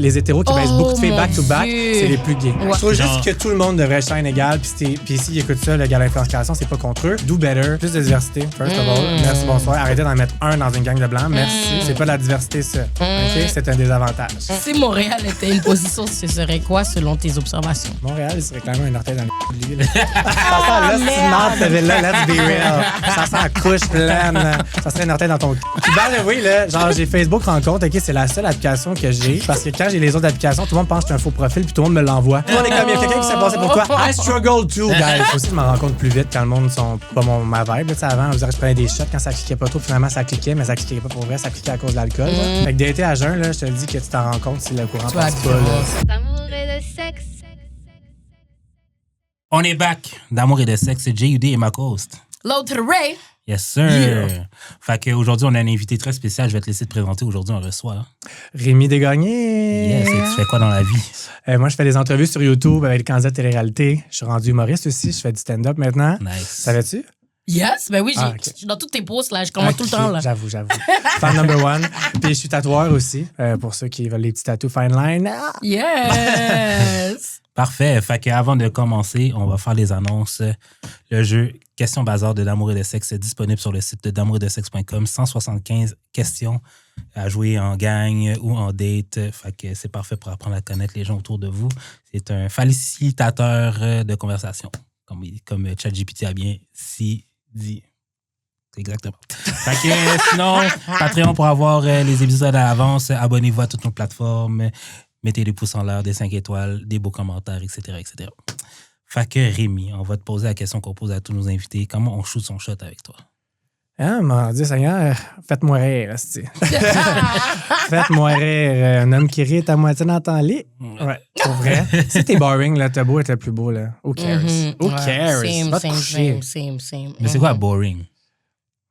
les hétéros qui baissent beaucoup de filles back-to-back, c'est les plus gays. Ouais. Je trouve juste que tout le monde devrait shine égal, puis s'ils écoutent ça, le gars d'influence création, c'est pas contre eux. Do better, plus de diversité, first of all. Merci, bonsoir. Arrêtez d'en mettre un dans une gang de blancs. Merci. C'est pas de la diversité, ça. OK? C'est un désavantage. Si Montréal était une position, ce serait quoi selon tes observations? Montréal, il serait clairement un orteil dans le de lui. Ça sent là, cette ville-là, let's be real. Ça sent la couche pleine. Ça serait un orteil dans ton c***. Puis, by the way, là, genre, j'ai Facebook Rencontre, OK? C'est la seule application que j'ai. Parce que quand j'ai les autres applications, tout le monde pense que c'est un faux profil, puis tout le monde me l'envoie. Tout le monde est comme, il y a quelqu'un qui s'est passé pour toi. I struggle too, guys. Aussi, je m'en rends compte plus vite quand le monde sont pas ma vibe. Là, avant, je prenais des shots quand ça cliquait pas trop. Finalement, ça cliquait, mais ça cliquait pas pour vrai. Ça cliquait à cause de l'alcool. Fait que d'été à jeun, là, je te le dis que tu t'en rends compte si le courant passe pas. D'amour et de sexe. On est back d'amour et de sexe. C'est JUD et ma host. L'autre Ray. Yes, sir. Yeah. Fait qu'aujourd'hui, on a un invité très spécial. Je vais te laisser te présenter. Aujourd'hui, on reçoit. Hein? Rémi Desgagnés. Yes, et tu fais quoi dans la vie? Moi, je fais des entrevues sur YouTube avec les candidats de télé-réalité. Je suis rendu humoriste aussi. Je fais du stand-up maintenant. Nice. Savais-tu? Yes, ben oui, OK. dans toutes tes posts, là, je commente tout le temps. Là. J'avoue. Fan number one. Puis je suis tatoueur aussi, pour ceux qui veulent les petits tatous fine line. Ah! Yes! Parfait. Fait qu'avant de commencer, on va faire les annonces. Le jeu Questions bazar de D'amour et de sexe est disponible sur le site de d'amouretdesexe.com. 175 questions à jouer en gang ou en date. Fait que c'est parfait pour apprendre à connaître les gens autour de vous. C'est un facilitateur de conversation, comme ChatGPT a bien dit. Exactement. Fait que sinon, Patreon pour avoir les épisodes à l'avance. Abonnez-vous à toutes nos plateformes. Mettez des pouces en l'air, des 5 étoiles, des beaux commentaires, etc., etc. Fait que Rémi, on va te poser la question qu'on pose à tous nos invités. Comment on shoot son shot avec toi? Ah, mon Dieu Seigneur, faites-moi rire, esti. Faites-moi rire. Un homme qui rit est à moitié dans ton lit. Ouais, pour vrai. Si t'es boring, là, t'as beau être le plus beau, là. Who cares? Who cares? Va te coucher. Same. Mais c'est quoi boring?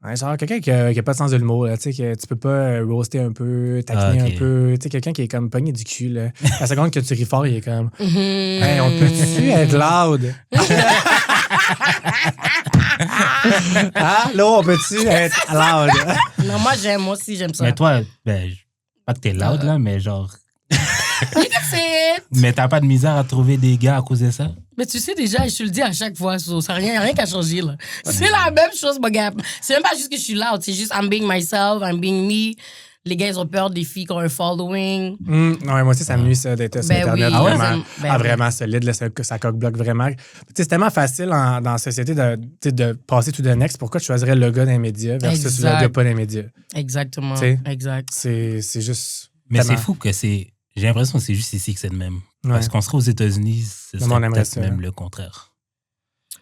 Ouais, genre quelqu'un qui a pas de sens de l'humour, là, tu sais, que tu peux pas roaster un peu, taquiner un peu, tu sais, quelqu'un qui est comme pogné du cul, là. La seconde que tu ris fort, il est comme, hey, on peut-tu être loud? Allô, on peut-tu être loud? Non, moi aussi, j'aime ça. Mais toi, pas que t'es loud, là, mais genre... C'est... Mais t'as pas de misère à trouver des gars à cause de ça? Mais tu sais déjà, je te le dis à chaque fois, ça n'a rien qu'à changer. Là. C'est la même chose, mon gars. C'est même pas juste que je suis loud, c'est juste I'm being myself, I'm being me. Les gars, ils ont peur des filles qui ont un following. Ouais, moi aussi, ça me nuit, ça, d'être sur Internet. Oui, vraiment solide, là, ça coque-bloque vraiment. Tu sais, c'est tellement facile dans la société de passer tout de next. Pourquoi tu choisirais le gars d'un média versus le gars pas d'un média? Exactement. T'sais, exact. C'est juste. Mais tellement... c'est fou que c'est... J'ai l'impression que c'est juste ici que c'est le même. Ouais. Parce qu'on serait aux États-Unis, ce serait peut-être ça, même le contraire.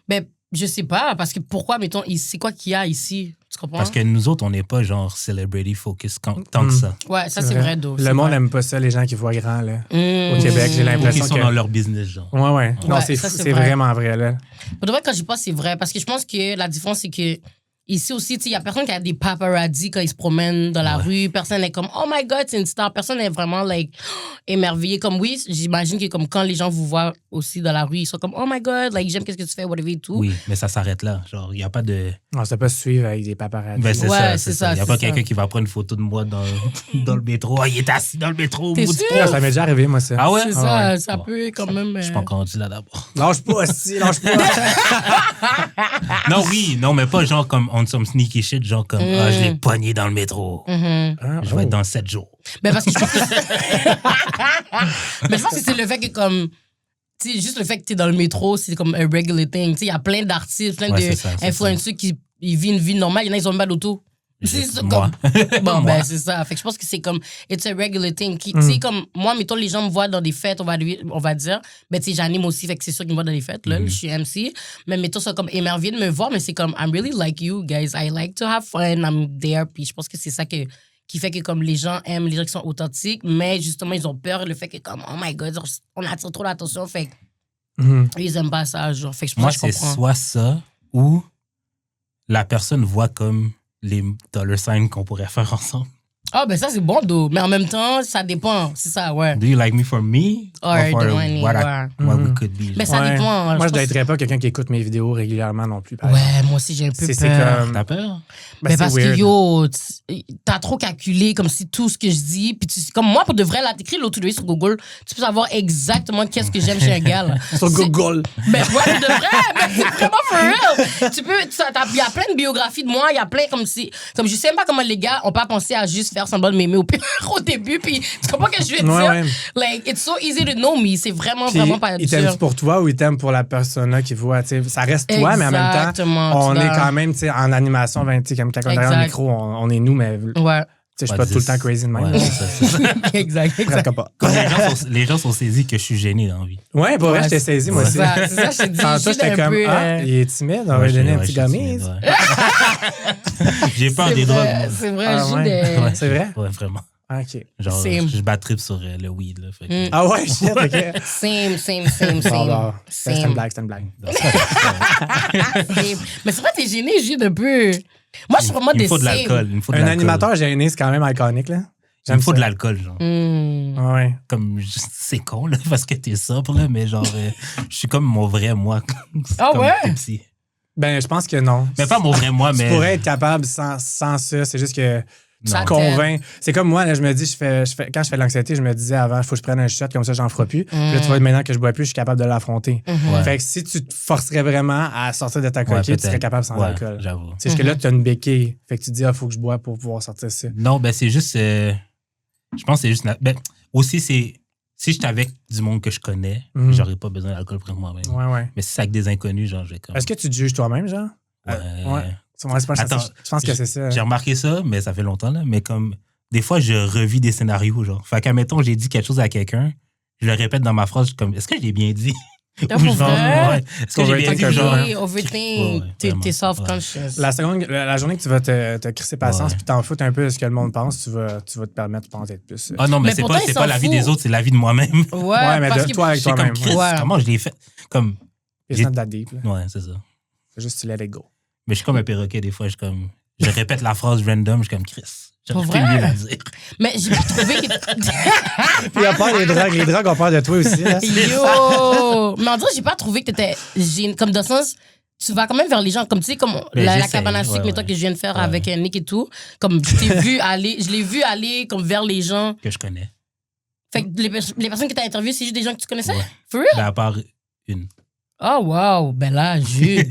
Ben, je sais pas, parce que pourquoi, mettons, c'est quoi qu'il y a ici? Tu comprends? Parce que nous autres, on n'est pas genre celebrity focus tant que ça. Ouais, ça, c'est vrai, d'eau. Le monde n'aime pas ça, les gens qui voient grand, là. Au Québec, j'ai Ou l'impression qui sont dans leur business, genre. Ouais. Non, c'est vraiment vrai, là. Pour de vrai, quand j'y pense, c'est vrai. Parce que je pense que la différence, c'est que ici aussi, il n'y a personne qui a des paparazzi quand ils se promènent dans la rue. Personne n'est comme, oh my God, c'est une star. Personne n'est vraiment, émerveillé. Comme oui, j'imagine que comme quand les gens vous voient aussi dans la rue, ils sont comme, oh my God, j'aime qu'est-ce que tu fais, whatever et tout. Oui, mais ça s'arrête là. Genre, il n'y a pas de... On ne sait pas suivre avec des paparazzi. Ben, c'est ça. Il n'y a pas quelqu'un ça. qui va prendre une photo de moi dans le métro. Ah, il est assis dans le métro. T'es maudit. sûr? Ça m'est déjà arrivé, moi, ça. Ah ouais? C'est ça, ouais. ça peut quand même... Je suis pas encore rendu là d'abord. Lâche pas, aussi, lâche pas. Non, mais pas genre comme on some sneaky shit, genre comme je l'ai pogné dans le métro. Je vais être dans 7 jours. Mais parce que je pense que... Mais je pense que c'est le fait que comme... Tu sais, juste le fait que t'es dans le métro, c'est comme un regular thing. Tu sais, il y a plein d'artistes, plein d'influenceurs qui ils vivent une vie normale. Il y en a, ils ont même pas d'auto. C'est ça, Moi. Bon, ben, c'est ça. Fait que je pense que c'est comme, it's a regular thing. Tu sais, comme, moi, mettons, les gens me voient dans des fêtes, on va dire. Ben, tu sais, j'anime aussi, fait que c'est sûr qu'ils me voient dans les fêtes, là. Je suis MC. Mais mettons, ça comme émerveillé de me voir, mais c'est comme, I'm really like you, guys. I like to have fun. I'm there. Puis je pense que c'est ça qui fait que comme les gens aiment les gens qui sont authentiques, mais justement, ils ont peur le fait que comme, oh my God, on attire trop l'attention. Fait que ils aiment pas ça, genre. Fait que Moi, je comprends. c'est soit ça ou la personne voit comme les dollar signs qu'on pourrait faire ensemble. Ah, ben ça, c'est bon, d'eau. Mais en même temps, ça dépend. C'est ça, ouais. Do you like me for me? or for the money. what Ouais. we could be. Mais ça Ouais. dépend. Moi, je pense- daterais pas quelqu'un qui écoute mes vidéos régulièrement non plus. par exemple. Ouais, moi aussi, j'ai un peu C'est peur. comme. T'as peur? Ben, Mais c'est parce weird. que yo, t'as trop calculé comme si tout ce que je dis, puis comme moi pour de vrai là, t'écris l'autre sur Google, tu peux savoir exactement qu'est-ce que j'aime chez un gars. Là. Sur C'est- Google. Ben ouais, pour de vrai, mais c'est vraiment for real. Il y a plein de biographies de moi, il y a plein comme je sais même pas comment les gars ont pas pensé à juste faire semblant de m'aimer au début, puis tu comprends ce que je veux dire? Ouais. Like it's so easy to know me, c'est vraiment Puis, vraiment pas il dur. t'aime pour toi ou il t'aime pour la persona qui voit? Tu sais, ça reste toi, mais en même temps, Exactement, on tu est dois- quand même tu sais, en animation, ben, tu sais, comme quand on est derrière le Exact. micro, on est nous, mais tu sais, Ouais, je suis pas tout le temps crazy de même. Ouais, c'est ça. exact. Presque pas. Comme les gens sont saisis que je suis gêné dans la vie. Ouais, pour vrai, Ouais, je t'ai saisi, moi aussi. C'est ça, je te dis. Tantôt, juste j'étais un comme, peu, il est timide, on va Ouais, lui donner un je petit suis gummies. timide, ouais. J'ai peur des drogues, moi. C'est vrai, Ah, je joue ouais. des... Ouais. C'est vrai? Ouais, vraiment. Ah, OK. Genre, Same. je bats trip sur le weed, là. Fait que- Ah ouais, shit, OK. Same. Bon, bon, c'était une blague, c'était une blague. Same. Mais c'est vrai, t'es gêné, juste un peu... Moi, je suis vraiment Il me des faut de same. l'alcool. Il me faut de Un l'alcool. animateur gêné, c'est quand même iconique, là. Il me faut ça. de l'alcool, genre. Ouais. Comme, c'est con, là, parce que t'es sobre, là, mais genre, je suis comme mon vrai moi. Ah comme ouais? t'es petit. Ben, je pense que non. Mais pas mon vrai moi, Tu mais. pourrais être capable sans ça, c'est juste que tu Ça te t'aide. convaincs. C'est comme moi, là, je me dis, quand je fais de l'anxiété, je me disais avant, il faut que je prenne un shot, comme ça, j'en ferai plus. Puis là, tu vois, maintenant que je bois plus, je suis capable de l'affronter. Ouais. Fait que si tu te forcerais vraiment à sortir de ta Ouais, coquille, tu peut-être. serais capable sans Ouais, alcool. J'avoue. C'est juste que là, tu as une béquille. Fait que tu te dis, il faut que je bois pour pouvoir sortir ça. Non, ben, c'est juste. Je pense que c'est juste. Ben, aussi, c'est. Si j'étais avec du monde que je connais, Mhm. j'aurais pas besoin d'alcool pour moi-même. Ouais. Mais si c'est avec des inconnus, genre, j'ai comme. Est-ce que tu te juges toi-même, genre? Ouais. Ouais. C'est pas Attends, je pense que c'est ça. J'ai remarqué ça, mais ça fait longtemps, là. Mais comme, des fois, je revis des scénarios, genre. Fait qu'admettons, j'ai dit quelque chose à quelqu'un, je le répète dans ma phrase, comme, est-ce que je l'ai bien dit? Ah, Ou pour genre, vrai? ouais. Est-ce que j'ai bien Overthink dit? un peu, Genre, hein. Overthink, Ouais, t'es vraiment. self-conscious. La journée que tu vas te crisser patience Ouais. puis t'en foutre un peu de ce que le monde pense, tu vas te permettre, je pense, d'être plus. Ah non, mais, Mais c'est pourtant, pas, il c'est pas s'en la vie fout. des autres, c'est la vie de moi-même. Ouais, mais parce de que... toi avec J'étais toi-même. comme, Chris, Ouais. comment je l'ai fait? Comme, It's not that deep. Là. ouais, c'est ça. C'est juste tu let it go. Mais je suis comme un perroquet, des fois, je répète la phrase random, je suis comme Chris. J'aurais Pour pu vrai? mieux la dire. Mais j'ai pas trouvé... Puis il a peur des drogues. Les drogues ont peur de toi aussi. Là. Yo! Mais en dirait, j'ai pas trouvé que t'étais gêne. Comme dans le sens, tu vas quand même vers les gens. Comme tu sais, comme Mais la j'essaie, cabane à sucre, ouais, mettons, ouais. que je viens de faire Ouais. avec Nick et tout. Comme je l'ai vu aller comme vers les gens. Que je connais. Fait que les personnes que t'as interviewées, c'est juste des gens que tu connaissais? Ouais. For real? Ben, à part une. Oh, wow! Ben là, Jude.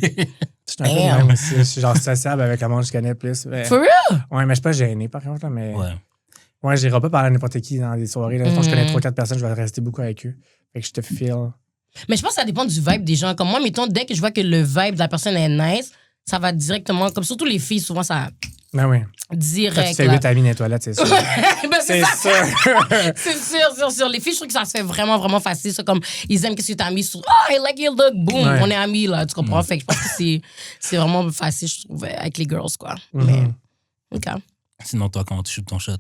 Je suis un peu de Damn. même aussi. Je suis genre sociable avec le monde que je connais plus. Mais... For real? Ouais, mais je suis pas gêné par contre. Là, mais... Ouais. J'irai pas parler à n'importe qui dans des soirées. Là. Je pense que je connais Mhm. 3-4 personnes, je vais rester beaucoup avec eux. Fait que je te feel. Mais je pense que ça dépend du vibe des gens. Comme moi, mettons, dès que je vois que le vibe de la personne est nice, ça va directement. Comme surtout les filles, souvent, ça Ben oui. Quand tu direct. fais là. 8 amis dans les toilettes, c'est sûr. Ben, c'est ça. sûr. C'est sûr. Les filles, je trouve que ça se fait vraiment, vraiment facile. Ça, comme, ils aiment qu'est-ce que t'as mis sur. Oh, I like your look. Boom, Ouais. on est amis, là. Tu comprends? Fait que je pense que c'est vraiment facile, je trouve, avec les girls, quoi. Mhm. Mais, OK. Sinon, toi, comment tu shoots ton shot?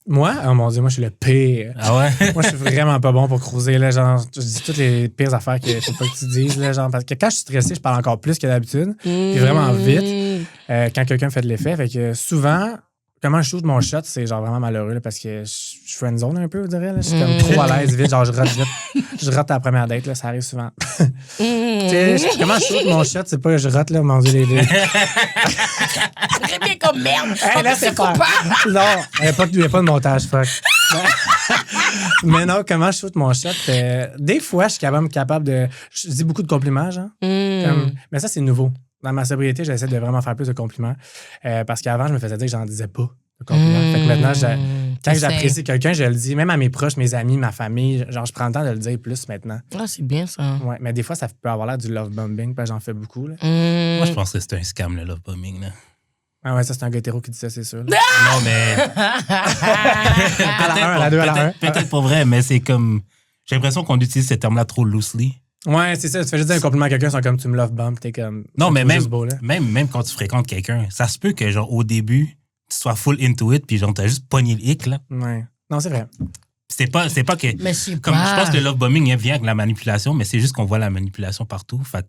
Moi, oh mon Dieu, moi, je suis le pire. Ah ouais? Moi, je suis vraiment pas bon pour cruiser. Là, genre, je dis toutes les pires affaires qu'il faut pas que tu dises. Là, genre, parce que quand je suis stressé, je parle encore plus que d'habitude. Puis vraiment vite. Quand quelqu'un me fait de l'effet. Fait que souvent, comment je shoot mon shot, c'est genre vraiment malheureux là, parce que je suis friendzone un peu, on dirait. Là. Je suis comme trop à l'aise vite. Genre, je rate vite. Je rate à la première date. Là, ça arrive souvent. Tu sais, comment je shoot mon shot, c'est pas que je rate, là, mon Dieu, les Très bien comme merde. Hey, là, c'est pas. Non, il n'y a pas de montage, fuck. Mais non, comment je shoot mon shot? Des fois, je suis quand même capable de. Je dis beaucoup de compliments, genre. Mais ça, c'est nouveau. Dans ma sobriété, j'essaie de vraiment faire plus de compliments. Parce qu'avant, je me faisais dire que j'en disais pas de compliments. Fait que maintenant, quand j'apprécie quelqu'un, je le dis, même à mes proches, mes amis, ma famille, genre, je prends le temps de le dire plus maintenant. Ah, c'est bien, ça. Ouais, mais des fois, ça peut avoir l'air du love bombing, parce que j'en fais beaucoup. Là. Moi, je pense que c'est un scam, le love bombing. Là. Ah ouais, ça, c'est un gars hétéro qui dit ça, c'est sûr. là. Non, mais. À la 1, à la 2, à la 1. Peut-être pas vrai, mais c'est comme. J'ai l'impression qu'on utilise ce terme-là trop loosely. Ouais, c'est ça. Tu fais juste dire un compliment à quelqu'un, ils sont comme tu me love bomb, t'es comme. Non, je mais trouve même, juste beau, là. même quand tu fréquentes quelqu'un, ça se peut que, genre, au début, tu sois full into it, puis genre, t'as juste pogné le hic, là. Ouais. Non, c'est vrai. C'est pas que. Mais je sais Comme, pas. je pense que le love bombing vient avec la manipulation, mais c'est juste qu'on voit la manipulation partout. Fait que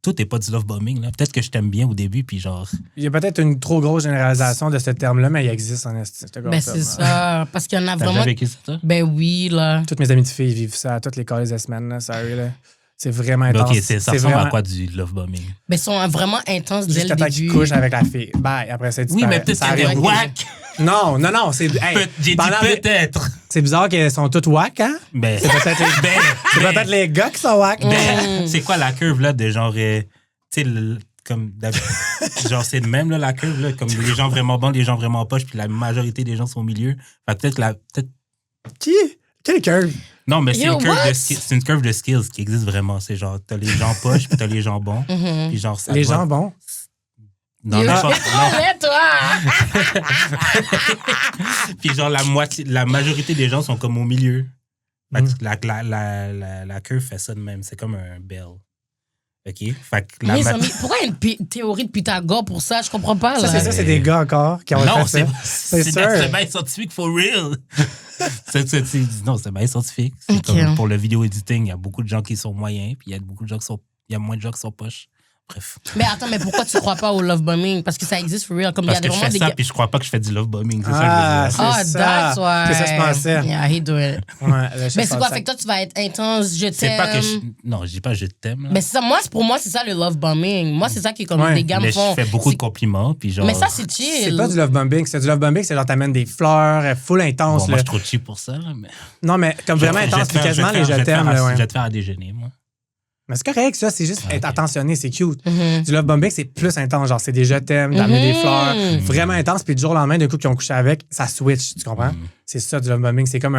tout n'est pas du love bombing. Là. Peut-être que je t'aime bien au début, puis genre. Il y a peut-être une trop grosse généralisation de ce terme-là, mais il existe en esti. Ben, c'est ça. Parce qu'il y en a T'as vraiment. déjà vécu ça? Ben oui, là. Toutes mes amies de filles vivent ça, toutes les collèges de semaine, là, sérieux, là. C'est vraiment intense. OK, ça ressemble vraiment... à quoi du love bombing? Ben, ils sont vraiment intenses dès le Jusqu'à temps qu'ils début. couchent avec la fille. Bye, après ça, Oui, mais peut-être ça que c'était arrive. whack. Non, c'est... Hey, J'ai dit pendant les- peut-être. C'est bizarre qu'elles sont toutes whack, hein? Ben, C'est peut-être c'est peut-être les gars qui sont whack. c'est quoi la curve là de genre. Tu sais, comme. Genre, c'est le même, là, la curve, là. Comme les gens vraiment bons, les gens vraiment poches, puis la majorité des gens sont au milieu. Fait que peut-être. Qui? Quelle curve? Non, mais c'est Yo, what? c'est une curve de skills qui existe vraiment. C'est genre, t'as les gens poches, puis t'as les gens bons. Puis genre, ça Les doit- gens bons. Non, Yo, non, pas- non. arrête, toi! Puis genre, la majorité des gens sont comme au milieu. Fait que la curve fait ça de même. C'est comme un bell. OK? Fait que Mes amis, pourquoi il y a une théorie de Pythagore pour ça? Je comprends pas, là. Ça, c'est des gars encore qui ont Non, fait ça. c'est sûr. bien scientifique, for real. Non, c'est bien scientifique. C'est Ok. comme pour le vidéo editing, il y a beaucoup de gens qui sont moyens, puis il y a il y a moins de gens qui sont poches. Bref. Mais attends, mais pourquoi tu crois pas au love bombing? Parce que ça existe for real. Comme il y Parce a que je vraiment fais des ça, gars. puis je crois pas que je fais du love bombing. C'est Ah, ça que je veux dire. Ah, c'est that's ça. why. C'est ça que je pensais. Yeah, I do it. Ouais, là, je Mais sais c'est pas quoi? ça. Fait que toi, tu vas être intense, je C'est pas que t'aime. Non, je dis pas je t'aime. là. Mais c'est ça, pour moi, c'est ça le love bombing. Moi, c'est ça qui est comme Ouais. les gars me Mais je font. fais beaucoup de C'est- compliments, puis genre. Mais ça, c'est chill. C'est pas du love bombing. C'est du love bombing, c'est genre t'amènes des fleurs, full intense. Bon, moi, là. je suis trop cheap pour ça, là, mais. Non, mais comme vraiment Je vais intense, te puis faire- quasiment je vais les te je faire- t'aime. là, ouais. Je vais te faire à déjeuner, moi. Mais c'est correct, ça, c'est juste Ah, être ok. attentionné, c'est cute. Mhm. Du love bombing, c'est plus intense. Genre, c'est des je t'aime, d'amener des Mhm. fleurs. Vraiment intense, puis du jour au lendemain, d'un coup, qu'ils ont couché avec, ça switch, tu comprends? C'est ça, du love bombing. C'est comme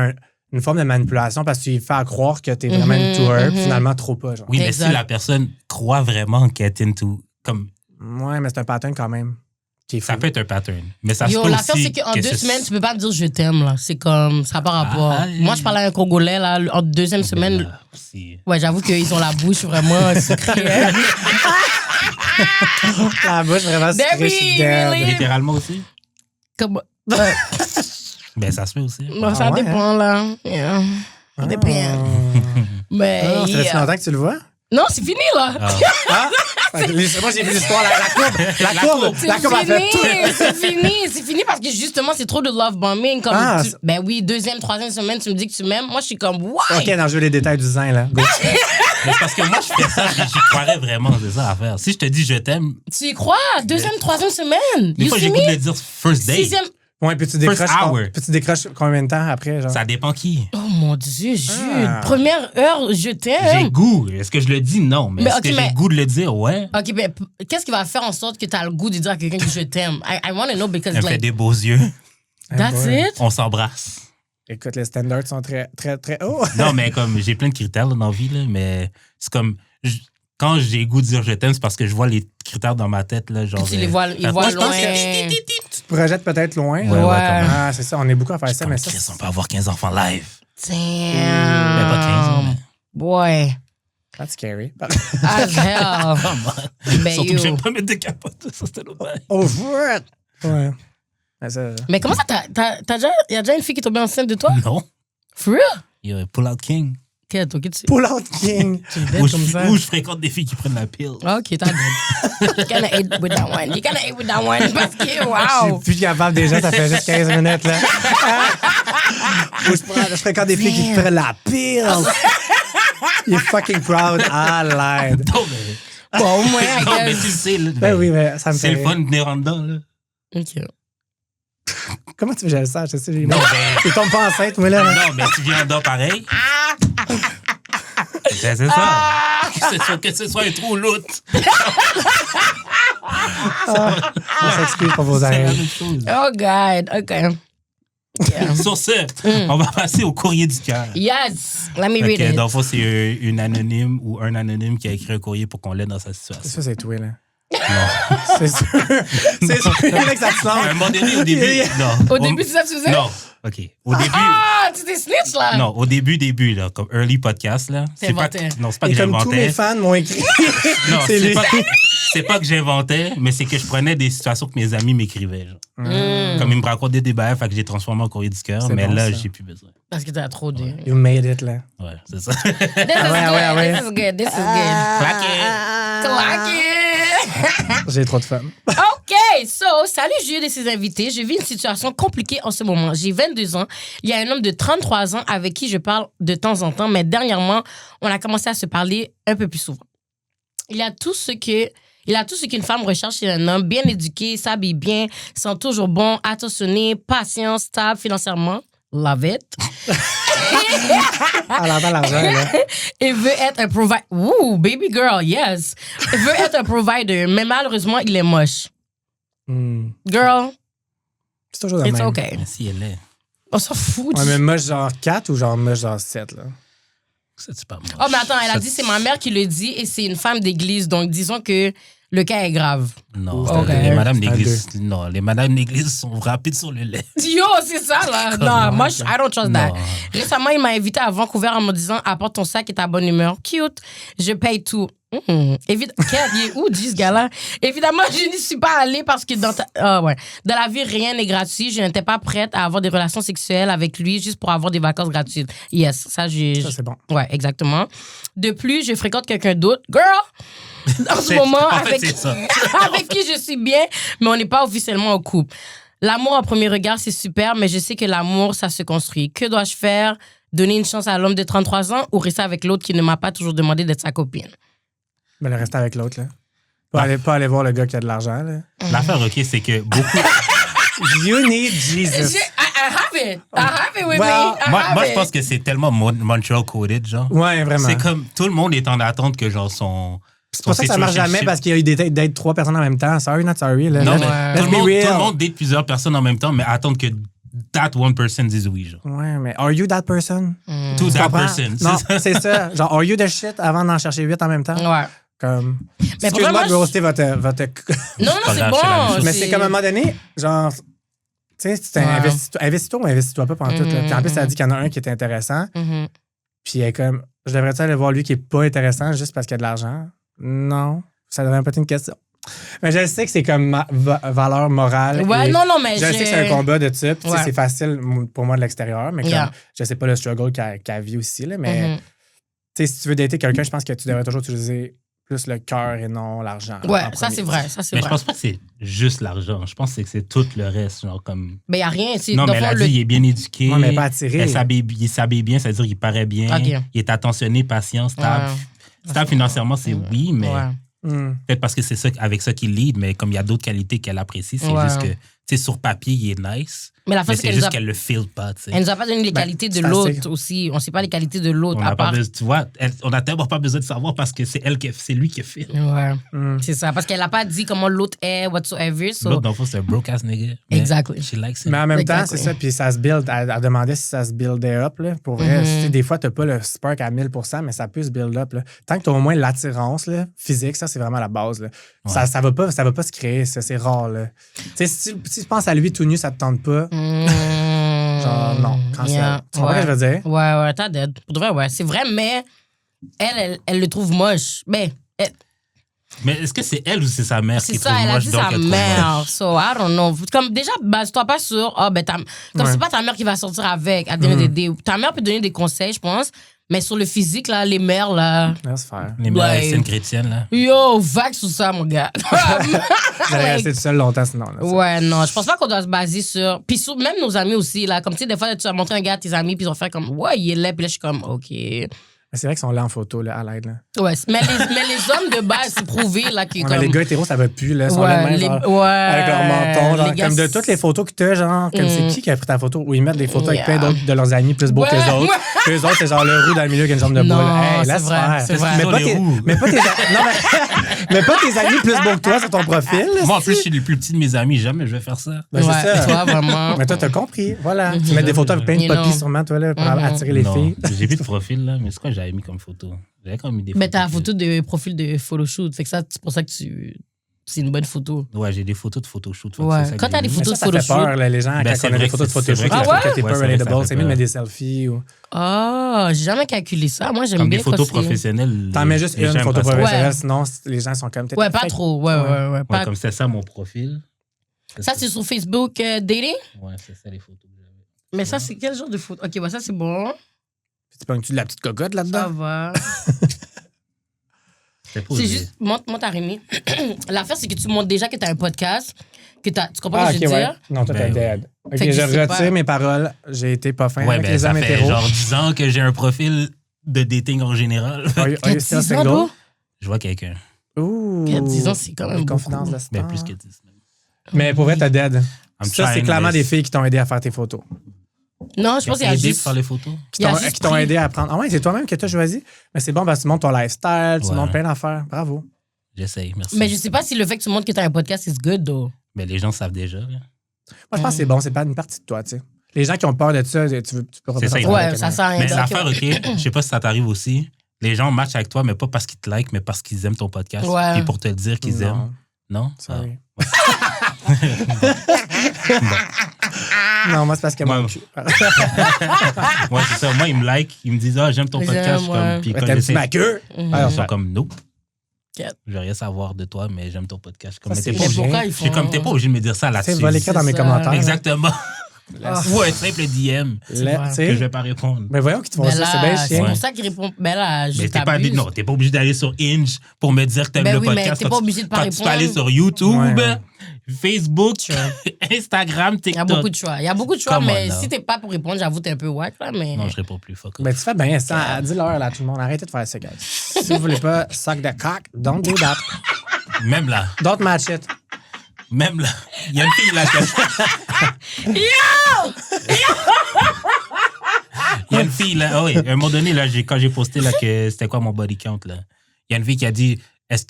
une forme de manipulation parce que tu lui fais croire que t'es vraiment into her, puis finalement, trop pas. Genre. Oui, mais Exact. si la personne croit vraiment qu'elle est into. Comme, Ouais, mais c'est un pattern quand même. Qui est ça fou. peut être un pattern. Mais ça se Yo, peut l'affaire, aussi c'est qu'en que 2 ce- semaines, tu peux pas me dire je t'aime, là. C'est comme, ça n'a pas rapport. Ah, Moi, je parlais à un Congolais, là, en deuxième semaine. Là, aussi. Ouais, j'avoue qu'ils ont la bouche vraiment sucrée. La bouche vraiment sucrée, je suis Debbie, dead. really? Littéralement aussi? Comme, Ben, ça se fait aussi. bon, ça Ah ouais, dépend, là. Yeah. Ça dépend. Mais. Ah, ça fait yeah. longtemps que tu le vois? Non, c'est fini, là. Ah. Ah! Moi, j'ai vu l'histoire, la courbe. La courbe, elle fait tout. C'est fini parce que justement, c'est trop de love bombing. Comme Ah, ben oui, deuxième, troisième semaine, tu me dis que tu m'aimes. Moi, je suis comme, why? OK, non, je veux les détails du zin, là. Go. Mais c'est parce que moi, je fais ça, j'y croirais vraiment, c'est ça à faire. Si je te dis je t'aime, Tu y crois? Deuxième, troisième semaine. des You fois, see j'ai goût de me? le dire first date. Sixième. Ouais, puis tu First hour. décroches combien de temps après, genre? Ça dépend qui. Oh mon Dieu, Jude. Ah. Première heure, je J'ai t'aime. goût. Est-ce que je le dis? Non. Mais Mais est-ce ok, que j'ai mais- le goût de le dire? Ouais. OK, mais qu'est-ce qui va faire en sorte que tu as le goût de dire à quelqu'un que je t'aime? I want to know because, Elle me fait like, des beaux yeux. that's boy. it? On s'embrasse. Écoute, les standards sont très, très, très hauts. Non, mais comme j'ai plein de critères là, dans la vie, là, mais c'est comme. Quand j'ai le goût de dire je t'aime, c'est parce que je vois les critères dans ma tête. Là, genre, Tu les vois, ils moi, voient je pense loin. que- Tu te projettes peut-être loin. Ouais, Ouais. comme- Ah, c'est ça, on est beaucoup à faire ça, comme mais ça. Chris, on peut avoir 15 enfants live. Damn. Mais pas 15 ans. Boy. That's scary. As hell. Ben, Surtout yo. que j'aime pas mettre de capote. Ça, c'était l'autre bail. Oh, what? Ouais. Mais ça, Mais comment ça, y a déjà une fille qui est tombée enceinte de toi? Non. For real? Il y a Pull Out King. Quel, toi, qui tu pull out king. tu le Où dead comme ça? je fréquente des filles qui prennent la pile. OK, t'as good. You kinda ate with that one. You kinda ate with that one. Parce que, Je wow. suis plus capable déjà, ça fait juste 15 minutes, là. Je fréquente des filles qui te prennent la pile. You're fucking proud. Ah, l'aide. Non, mais, Bon, au moins, I non, mais tu guess. le sais. Là, Ben oui, mais ça me c'est fait le fun de venir en dedans. Là. OK. Comment tu veux que je le sache? Je sais, Non, ben- Tu tombes pas enceinte, moi, là. Non, mais tu viens en dedans pareil. C'est ça. Que ce soit un trou ou l'autre. On s'excuse pour vos C'est la oreilles. même chose. Oh, God. OK. Yeah. Sur ce, on va passer au courrier du cœur. Yes. Let me read Ok, it. dans le fond, c'est une anonyme ou un anonyme qui a écrit un courrier pour qu'on l'aide dans sa situation. Ça, c'est toi, là. Non. C'est sûr. C'est sûr. Il fallait que ça te À un lance. moment donné, au début. Non. Au début, c'est ça que tu faisais? Non. OK. Au début. Ah, tu t'es snitch, là? Non, au début, là, comme early podcast, là. C'est inventé. Non, c'est pas Et que comme tous mes j'inventais. fans m'ont écrit. Non, c'est lui. c'est pas que j'inventais, mais c'est que je prenais des situations que mes amis m'écrivaient. Genre. Mm. Comme ils me racontaient des bails, fait que j'ai transformé en courrier du cœur, C'est mais bon, là, ça. j'ai plus besoin. Parce que t'as trop de... You made it, là. Ouais, c'est ça. This is ouais, good. ouais. This is good. This is good. Claqué. Clac it! J'ai trop de fun. OK, salut Jude et ses invités. Je vis une situation compliquée en ce moment. J'ai 22 ans. Il y a un homme de 33 ans avec qui je parle de temps en temps, mais dernièrement, on a commencé à se parler un peu plus souvent. Il a tout ce qu'une femme recherche chez un homme, bien éduqué, s'habille bien, sent toujours bon, attentionné, patient, stable financièrement. Love it. Elle entend l'argent, là. Il veut être un provider. Ooh, baby girl, yes. Il veut être un provider, mais malheureusement, il est moche. Girl, C'est toujours le it's même. okay. Mais si elle est. On s'en fout. Ouais, mais moche genre 4 ou genre moche genre 7, là? Ça, c'est pas moi. Oh, mais attends, elle a dit c'est ma mère qui le dit et c'est une femme d'église, donc disons que le cas est grave. Non, Ok. les madames C'est un d'église. Non, les madames d'église sont rapides sur le lait. Yo, c'est ça, là. Non, moi, I don't trust that. Non. Récemment, il m'a invité à Vancouver en me disant apporte ton sac et ta bonne humeur. Cute. Je paye tout. Évidemment, il est où, dit ce gars-là? Évidemment, je n'y suis pas allée parce que dans la vie, rien n'est gratuit. Je n'étais pas prête à avoir des relations sexuelles avec lui juste pour avoir des vacances gratuites. Yes, ça, Ça, c'est bon. Ouais, exactement. De plus, je fréquente quelqu'un d'autre. Girl! En ce moment, en fait, avec c'est ça. avec qui je suis bien, mais on n'est pas officiellement en couple. L'amour en premier regard, c'est super, mais je sais que l'amour, ça se construit. Que dois-je faire? Donner une chance à l'homme de 33 ans ou rester avec l'autre qui ne m'a pas toujours demandé d'être sa copine? Mais le rester avec l'autre, là. Pas aller voir le gars qui a de l'argent, là. L'affaire, OK, c'est que beaucoup. You need Jesus. I have it. I have it with Well, me. I Moi, have je it. pense que c'est tellement Montreal coded, genre. Ouais, vraiment. C'est comme tout le monde est en attente que, genre, son. C'est pour ça que ça marche jamais parce qu'il y a eu des dates d'être 3 personnes en même temps. Sorry, not sorry. Là. Non, Let's- mais let's tout, be le real. monde date plusieurs personnes en même temps, mais attendre que that one person dise oui, genre. Ouais, mais are you that person? To Tu that comprends? person. Non, c'est ça. Genre, are you the shit avant d'en chercher 8 en même temps? Ouais. Comme. Mais Excuse-moi pour vrai, de moi, roaster votre. Non, non, pas c'est grave, c'est la même bon. chose. Mais c'est comme à un moment donné, genre. Tu sais, tu investis-toi ou investis-toi pas pendant tout. Là. Puis en plus, ça a dit qu'il y en a un qui est intéressant. Mhm. Puis elle est comme, je devrais-tu aller voir lui qui est pas intéressant juste parce qu'il a de l'argent? Non. Ça devrait pas être une question. Mais je sais que c'est comme valeur morale. Ouais, et non, mais je sais que c'est un combat de ça. Puis tu sais, Ouais. c'est facile pour moi de l'extérieur, mais comme, Yeah. je sais pas le struggle qu'elle vit aussi. Là, mais Mhm. tu sais, si tu veux dater quelqu'un, je pense que tu devrais toujours utiliser plus le cœur et non l'argent. Ouais, en ça, premier. c'est vrai. Ça, c'est Mais je vrai. pense pas que c'est juste l'argent. Je pense que c'est tout le reste, genre comme. Mais il n'y a rien. C'est, Non, dans mais le elle a fond, dit, il est bien éduqué. Ouais, mais pas attiré. Il s'habille bien, c'est-à-dire qu'il paraît bien. Ok. Il est attentionné, patient, stable. Ouais. Stable financièrement, c'est oui, mais Ouais. peut-être parce que c'est ça, avec ça qu'il lead, mais comme il y a d'autres qualités qu'elle apprécie, c'est Ouais. juste que, tu sais, sur papier, il est nice. Mais la Mais face, c'est c'est qu'elle juste nous a- qu'elle le feel pas, tu sais. elle nous a pas donné les qualités de c'est l'autre facile. aussi. On sait pas les qualités de l'autre. On à n'a pas part... besoin, tu vois, on a tellement pas besoin de savoir parce que c'est lui qui fait. Ouais. Mm. C'est ça. Parce qu'elle a pas dit comment l'autre est, whatsoever. So... L'autre, dans le fond, c'est un broke ass nigga. mais Exactly. She likes it. Mais en même temps, Exactly. c'est ça. Puis ça se build. Elle demandait si ça se buildait up. Là. Pour vrai, Mhm. tu sais, des fois, tu n'as pas le spark à 1000%, mais ça peut se build up. Là. Tant que tu as au moins l'attirance là, physique, ça, c'est vraiment la base. Là. Ouais. Ça va pas se créer. Ça, c'est rare. Là. Tu sais, si tu penses à lui tout nu, ça te tente pas. Genre, non. Cancel. Yeah. Tu comprends ce que je veux dire? Ouais, t'as dead. Pour de vrai, ouais. C'est vrai, mais elle le trouve moche. Mais Mais est-ce que c'est elle ou c'est sa mère c'est qui ça, trouve elle a moche, dit donc sa elle trouve mère. moche? So, I don't know. Comme déjà, base-toi pas sur. Comme Ouais. c'est pas ta mère qui va sortir avec, à donner ta mère peut donner des conseils, je pense. Mais sur le physique, là, les mères, là. Laisse faire. Les mères Ouais. saines chrétiennes, là. Yo, vague sur ça, mon gars. Vous allez rester tout seul longtemps sinon. Là, Ouais, non, je pense pas qu'on doit se baser sur. Puis même nos amis aussi, là. Comme tu sais, des fois, tu vas montrer un gars à tes amis, puis ils vont faire comme, ouais, il est laid, puis là, je suis comme, OK. Mais c'est vrai qu'ils sont là en photo, là, à l'aide. Là. Ouais, mais les hommes de base, c'est prouvé, là, qui est Ouais, comme. mais les gars hétéros, ça va plus. Là. Ils sont là de même, genre, ouais, avec leur menton. Genre, les gars, comme de toutes les photos que tu as, genre, comme c'est qui a pris ta photo? Ou ils mettent des photos avec Yeah. plein d'autres de leurs amis plus beaux Ouais, que les autres. ouais. Puis eux autres, c'est genre le roux dans le milieu qui a une jambe de boule. Non, Hey, c'est laisse vrai, faire. c'est vrai. Mais pas, Les tes, roux. mais pas tes non, mais pas tes amis plus beaux que toi sur ton profil. là, Moi, en si. plus, je suis le plus petit de mes amis. Jamais je vais faire ça. Ben, c'est Ouais, ça. toi, vraiment. Mais toi, t'as compris. Voilà. Tu mets des photos avec plein de You poppies know. sûrement, toi, là, pour attirer les Non, filles. j'ai vu de profil, là, mais c'est quoi que j'avais mis comme photo? J'avais quand même mis des photos. Mais t'as la que- photo de profil de photoshoot. Fait que ça, c'est pour ça que c'est une bonne photo. Ouais, j'ai des photos de photoshoot. fait que Ouais. c'est ça que Quand j'ai t'as des mis. Mais photos ça de fait photoshoot. peur, là, les gens, Ben, quand c'est on a vrai des que photos de c'est- c'est photoshoot, vrai ils que- trouvent que t'es Ouais, pas c'est vrai que ça relatable. fait C'est mieux de peur. mettre des selfies ou. Ah, j'ai jamais calculé ça. Moi, j'aime Comme bien des photos quand c'est- professionnelles. T'en mets juste les une gens photo aiment pas ça. professionnelle, Ouais. sinon les gens sont comme. Ouais, pas trop. Ouais. Ouais, Pas- comme c'est ça mon profil. Ça, c'est sur Facebook Dating? Ouais, c'est ça les photos que j'avais. Mais ça, c'est quel genre de photo? OK, bah ça, c'est bon. Tu pognes-tu de la petite cocotte Ça là-dedans? va. C'était pas C'est osé. juste, montre à Rémi. L'affaire, c'est que tu montres déjà que t'as un podcast, tu comprends ce que je veux ouais. dire? Non, toi, t'es Ben, dead. OK, Fait que je je sais retire pas. mes paroles. J'ai été pas fin Ouais, avec ben les ça hommes fait hétéros. genre 10 ans que j'ai un profil de dating en général. Are you Il y a still 10 ans, single? bro. Je vois quelqu'un. Ouh. Il y a 10 ans, c'est quand même Une beaucoup. confidence de Ben, star. plus que 10. Mais pour vrai, t'as dead. I'm Ça, c'est trying, clairement mais des filles qui t'ont aidé à faire tes photos. Non, je pense qu'il y a aidé juste... pour faire les photos. Qui Il y a t'ont juste qui t'ont pris- aidé à prendre. Ah ouais, c'est toi-même que t'as choisi. Mais c'est bon parce que tu montres ton lifestyle, tu Ouais. montres plein d'affaires. Bravo. J'essaye, merci. Mais je sais pas si le fait que tu montres que t'as un podcast is good, though. Mais les gens savent déjà. Là. Moi, je pense que c'est bon, c'est pas une partie de toi, tu sais. Les gens qui ont peur de ça, tu peux C'est ça, ressortir Ouais, avec ça un- sert à rien. Mais de dire l'affaire, que- OK, je sais pas si ça t'arrive aussi. Les gens matchent avec toi, mais pas parce qu'ils te like, mais parce qu'ils aiment ton podcast. Ouais. Et pour te le dire qu'ils Non, aiment. Non? sorry. Ah. Non, moi, c'est parce que moi, Ouais. je- Ouais, c'est ça. Moi, ils me like, ils me disent, ah, j'aime ton J'aime, podcast. Je suis ouais. comme, puis Ouais, quand t'aimes-tu j'essaie- ma queue? Mhm. Alors, Ils sont comme, nope. Quête. Je veux rien savoir de toi, mais j'aime ton podcast. Je suis Comme, Ça, mais c'est t'es pas pas Mais bien. obligé. pourquoi ils Je suis comme, t'es pas obligé de me dire ça Tu là-dessus. sais, va l'écrire dans mes C'est ça. commentaires. Exactement. Laisse- Ou un simple DM Là, vrai. tu que je sais. vais pas répondre. Mais voyons qu'ils te font Ben ça, c'est là, bien c'est chiant. pour ça qu'il répond. Ben là, je Mais t'es pas, t'abuse. non, t'es pas obligé d'aller sur Inge pour me dire que t'aimes Ben le oui, mais podcast. t'es Quand pas tu- obligé de pas quand tu peux aller répondre. sur YouTube, Ouais. Facebook, Instagram, Il y TikTok. a beaucoup de choix. Il y a beaucoup de choix, Come on, mais now. si t'es pas pour répondre, j'avoue, t'es un peu wack, là, mais... Non, je réponds plus. Fuck off. Ben, tu fais bien ça. Dis-leur, là, tout le monde. Arrêtez de faire ça, guys. Si vous voulez pas suck the cock, don't do that. Même là, Don't match it. même là, il y a une fille là Il y a une fille là, ah oui, à un moment donné, là, quand j'ai posté là, que c'était quoi mon body count, là, il y a une fille qui a dit,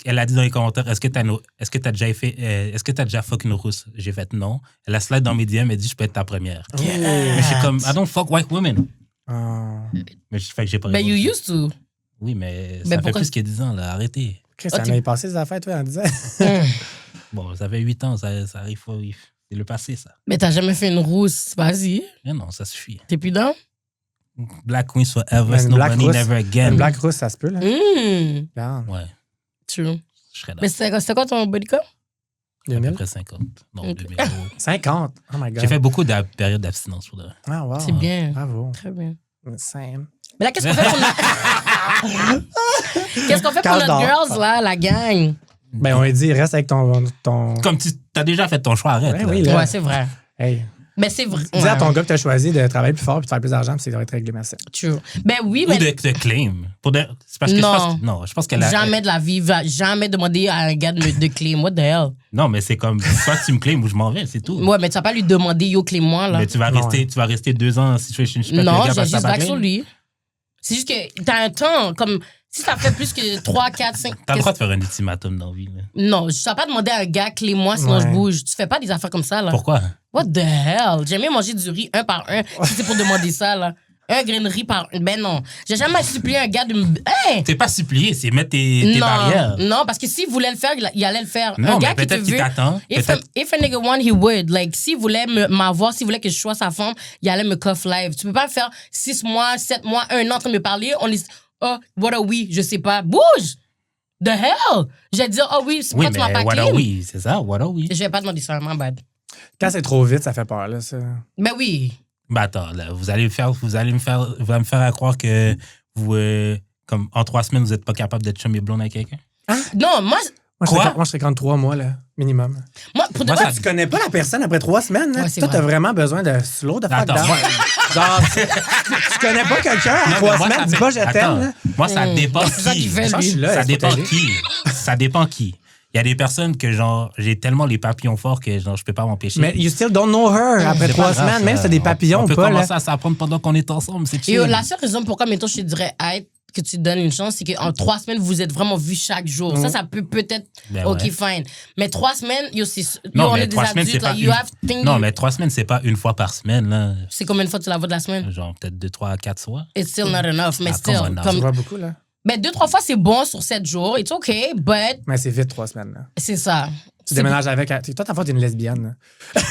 elle a dit dans les commentaires, est-ce que t'as déjà fuck une rousse? J'ai fait non. Elle a slide dans mes DM, elle dit, je peux être ta première. Mais je suis comme, I don't fuck white women. Oh. Mais je fais que j'ai pas Ben, you répondu. used to. Oui, mais ça Ben, fait pourquoi- plus que 10 ans, là, arrêtez. Chris, Ah, ça tu- m'a passé des affaires, toi, en disant. Bon, ça fait 8 ans, ça arrive pas, oui. C'est le passé, ça. Mais t'as jamais fait une rousse. Vas-y. Mais non, ça suffit. T'es plus dans? Black Queen forever, Mais une black nobody rousse- never again. Une black rousse, ça se peut, là. Regarde. Ouais, True. je serais là. Mais c'était quoi ton body count? À peu 2000? près 50. Non, Ok. 2000. 50. Oh my God. J'ai fait beaucoup de périodes d'abstinence pour de vrai. Ah, wow. C'est bien. Bravo. Très bien. Same. Mais là, qu'est-ce qu'on fait pour notre... Qu'est-ce qu'on fait pour Cache notre d'or. girls, là, la gang? Ben, on lui dit, reste avec ton. Comme tu as déjà fait ton choix, arrête. Ouais, là. oui, là. Ouais, c'est vrai. Hey. Mais c'est vrai. Dis à ton gars que tu as choisi de travailler plus fort et de faire plus d'argent, puis c'est de être réglé, merci. True. Ben oui, Ou mais de claim. C'est parce que Non. je pense qu'elle a. jamais de la vie, va jamais demander à un gars de claim. What the hell? Non, mais c'est comme, soit tu me claims ou je m'en vais, c'est tout. Ouais, mais tu vas pas lui demander, yo, claim-moi, là. Mais tu vas Non, rester 2 ans en situationship avec Non, le gars j'ai parce que juste t'as pas vague sur claim. lui. C'est juste que t'as un temps, comme si ça fait plus que 3, 4, 5. T'as le droit de faire un ultimatum dans la vie. Là. Non, je ne pas demander à un gars, clé-moi, sinon Ouais. je bouge. Tu fais pas des affaires comme ça, là. Pourquoi? What the hell? J'aime bien manger du riz un par un, si c'est pour demander ça, là. Un grain de riz par un. Ben non. J'ai jamais supplié un gars de me. Hey! T'es pas supplié, c'est mettre tes barrières. Non, parce que s'il voulait le faire, il allait le faire. Non, un gars mais qui te peut-être qu'il veut. t'attend. If a Peut-être. nigga want, he would. Like, s'il voulait m'avoir, s'il voulait que je sois sa femme, il allait me cuff live. Tu peux pas faire 6 mois, 7 mois, 1 an en train de me parler. On est. Oh, what are we? Je sais pas. Bouge! The hell? Je vais dire, oh oui, c'est Oui, pourquoi tu m'as mais pas what clean? are we? C'est ça, what are we? Je vais pas demander ça, my bad. Quand c'est trop vite, ça fait peur, là, ça. Ben oui. Ben attends, là, vous allez me faire croire que vous, comme en 3 semaines, vous n'êtes pas capable d'être chum et blonde avec quelqu'un? Non, moi, Quoi? Moi, je fréquente 3 mois, là, minimum. pour de Moi, vrai, ça- Tu connais pas la personne après 3 semaines, là. Ouais, c'est Toi, t'as vrai. vraiment besoin de slow de fuck Attends, down. moi- Genre, tu connais pas quelqu'un à Non, 3 mais moi, semaines, ça dis fait- pas je Attends, t'aime, là. moi, ça dépend C'est ça qui. qu'il fait, Je pense que je suis là, Ça il faut dépend t'aider. qui. Ça dépend qui. Il y a des personnes que, genre, j'ai tellement les papillons forts que, genre, je peux pas m'empêcher. Mais you still don't know her après C'est 3 pas grave, semaines, ça. même si t'as des papillons on ou peut pas, là. commencer à s'apprendre pendant qu'on est ensemble, c'est Et chill. la seule raison pourquoi, mettons, je te dirais, hey, que tu te donnes une chance, c'est qu'en 3 semaines, vous êtes vraiment vus chaque jour. Ça peut peut-être, Ben OK, ouais. fine. Mais 3 semaines, yo, Non, on mais est des 3 semaines, adultes, c'est pas là, you une- have things. Non, mais 3 semaines, c'est pas une fois par semaine, là. C'est combien de fois tu la vois de la semaine? Genre, peut-être 2, 3, 4 fois. It's still not enough, mais Ah, still. come on now. Tu Comme, vois beaucoup, là. ben, 2-3 fois, c'est bon sur 7 jours. It's OK, but Mais c'est vite 3 semaines, là. c'est ça. Tu déménages avec. Toi, ta faute, t'es une lesbienne, là.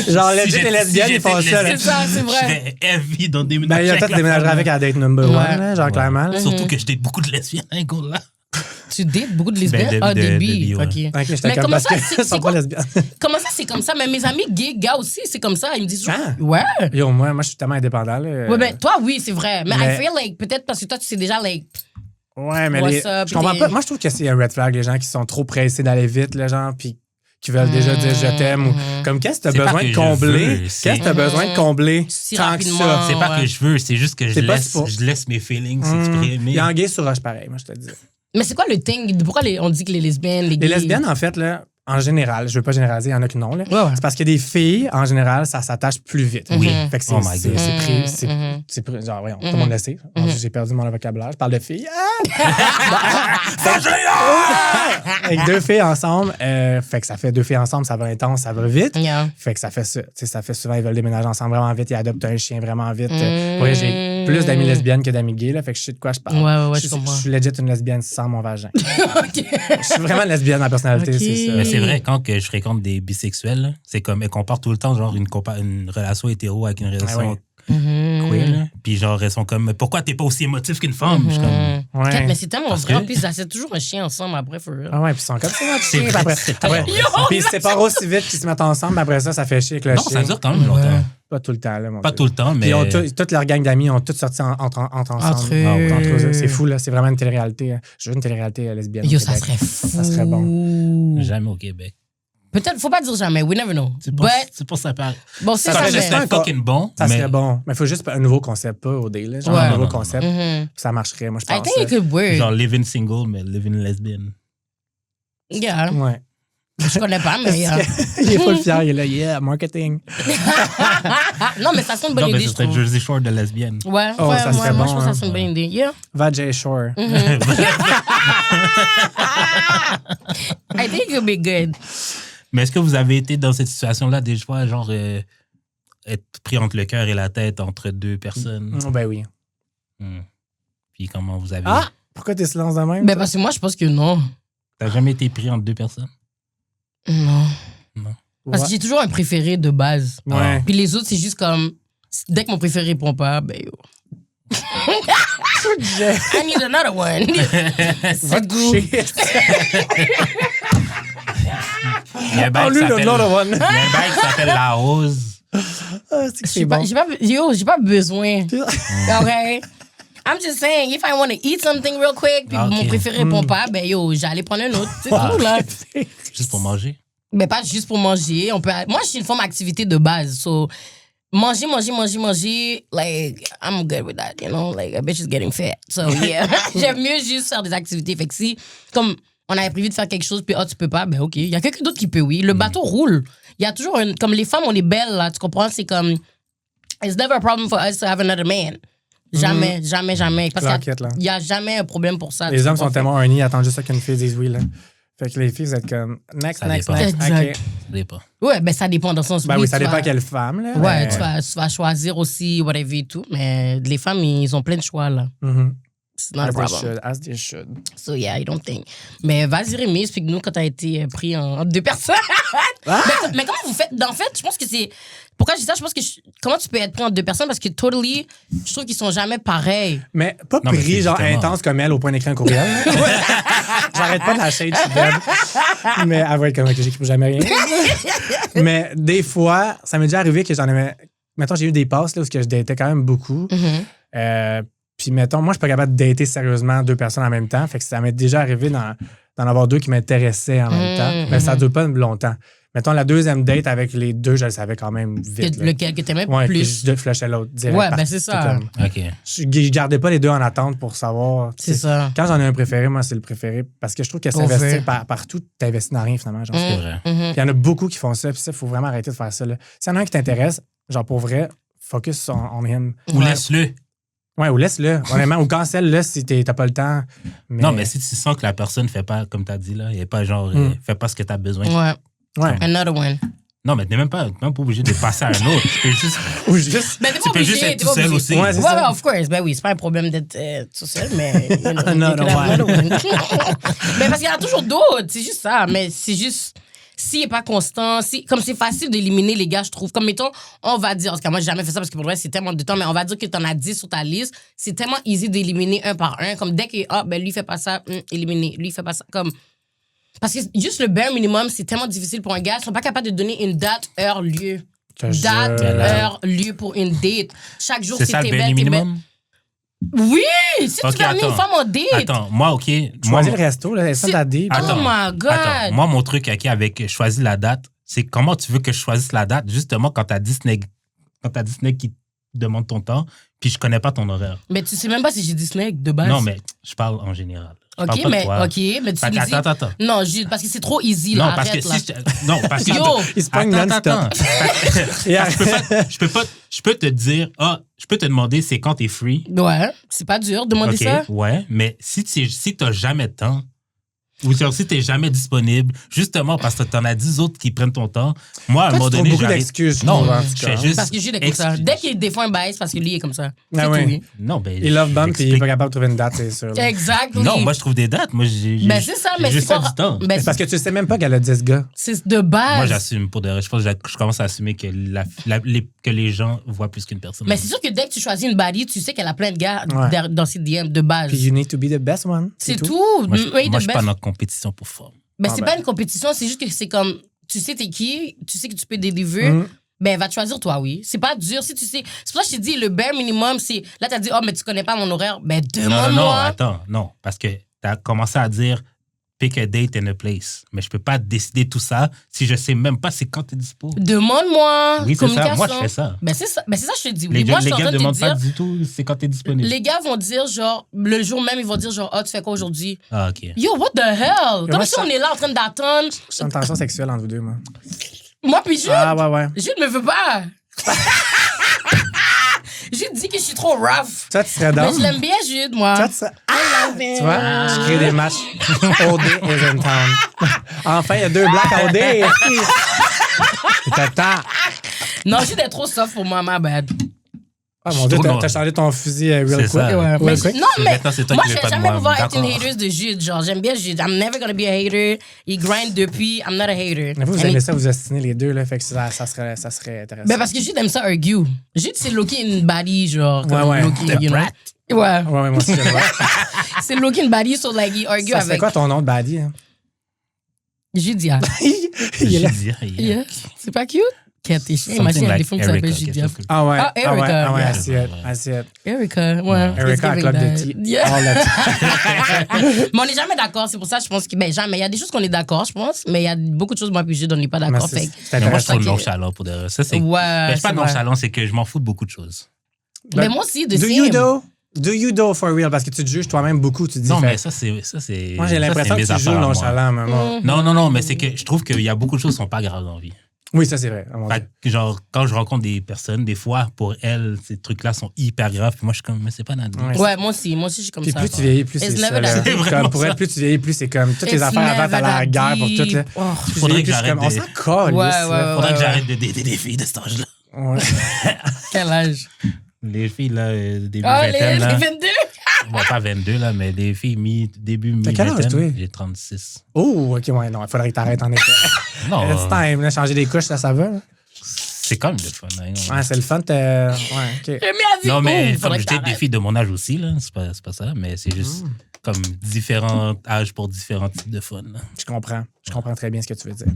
Genre, legit, les lesbiennes, ils font ça, là. C'est ça, c'est Je vrai. serais heavy dans des Ben, il y a toi, tu déménagerais avec à date number 1, Ouais. là, genre, clairement. là. Surtout que je date beaucoup de lesbiennes, hein, gars, là. Tu dates beaucoup de lesbiennes? Ben, de- Ah, de- des de bi. bi, ouais. OK. Ok, je Mais t'accorde comment parce ça, que c'est- sont c'est pas quoi? lesbiennes. Comment ça, c'est comme ça? Mais mes amis gays, gars aussi, c'est comme ça. Ils me disent toujours, Ah. ouais. Yo, moi, je suis tellement indépendant, là. Ouais, ben, toi, oui, c'est vrai. Mais I mais- feel like, peut-être parce que toi, tu sais déjà, like, Ouais, mais What's up, je comprends t'es- pas. Moi, je trouve que c'est un red flag, les gens qui sont trop pressés d'aller vite, les gens, puis qui veulent déjà dire je t'aime. Ou comme qu'est-ce que t'as C'est pas besoin que de je combler? veux, Qu'est-ce c'est- que t'as besoin de combler Si tant que rapidement. ça? C'est pas ouais. que je veux, c'est juste que C'est pas pour- je laisse mes feelings Il s'exprimer. y a anguille sur roche pareil, moi, je te dis. Mais c'est quoi le thing? Pourquoi on dit que les lesbiennes, les gays... Les lesbiennes, en fait, là, en général, je veux pas généraliser, il y en a qui non, là. Ouais, ouais. C'est parce que des filles, en général, ça s'attache plus vite. Oui. Fait que c'est Oh my c'est- God. c'est pris- c'est- Mhm. c'est pris- genre, voyons, tout le monde le sait. J'ai perdu mon vocabulaire. Je parle de filles. Avec deux filles ensemble, fait que ça fait deux filles ensemble, ça va intense, ça va vite. Yeah. Fait que ça fait ça. Tu sais, ça fait souvent, ils veulent déménager ensemble vraiment vite, ils adoptent un chien vraiment vite. Ouais, j'ai plus d'amis lesbiennes que d'amis gays, là, fait que je sais de quoi je parle. Ouais, je je comprends. suis legit une lesbienne sans mon vagin. OK. Je suis vraiment une lesbienne en personnalité, Ok. c'est ça. Mais c'est vrai, quand que je fréquente des bisexuels, là, c'est comme, elles comparent tout le temps, genre, une relation hétéro avec une relation ouais. queer, là. Puis genre, elles sont comme, pourquoi t'es pas aussi émotif qu'une femme? Je suis comme, Ouais. Mais c'est tellement Parce vrai. que- En plus, ça c'est toujours un chien ensemble après, for real. Ah ouais, puis ils sont comme ça, C'est chien, vrai, après, c'est après, tellement puis ils se séparent aussi vite qu'ils se mettent ensemble, mais après ça, ça fait chier avec le non, chien. ça dure quand même longtemps. Pas tout le temps, là, mon Pas Dieu. tout le temps, mais. Puis toute leur gang d'amis ont tous sorti entre ensemble. Entre Ah ouais, eux. entre eux. C'est fou, là. C'est vraiment une télé-réalité. Hein. Je veux une télé-réalité lesbienne. au Yo, ça Québec. serait fou. Ça serait bon. Jamais au Québec. Peut-être, faut pas dire jamais. We never know. But, C'est pour ça parle. bon, c'est Ça ça. serait Ça juste mais- pas- fucking bon. Ça mais serait bon. Mais il faut juste un nouveau concept, pas au là. Genre Ouais. un nouveau Non, non, concept. Mhm. Ça marcherait, moi, je I pense. think it could work. Genre living single, mais living lesbian. Yeah. Ouais. Je connais pas, mais yeah. Il est full fier, il est là, yeah, marketing. Non, mais ça serait une bonne Non, mais idée, ce je serait trouve. Jersey Shore de lesbienne. Ouais, Oh, ouais, ça moi, serait moi, bon, je trouve que hein. ça serait une bonne idée. Yeah. Vajay Shore. I think it could be good. Mais est-ce que vous avez été dans cette situation-là des fois, genre, être pris entre le cœur et la tête entre deux personnes? Oh, ben oui. Hmm. Puis comment vous avez. Ah! Pourquoi t'es silence de même? Ben, parce que moi, je pense que non. T'as jamais été pris entre deux personnes? Non. Parce que Ouais. j'ai toujours un préféré de base. Ouais. Puis les autres, c'est juste comme. Dès que mon préféré répond pas, ben yo. I need another one. Va C'est te goût. coucher. Il y a un bail Oh, qui lui, s'appelle- l'autre one. il y a un bail qui s'appelle La Rose. Ah, c'est que c'est J'ai pas, bon. j'ai pas besoin. OK? I'm just saying, if I want to eat something real quick, puis Ah, ok. mon préféré répond pas, ben yo, j'allais prendre un autre. C'est tout, là. Juste pour manger. Mais pas juste pour manger. Moi, je suis une forme d'activité de base. So, manger, like, I'm good with that, you know? Like, a bitch is getting fat. So, yeah. J'aime mieux juste faire des activités. Fait que si, comme, on avait prévu de faire quelque chose, puis, tu peux pas, ben, OK. Il y a quelqu'un d'autre qui peut, oui. Le bateau roule. Il y a toujours comme les femmes, on est belles, là. Tu comprends? C'est comme, it's never a problem for us to have another man. Jamais, jamais, jamais. Parce Claquette, là. qu'il y a jamais un problème pour ça. Les tu hommes comprends? sont tellement horny, ils attendent juste ça qu'une fille dise oui, là. Fait que les filles, vous êtes comme next, Ça next, dépend. next. Exact. OK. Je sais pas. Ouais, ben, ça dépend dans le sens Ben oui, ça tu dépend vas- quelle femme, là. Ouais, mais- tu vas choisir aussi, whatever et tout. Mais les femmes, ils ont plein de choix, là. Mhm. It's not a As they problem. should, as they should. So, yeah, I don't think. Mais vas-y, Rémi, explique-nous quand t'as été pris en deux personnes. Ah! mais comment vous faites? En fait, je pense que c'est... Pourquoi je dis ça? Je pense que... Comment tu peux être pris en deux personnes? Parce que, totally, je trouve qu'ils sont jamais pareils. Mais pas Non, mais pris, c'est genre justement- intense comme elle au point d'écran courriel. J'arrête pas de la shade, je suis dead. Mais elle va être comme que j'écris jamais rien. Mais des fois, ça m'est déjà arrivé que j'en avais. Mettons, j'ai eu des passes là, où je datais quand même beaucoup. Puis, mettons, moi, je suis pas capable de dater sérieusement deux personnes en même temps. Fait que ça m'est déjà arrivé d'en avoir deux qui m'intéressaient en même temps. Mais ça dure pas longtemps. Mettons, la deuxième date avec les deux, je le savais quand même vite. là. Lequel que t'aimais Ouais, puis plus? je flushais l'autre direct. Ouais, ben, partout, c'est ça. comme. OK. Je gardais pas les deux en attente pour savoir. C'est tu sais. ça. Quand j'en ai un préféré, moi, c'est le préféré. Parce que je trouve que s'investir partout, t'investis dans rien, finalement. Genre. C'est vrai. Mhm. Il y en a beaucoup qui font ça, puis ça, il faut vraiment arrêter de faire ça. Là. S'il y en a un qui t'intéresse, genre pour vrai, focus on him. Ou Ouais. laisse-le. Ouais, ou laisse-le, honnêtement. Ou cancelle-le si t'as pas le temps. Non, mais si tu sens que la personne fait pas, comme tu as dit, là, il est pas genre, fait pas ce que tu as besoin. Ouais. Ouais. Another one. Non, mais t'es même pas obligé de passer à un autre. Tu peux juste, Ou juste. Ben, t'es tu pas peux juste obligé, être t'es tout pas seul obligé. aussi. Ouais, c'est Ouais, ça. ouais, of course. Ben oui, c'est pas un problème d'être tout seul, mais. You know, Another you could have one. another one. Mais parce qu'il y en a toujours d'autres, c'est juste ça. Mais c'est juste. S'il n'est pas constant, comme c'est facile d'éliminer les gars, je trouve. Comme mettons, on va dire, parce que moi, j'ai jamais fait ça parce que pour le reste, c'est tellement de temps, mais on va dire que tu en as 10 sur ta liste. C'est tellement easy d'éliminer un par un. Comme dès que, ben lui, fait pas ça, éliminer. Lui, fait pas ça. Comme. Parce que juste le bare minimum, c'est tellement difficile pour un gars. Ils sont pas capables de donner une date, heure, lieu. Date, jure. heure, lieu pour une date. Chaque jour, c'est ça le t'es bare belle, t'es belle. minimum. Oui, si tu veux amener une femme en date... Attends, moi, OK. Choisis le resto, là, c'est la date. Oh my God! Attends, moi, mon truc, OK, avec choisir la date, c'est comment tu veux que je choisisse la date, justement, quand t'as 10 nègres qui te demandent ton temps, puis je connais pas ton horaire. Mais tu sais même pas si j'ai dit snake de base. Non, mais je parle en général. OK, mais tu me dis... Attends. Non, parce que c'est trop easy, là, arrête, là. Non, parce que... Yo! Il se pogne non-stop. Je peux te dire, je peux te demander c'est quand t'es free. Ouais, c'est pas dur de demander ça. Ouais, mais si t'as jamais de temps, ou si t'es jamais disponible, justement parce que t'en as 10 autres qui prennent ton temps, moi, à un moment donné, beaucoup d'excuses. Non, je fais juste... Parce que Jude est comme ça. Dès qu'il défend un bail, c'est parce que lui est comme ça. C'est Ah tout, oui. oui. Non, ben... Il love bump et il est pas capable de trouver une date, c'est sûr. là. Exact, oui. Non, moi, je trouve des dates. Moi, j'ai Ben, c'est ça, mais juste c'est ça pas... du temps. Ben, C'est parce que tu sais même pas qu'elle a 10 gars. c'est de base. Moi, j'assume pour de vrai. Je pense que je commence à assumer que, que les gens voient plus qu'une personne. Mais c'est sûr que dès que tu choisis une baddie, tu sais qu'elle a plein de gars Ouais. dans ses DM de base. Puis you need to be the best one. C'est tout. Moi, je Oui, moi, de je suis pas best. dans la compétition pour forme. Ben, Ah c'est ben. pas une compétition, c'est juste que c'est comme, tu sais t'es qui, tu sais que tu peux délivrer, ben, elle va te choisir toi, oui. C'est pas dur, si tu sais. C'est pour ça que je t'ai dit, le bare minimum, c'est, là, t'as dit, oh, mais tu connais pas mon horaire, ben, demande-moi. Non, attends, non. Parce que t'as commencé à dire pick a date and a place. Mais je peux pas décider tout ça si je sais même pas c'est quand t'es dispo. Demande-moi. Oui, c'est ça. Communication. Moi, je fais ça. Ben, c'est ça, je te dis, oui. Les Moi, je suis en gars train de te demandent pas dire, du tout c'est quand t'es disponible. les gars vont dire, genre, le jour même, ils vont dire, genre, ah, tu fais quoi aujourd'hui? Ah, OK. Yo, what the hell? Comme moi, si ça- on est là en train d'attendre. Je sens une tension sexuelle entre vous deux, moi. Moi, puis Jude. Ah, ouais. Jude me veut pas. Jude dit que je suis trop rough. Toi, tu serais Mais down. je l'aime bien, Jude, moi. Toi, tu serais... Tu vois, je crée des matchs. OD is in town. Enfin, il y a 2 blacks à OD. T'attends. Non, Jude est trop soft pour moi, my bad. Ah, mon Dieu, trouve non. t'as changé ton fusil real C'est quick. ça. Ouais, Mais, real quick. non, mais Maintenant, c'est toi moi, qui je veux vais pas de jamais moi, pouvoir être une d'accord. hateuse de Jude. Genre, j'aime bien Jude. I'm never gonna be a hater. Il grind depuis. I'm not a hater. Mais vous And aimez he- ça, vous ostinez les deux, là. Fait que ça serait intéressant. Ben, parce que Jude aime ça argue. Jude, c'est Loki une baddie, genre. Comme Ouais. Loki, The you know. brat. Ouais. Ouais, moi aussi, je le vois. C'est Loki une baddie, so like, il argue Ça serait avec. quoi ton nom de baddie? Hein? Judia. Il est là. Yeah. C'est pas cute? Qu'est-ce que Something Imagine un like téléphone qui s'appelle Erica, Judia. quelque chose Ah ouais. Ah, Erica, I yeah. see it. I see it. Erica, ouais. Erica, Let's club give de it tea. that. Yeah. All the time. Mais on n'est jamais d'accord, c'est pour ça que je pense que. Ben, jamais. Il y a des choses qu'on est d'accord, je pense, mais il y a beaucoup de choses, moi, puis Jude, on n'est pas Mais d'accord. c'est Fait que- c'est Mais moi, je suis intéressant. Ok. nonchalant pour de vrai. Ça, c'est. Ouais. Ben, je suis pas c'est vrai. nonchalant, c'est que je m'en fous de beaucoup de choses. Mais moi aussi, de Do you same. do? Do you do for real? Parce que tu te juges toi-même beaucoup, tu te dis. Non, fait- mais ça, c'est. Moi, j'ai ça, l'impression c'est que mes tu joues affaires à moi. nonchalant, maman. Non, mais c'est que je trouve qu'il y a beaucoup de choses qui sont pas graves dans la vie. Oui, ça, c'est vrai. Oh, mon Fait Dieu. que, genre, quand je rencontre des personnes, des fois, pour elles, ces trucs-là sont hyper graves. Puis moi, je suis comme, mais c'est pas notre vie. Ouais. Ouais, moi aussi, je suis comme Puis ça. plus tu vieillis, plus c'est It's ça. never là. that deep. C'est Comme vraiment pour ça. être, plus tu vieillis, plus c'est comme toutes tes It's affaires avant, t'as never la that guerre pour deep. tout. Là. Oh. Plus tu Faudrait vieillis, que plus c'est comme, on j'arrête s'en colle. Ouais, là. ouais, Faudrait que ouais. j'arrête de dater des filles de cet âge-là. Ouais. Quel âge? Les filles, là, début Ah, vingtaine, les là. 22? Bon, pas 22, là, mais les filles début T'as quel âge, mi-vingtaine. toi? J'ai 36. Oh, ok, ouais, non, il faudrait que t'arrêtes en effet. Non, It's time, là, changer des couches, ça va. Là. c'est quand même le fun. Hein, Ouais, c'est le fun. Ouais, ok. J'ai mis à dire, non, mais oh, faudrait comme que je date des t'arrêtes. filles de mon âge aussi, là. C'est pas ça, mais c'est juste comme différents âges pour différents types de fun. Là. Je comprends très bien ce que tu veux dire.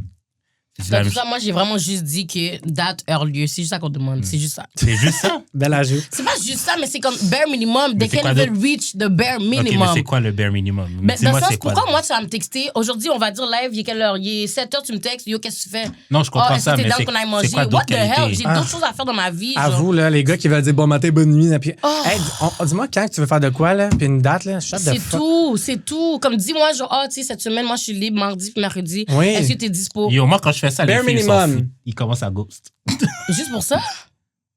C'est Dans la tout même ça, moi, j'ai vraiment juste dit que date, heure, lieu. C'est juste ça qu'on demande. C'est juste ça. C'est juste ça. Bel âge. C'est pas juste ça, mais c'est comme bare minimum. Mais They c'est can't quoi even reach the bare OK, mais minimum. c'est quoi le bare minimum? Mais dans Dis-moi, le sens, c'est quoi pourquoi le- moi, tu vas me texter? Aujourd'hui, on va dire live, il est quelle heure? Il est 7h, tu me textes. Yo, qu'est-ce que tu fais? Non, je comprends est-ce ça, que t'es mais down c'est qu'on aille c'est manger? quoi What d'autres the hell? qualités? J'ai Ah. d'autres choses à faire dans ma vie. À genre. vous, là, les gars qui veulent dire bon matin, bonne nuit. Là, puis, hey, dis-moi quand tu veux faire de quoi, là, puis une date, là, shut the C'est fuck. tout, c'est tout. Comme dis-moi, genre, ah, tu sais, cette semaine, moi, je suis libre mardi puis mercredi. Oui. Est-ce que t'es dispo? Yo, moi, quand je fais ça, les Bare filles s'en minimum. foutent. Ils commencent à ghost. Juste pour ça?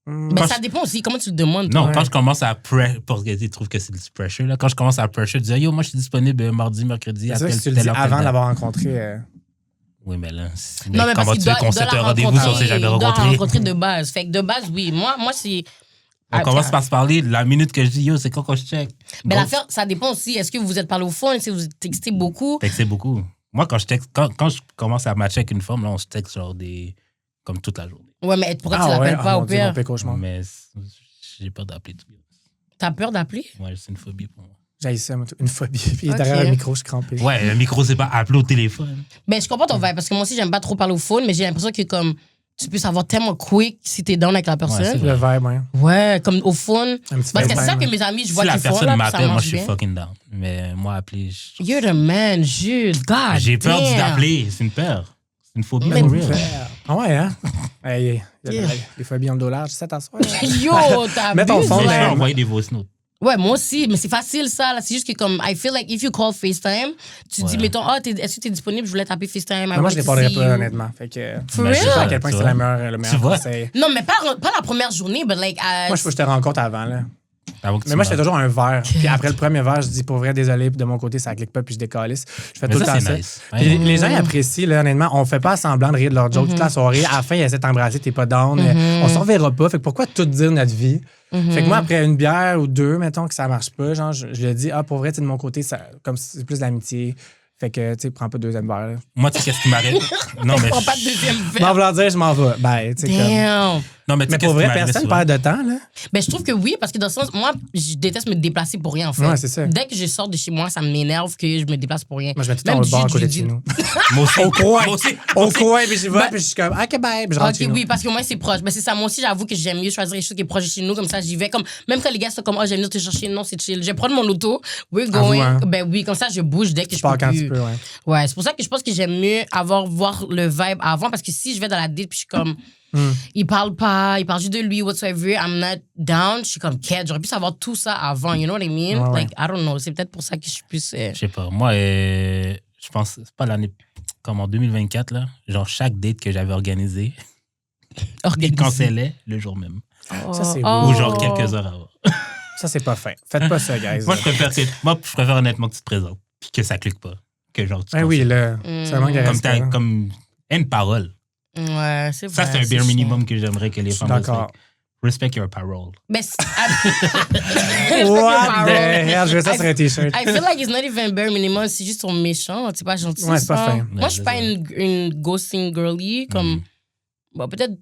Mais Quand ça dépend aussi. Comment tu le demandes? Non, toi? quand je commence à parce qu'ils trouvent que c'est du pressure, là. Quand je commence à pressure, dire yo, moi, je suis disponible mardi, mercredi, à C'est vrai tel, que tu le telle dis heure, telle avant date. l'avoir rencontré. Oui, mais là, Non, mais parce comment qu'il tu veux doit, qu'on il se doit te la rendez-vous si on s'est jamais il doit la rencontrés? rencontrer de base. Fait que de base, oui. Moi c'est... On commence par se parler, la minute que je dis yo, c'est quand je check. Mais Bon, l'affaire, ça dépend aussi. Est-ce que vous êtes parlé au fond? Est-ce que vous textez beaucoup? fait que c'est beaucoup. Moi, quand je commence à matcher avec une femme, là, on se texte genre comme toute la journée. Ouais, mais pourquoi tu l'appelles pas au pire? Mais j'ai peur d'appeler tout. T'as peur d'appeler? Ouais, c'est une phobie pour moi. J'ai ça, moi, une phobie. Puis Ok. derrière le micro, je suis crampé. Ouais, le micro, c'est pas appeler au téléphone. Ben, je comprends ton vibe parce que moi aussi, j'aime pas trop parler au phone, mais j'ai l'impression que comme tu peux savoir tellement quick si t'es down avec la c'est personne. Le vibe, ouais. Ouais, comme au fun. Un petit Parce que c'est ça FaceTime. que mes amis, je vois Si la qu'ils font, personne là, puis ça m'appelle, moi, marche je suis bien. fucking down. Mais moi, appeler, You're the man, Jude. God j'ai peur damn. d'appeler. C'est une peur. C'est une phobie Mais- for real. Ah ouais, hein? Hey, il y a Yeah. les phobies en dollars, c'est à soir. Yo, t'as Mets ton abusé, phone Je vais là. dans- envoyer des voice notes. Ouais, moi aussi, mais c'est facile ça. Là. C'est juste que comme, I feel like if you call FaceTime, tu dis, Ouais. mettons, est-ce que t'es disponible? Je voulais taper FaceTime. Mais moi, je répondrais pas, honnêtement. Fait que. For je sais real? pas à quel point Tu c'est vois? le meilleur Tu vois? conseil. Non, mais pas la première journée, but like. Moi, je faut que je te rencontre avant, là. Avant que Mais tu moi, je fais m'appelles. toujours un verre. Puis après le premier verre, je dis pour vrai, désolé. Puis de mon côté, ça clique pas, puis je décalisse. Je fais Mais tout le ça, temps c'est ça. nice. Puis Ouais. les gens ils apprécient, là, honnêtement. On fait pas semblant de rire de leur joke toute la soirée. À la fin, ils essaient de t'embrasser, t'es pas down. On s'en verra pas. Fait que pourquoi tout dire notre vie? Fait que moi, après une bière ou deux, mettons que ça marche pas, genre, je le dis, pour vrai, tu sais, de mon côté, ça, comme c'est plus d'amitié. Fait que, tu sais, prends pas deuxième verre. Là. Moi, tu sais, qu'est-ce qui m'arrive? Non, mais. Prends pas de deuxième M'en verre. voulant dire, je m'en vais. Ben, tu sais, comme. Damn. Non, mais tu sais, Mais qu'est-ce pour vrai, qui m'arrive personne souvent? perd de temps, là. Ben, je trouve que oui, parce que dans le sens, moi, je déteste me déplacer pour rien, en fait. Ouais, c'est ça. Dès que je sors de chez moi, ça m'énerve que je me déplace pour rien. Moi, je mets tout le Même temps au bar à Jude, côté de je chez dis- nous. Moi aussi. Au coin. Moi aussi. Au coin, puis je vais, Ben- puis je suis comme, OK, bye, puis je rentre Ok, chez nous. oui, parce que moi, c'est proche. Ben, c'est ça. Moi aussi, j'avoue que j'aime mieux choisir quelque chose qui est proche de chez nous. Comme ça, j'y vais. Comme, même quand les gars sont comme, oh, j'aime venir te chercher. Non, c'est chill. Je vais prendre mon auto. We're À vous, going. hein. Ben oui, comme ça, je bouge dès que Tu je pars peux quand plus. tu peux, ouais. Ouais, c'est pour ça que je pense que j'aime mieux voir le vibe avant. Parce que si je vais dans la date puis je suis comme, il parle pas, il parle juste de lui, whatsoever, I'm not down, je suis comme, quête, j'aurais pu savoir tout ça avant, you know what I mean? Ouais, ouais. Like, I don't know. C'est peut-être pour ça que je suis plus. Je sais pas. Moi, je pense, c'est pas l'année, comme en 2024, là, genre chaque date que j'avais organisée, il organisée. cancellait le jour même. Ça, c'est Oh. beau. Ou genre quelques heures avant. Ça, c'est pas fin. Faites pas ça, guys. Moi, je préfère honnêtement que tu te présentes. Puis que ça clique pas. Que genre, tu Ben oui, cancelles. là. C'est vraiment Comme, respect. comme une parole. Ouais, c'est vrai. Ça, c'est un bare minimum que j'aimerais que les Je suis femmes d'accord. respect your parole. Mais What the hell? Je veux ça sur un t-shirt. I feel like it's not even bare minimum, c'est juste son méchant, c'est pas gentil. Ouais, c'est pas ça. fin. Moi, je suis pas une ghosting girly, comme. Bon, peut-être.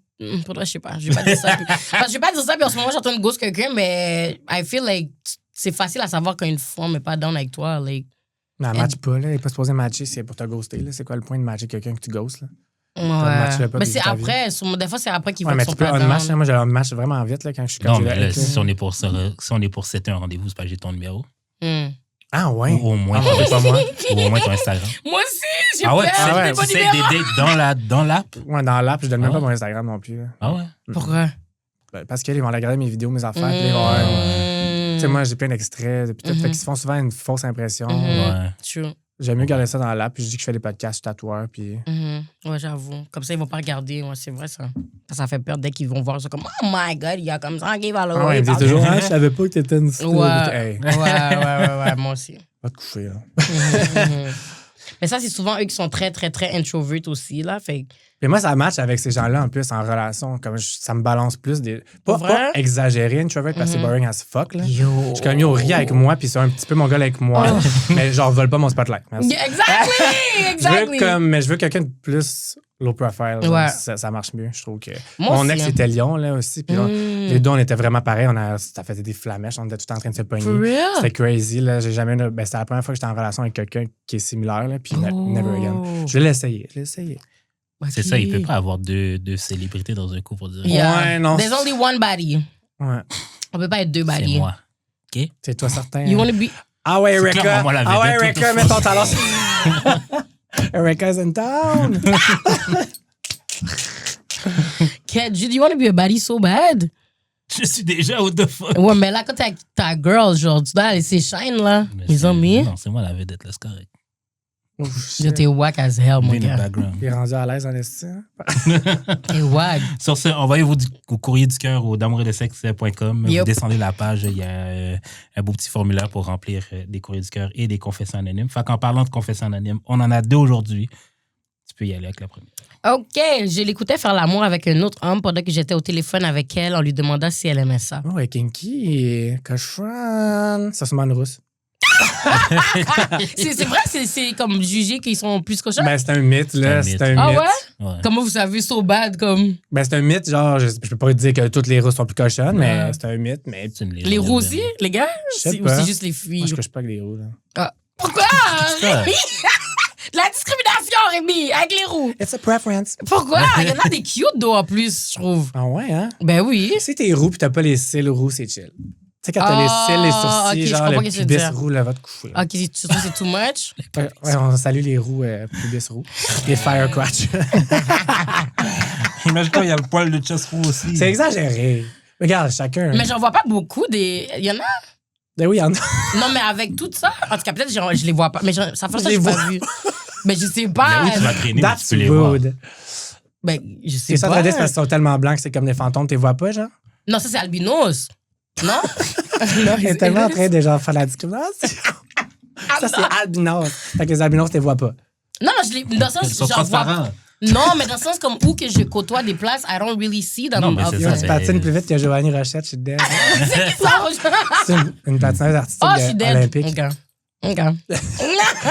Faudrait, je sais pas. Je vais pas dire ça. Parce que je vais pas dire ça, puis en ce moment, je suis en train de ghost quelqu'un, mais I feel like c'est facile à savoir quand une femme n'est pas down avec toi. Like, Mais elle match pas, là. Elle est pas supposée matcher, c'est pour te ghoster, là. C'est quoi le point de matcher quelqu'un que tu ghostes, là? ouais. pas, Mais puis c'est ta vie. après, des fois, c'est après qu'ils Ouais, vont mais qu'ils tu sont peux pas un match, down. là. Moi, j'ai un match vraiment vite, là, quand je suis Non, j'ai mais le- là, avec, si on est pour setter un rendez-vous, c'est pas que j'ai ton numéro. Ah, ouais. Ou au moins, Ah, c'est pas moi. ou au moins ton Instagram. Moi aussi, j'ai Ah ouais, peur, tu j'ai ouais, des bons sais numéros. des dates dans l'app? Ouais, dans l'app, je donne même Ah pas ouais? mon Instagram non plus, là. Ah ouais? Pourquoi? Ben, parce qu'ils vont regarder mes vidéos, mes affaires, puis ils vont. Tu sais, moi, j'ai plein d'extraits, puis tout. Fait qu'ils se font souvent une fausse impression. Ouais. True. J'aime mieux garder ça dans l'app, puis je dis que je fais des podcasts, je suis tatoueur, puis. Ouais, j'avoue. Comme ça, ils vont pas regarder. Ouais, c'est vrai, ça. Ça fait peur dès qu'ils vont voir ça comme Oh my god, il y a comme ça, qui va Ah ouais, ils me disent toujours, ah, je savais pas que t'étais une star. Ouais. Hey, Ouais, moi aussi. va te coucher, là. Mais ça, c'est souvent eux qui sont très, très, très introverts aussi, là. Fait Puis moi, ça match avec ces gens-là en plus en relation. Comme ça me balance plus des. Pas Vrai? exagéré, introvert, parce que c'est boring as fuck. Là. yo. Je suis comme yo, ris avec moi, puis c'est un petit peu mon gars avec moi. Mais genre, vole pas mon spotlight. Merci. Yeah, exactly! Je Exactly! veux je veux quelqu'un de plus low profile. Genre, Ouais. ça marche mieux, je trouve que. Moi Mon aussi, ex hein. était Lyon, là aussi. Puis là, les deux, on était vraiment pareils. Ça faisait des flamèches. On était tout le temps en train de se pogner. For real? C'était crazy, là. J'ai jamais. Ben, c'était la première fois que j'étais en relation avec quelqu'un qui est similaire, là. Puis never again. Je l'ai essayé. C'est ça, il peut pas avoir deux célébrités dans un couple pour dire Ouais, non. There's only one body. Ouais. On peut pas être deux c'est bodies. moi. OK? C'est toi certain. You wanna be. Ah ouais, C'est Erika. clairement moi la Ah ouais, vedette, Erika, what the mets ton talent. Erika's in town. Kid, you wanna be a body so bad? Je suis déjà what the fuck. Ouais, mais là, quand t'es avec ta girl, genre, tu dois aller laisser shine, là. Mais Ils c'est- ont mis. Non, c'est moi la vedette, là, c'est correct. J'étais wack as hell, mon Be in the gars. background. Il est rendu à l'aise en estime. T'es wack. Sur ce, envoyez-vous au courrier du cœur au d'amoursetdesexe.com. Yep. Vous descendez la page, il y a un beau petit formulaire pour remplir des courriers du cœur et des confessions anonymes. Fait qu'en parlant de confessions anonymes, on en a 2 aujourd'hui. Tu peux y aller avec la première. OK, je l'écoutais faire l'amour avec un autre homme pendant que j'étais au téléphone avec elle en lui demandant si elle aimait ça. Oh, ouais, kinky. Cochon. Ça se une rousse. C'est vrai, c'est comme juger qu'ils sont plus cochons? Ben, c'est un mythe, là. C'est un C'est un mythe. Ah mythe. ouais? Ouais. Comment vous savez so bad comme... Ben, c'est un mythe, genre, je peux pas dire que toutes les rousses sont plus cochonnes, mais c'est un mythe. Mais C'est une légende Les roux urbaine. aussi, les gars? Je sais Ou pas. c'est juste les moi, filles? je couche pas avec des roux, là. Ah. Pourquoi? ça? La discrimination! Rémi, avec les roux. It's a preference. Pourquoi? Il y en a des cute d'eau en plus, je trouve. Ah ouais, hein? Ben oui. Si t'es roux pis t'as pas les cils roux, c'est chill. Tu sais, quand t'as les cils, les sourcils, ok, je genre comprends le ce que tu veux pubis dire. roux, là, va te coucher. Là. Ok, tu trouves que c'est too much? Ouais, on salue les roux, pubis roux. Les firecrotch. Imagine-toi, il y a le poil de chest roux aussi. C'est exagéré. Regarde, chacun. Mais j'en vois pas beaucoup des. Il y en a? Ben oui, il y en a. Non, mais avec tout ça, en tout cas, peut-être je les vois pas. Mais ça fait ça Je que les je vois. pas vu. Mais je sais Ben pas. oui, tu vas traîner, mais tu That's peux les voir. rude. Ben, je sais C'est ça, pas. t'as dit, c'est parce qu'ils sont tellement blancs que c'est comme des fantômes, tu les vois pas, genre? Non, ça, c'est albinos. Non? Il est tellement en train de genre faire la discrimination. Ça, c'est albinos. Fait que les albinos, tu les vois pas. Non, je les. Dans le sens, Ils sont j'en vois. transparents. Non, mais dans le sens comme où que je côtoie des places, I don't really see them. Non, mais c'est Yo, ça, tu c'est- patines plus vite que Giovanni Rochette, je suis dead. C'est qui ça? C'est une patineuse artistique Oh, je suis dead. olympique. OK.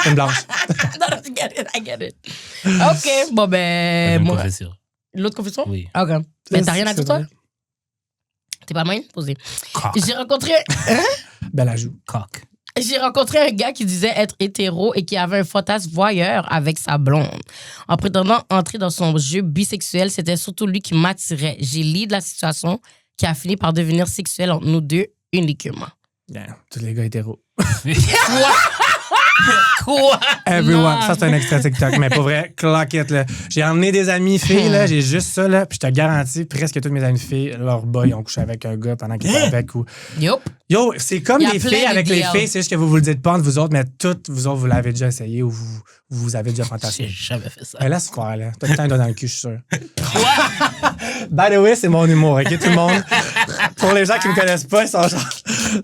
Une blanche. Non, non, I get it. OK, bon, ben. Une moi- confession. L'autre confession? Oui. OK. Mais t'as rien à dire, toi? vrai. T'es pas moyen? Posé. Cock. J'ai rencontré. Bel ajout. Cock. J'ai rencontré un gars qui disait être hétéro et qui avait un fantasme voyeur avec sa blonde. En prétendant entrer dans son jeu bisexuel, c'était surtout lui qui m'attirait. J'ai lu de la situation qui a fini par devenir sexuelle entre nous deux uniquement. Yeah, tous les gars hétéros. Quoi? Everyone. Non. Ça, c'est un extrait TikTok. Mais pour vrai, clock it, là. J'ai emmené des amis filles, là. J'ai juste ça, là. Puis je te garantis, presque toutes mes amies filles, leurs boys ont couché avec un gars pendant qu'ils étaient avec. Ou... Yup. Yo, c'est comme Il y a les plein filles de avec les DL. filles. C'est juste que vous le dites pas entre vous autres, mais toutes vous autres, vous l'avez déjà essayé ou vous avez déjà J'ai fantasmé. jamais fait ça. Ben, laisse croire, là. T'as tout le temps un doigt dans le cul, je suis sûr. By the way, c'est mon humour, OK, tout le monde? Pour les gens qui me connaissent pas, ils sont genre...